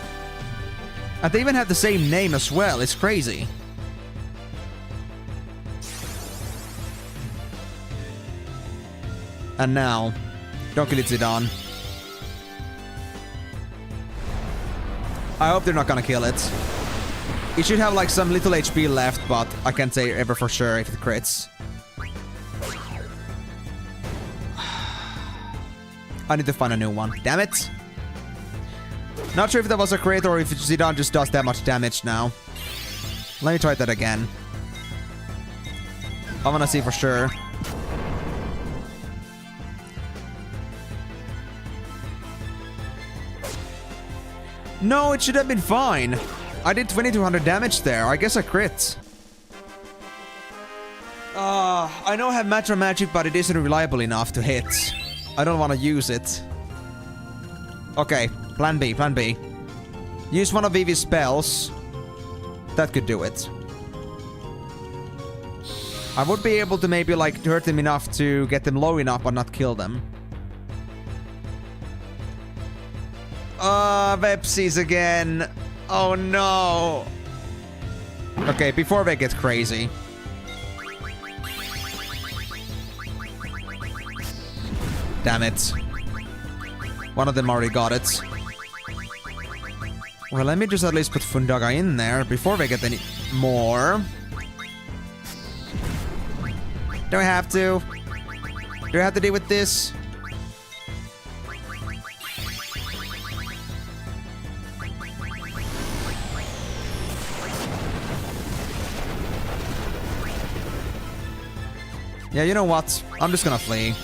[SPEAKER 1] And they even have the same name as well. It's crazy. And now, don't kill it, Zidane. I hope they're not gonna kill it. It should have like some little HP left, but I can't say ever for sure if it crits. I need to find a new one. Damn it! Not sure if that was a crit or if Zidane just does that much damage now. Let me try that again. I wanna see for sure. No, it should have been fine. I did 2200 damage there. I guess I crit. I know I have Matra Magic, but it isn't reliable enough to hit. I don't want to use it. Okay, plan B, plan B. Use one of Vivi's spells. That could do it. I would be able to maybe like hurt them enough to get them low enough but not kill them. Vepsies again. Oh no. Okay, before they get crazy. Damn it. One of them already got it. Well, let me just at least put Fundaga in there before they get any more. Do I have to? Do I have to deal with this? Yeah, you know what? I'm just gonna flee.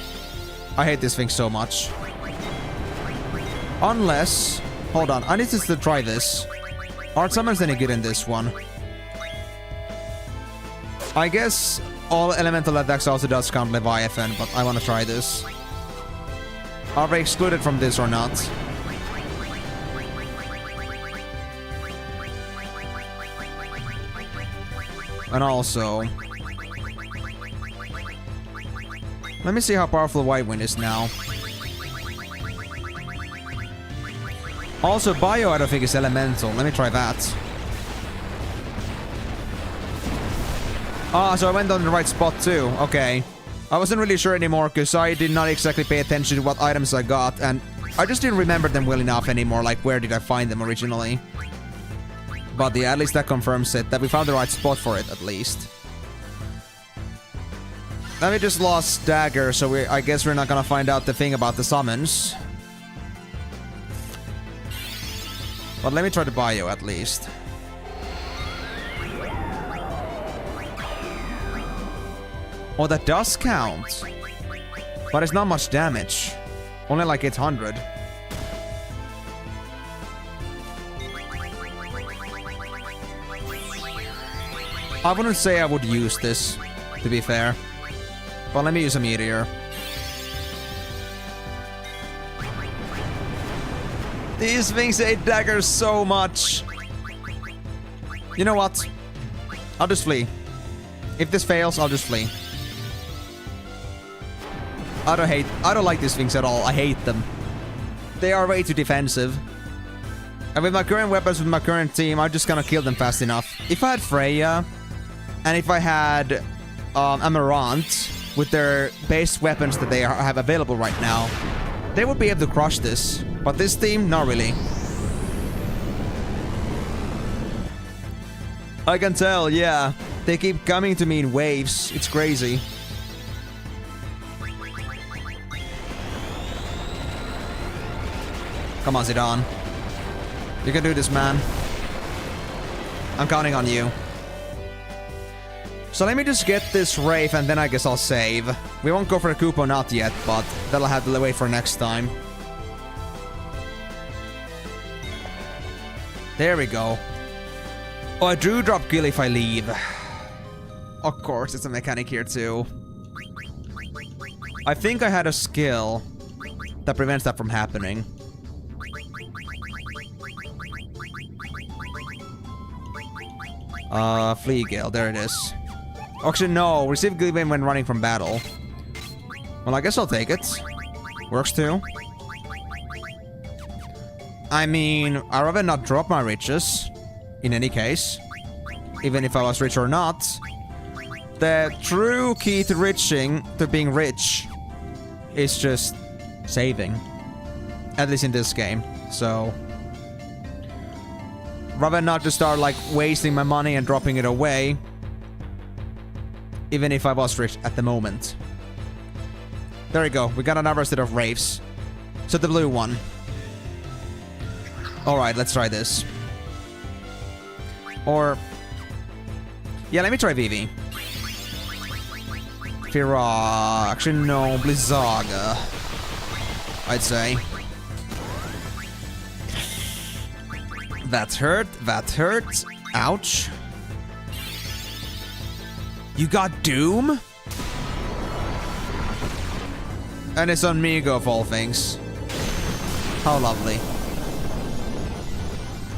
[SPEAKER 1] I hate this thing so much. Unless... Hold on, I need to try this. Aren't summons any good in this one? I guess all elemental attacks also does count Leviathan, but I want to try this. Are they excluded from this or not? And also... Let me see how powerful White Wind is now. Also, Bio I don't think is elemental. Let me try that. Ah, so I went on the right spot too. Okay. I wasn't really sure anymore because I did not exactly pay attention to what items I got. And I just didn't remember them well enough anymore. Like, where did I find them originally? But yeah, at least that confirms it, that we found the right spot for it, at least. Then we just lost Dagger, so I guess we're not gonna find out the thing about the summons. But let me try to bio at least. Oh, that does count. But it's not much damage. Only like 800. I wouldn't say I would use this, to be fair. But let me use a meteor. These things hate daggers so much. You know what? I'll just flee. If this fails, I'll just flee. I don't like these things at all. I hate them. They are way too defensive. And with my current weapons, with my current team, I'm just gonna kill them fast enough. If I had Freya, and if I had Amaranth, with their base weapons that they have available right now, they would be able to crush this. But this team, not really. I can tell, yeah. They keep coming to me in waves. It's crazy. Come on, Zidane. You can do this, man. I'm counting on you. So let me just get this Wraith and then I guess I'll save. We won't go for a Kupo not yet, but that'll have to wait for next time. There we go. Oh, I do drop kill if I leave. Of course, it's a mechanic here too. I think I had a skill that prevents that from happening. Flea Gale, there it is. Actually, no, receive Gleam when running from battle. Well, I guess I'll take it. Works too. I mean, I'd rather not drop my riches, in any case. Even if I was rich or not. The true key to being rich is just saving. At least in this game. So rather not just start like wasting my money and dropping it away. Even if I was rich at the moment. There we go. We got another set of Wraiths. So the blue one. Alright, let's try this. Or... yeah, let me try Vivi. Fira... actually, no. Blizzaga. I'd say. That hurt. That hurt. Ouch. You got Doom? And it's on Migo of all things. How lovely.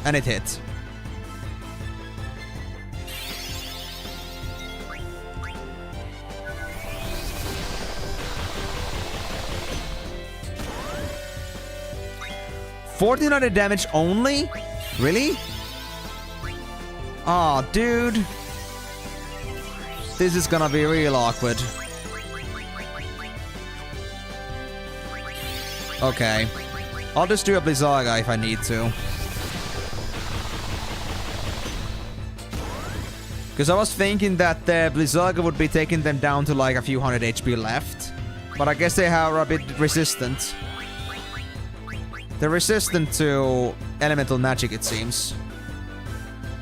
[SPEAKER 1] And it hit. $1,400 damage only? Really? Aw, oh, dude. This is gonna be real awkward. Okay. I'll just do a Blizzaga if I need to. Because I was thinking that the Blizzaga would be taking them down to like a few hundred HP left. But I guess they are a bit resistant. They're resistant to elemental magic, it seems.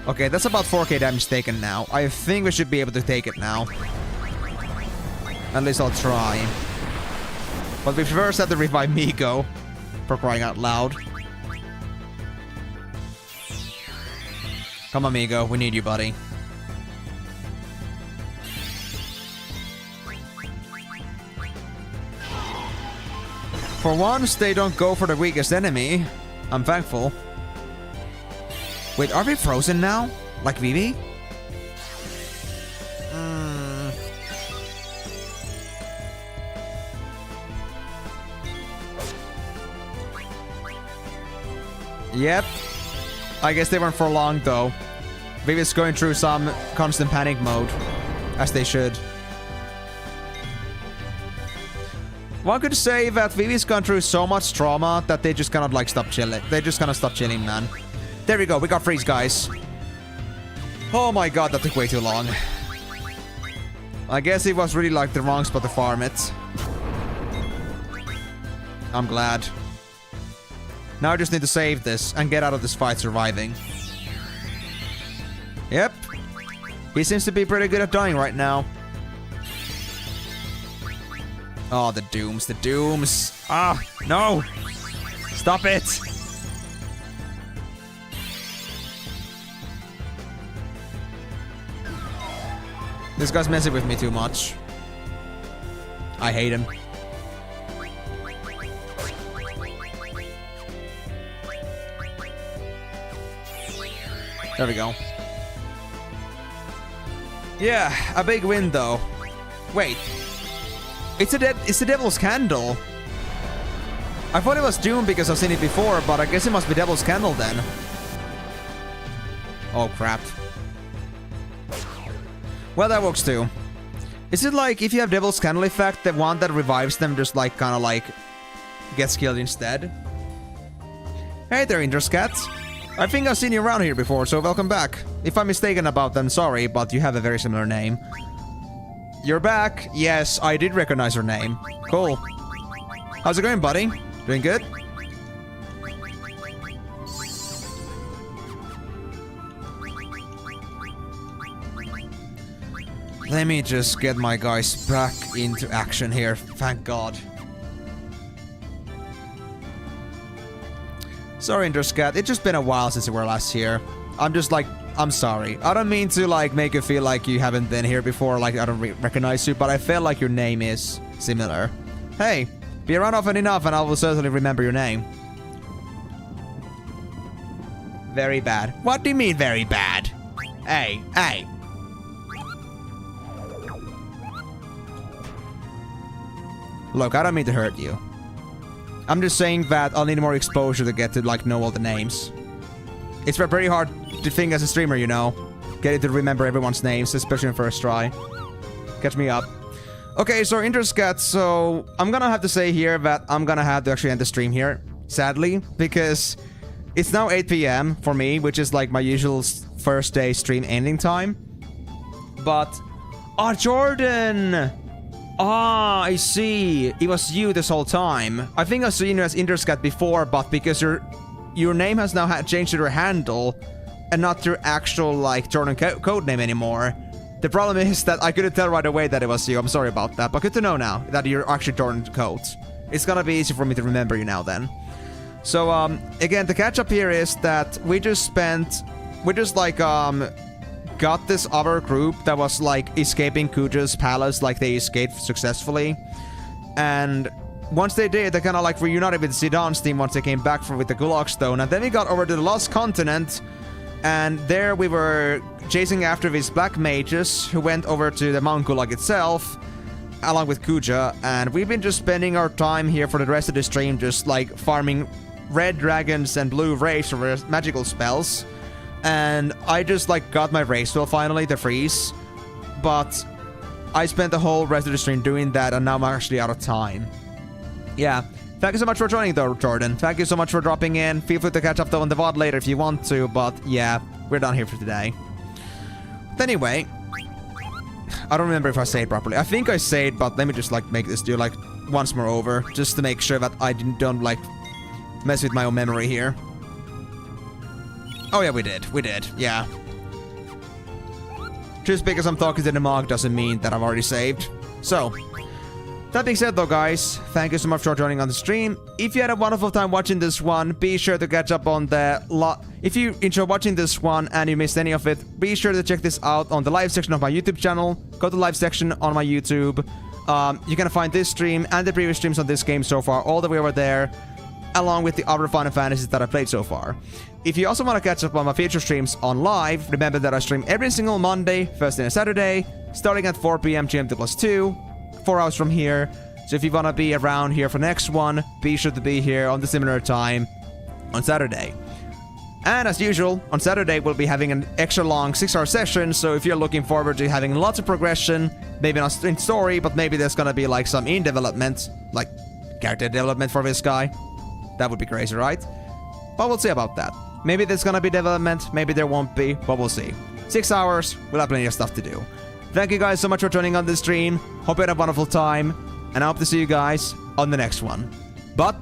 [SPEAKER 1] Okay, that's about 4k damage taken now. I think we should be able to take it now. At least I'll try. But we first have to revive Migo. For crying out loud. Come on, Migo. We need you, buddy. For once, they don't go for the weakest enemy. I'm thankful. Wait, are we frozen now? Like Vivi? Yep. I guess they weren't for long, though. Vivi's going through some constant panic mode. As they should. One could say that Vivi's gone through so much trauma that they just cannot, like, stop chilling. They just cannot stop chilling, man. There we go. We got freeze, guys. Oh my god, that took way too long. I guess it was really like the wrong spot to farm it. I'm glad. Now I just need to save this and get out of this fight surviving. Yep. He seems to be pretty good at dying right now. Oh, the dooms, the dooms. Ah, no. Stop it. This guy's messing with me too much. I hate him. There we go. Yeah, a big win though. Wait. It's the Devil's Candle. I thought it was Doom because I've seen it before, but I guess it must be Devil's Candle then. Oh crap. Well, that works too. Is it like if you have Devil's Candle effect, the one that revives them just like kind of like gets killed instead? Hey there, Interscat. I think I've seen you around here before, so welcome back. If I'm mistaken about them, sorry, but you have a very similar name. You're back. Yes, I did recognize your name. Cool. How's it going, buddy? Doing good? Let me just get my guys back into action here. Thank God. Sorry, Interscat. It's just been a while since you were last here. I'm just like, I'm sorry. I don't mean to like make you feel like you haven't been here before, like I don't recognize you, but I feel like your name is similar. Hey, be around often enough and I will certainly remember your name. Very bad. What do you mean very bad? Hey, hey. Look, I don't mean to hurt you. I'm just saying that I'll need more exposure to get to like know all the names. It's very hard to think as a streamer, you know. Getting to remember everyone's names, especially in first try. Catch me up. Okay, so Interscat, so I'm gonna have to say here that I'm gonna have to actually end the stream here, sadly, because it's now 8 PM for me, which is like my usual first day stream ending time. But, oh, Jordan! Ah, I see. It was you this whole time. I think I've seen you as Interscat before, but because your name has now changed to your handle and not your actual like Jordan code name anymore. The problem is that I couldn't tell right away that it was you. I'm sorry about that, but good to know now that you're actually Jordan Codes. It's gonna be easy for me to remember you now then. So again, the catch up here is that we just got this other group that was like escaping Kuja's palace, like they escaped successfully. And once they did, they kind of like reunited with Zidane's team once they came back with the Gulag Stone. And then we got over to the Lost Continent, and there we were chasing after these black mages who went over to the Mount Gulag itself, along with Kuja. And we've been just spending our time here for the rest of the stream just like farming red dragons and blue wraiths for magical spells. And I just like got my race wheel finally to freeze, but I spent the whole rest of the stream doing that, and now I'm actually out of time. Yeah, thank you so much for joining though, Jordan. Thank you so much for dropping in. Feel free to catch up though on the VOD later if you want to, but yeah, we're done here for today. But anyway, I don't remember if I say it properly. I think I say it, but let me just like make this do like once more over, just to make sure that I don't like mess with my own memory here. Oh yeah, we did, yeah. Just because I'm talking to the mog doesn't mean that I've already saved. So, that being said though guys, thank you so much for joining on the stream. If you had a wonderful time watching this one, be sure to catch up on the if you enjoyed watching this one and you missed any of it, be sure to check this out on the live section of my YouTube channel. Go to the live section on my YouTube. You can find this stream and the previous streams on this game so far all the way over there, along with the other Final Fantasies that I played so far. If you also want to catch up on my future streams on live, remember that I stream every single Monday, Thursday and Saturday, starting at 4 PM GMT+2, 4 hours from here. So if you want to be around here for the next one, be sure to be here on the similar time on Saturday. And as usual, on Saturday we'll be having an extra long 6-hour session, so if you're looking forward to having lots of progression, maybe not in story, but maybe there's gonna be like some in development, like character development for this guy. That would be crazy, right? But we'll see about that. Maybe there's gonna be development, maybe there won't be, but we'll see. 6 hours, we'll have plenty of stuff to do. Thank you guys so much for joining on this stream. Hope you had a wonderful time. And I hope to see you guys on the next one. But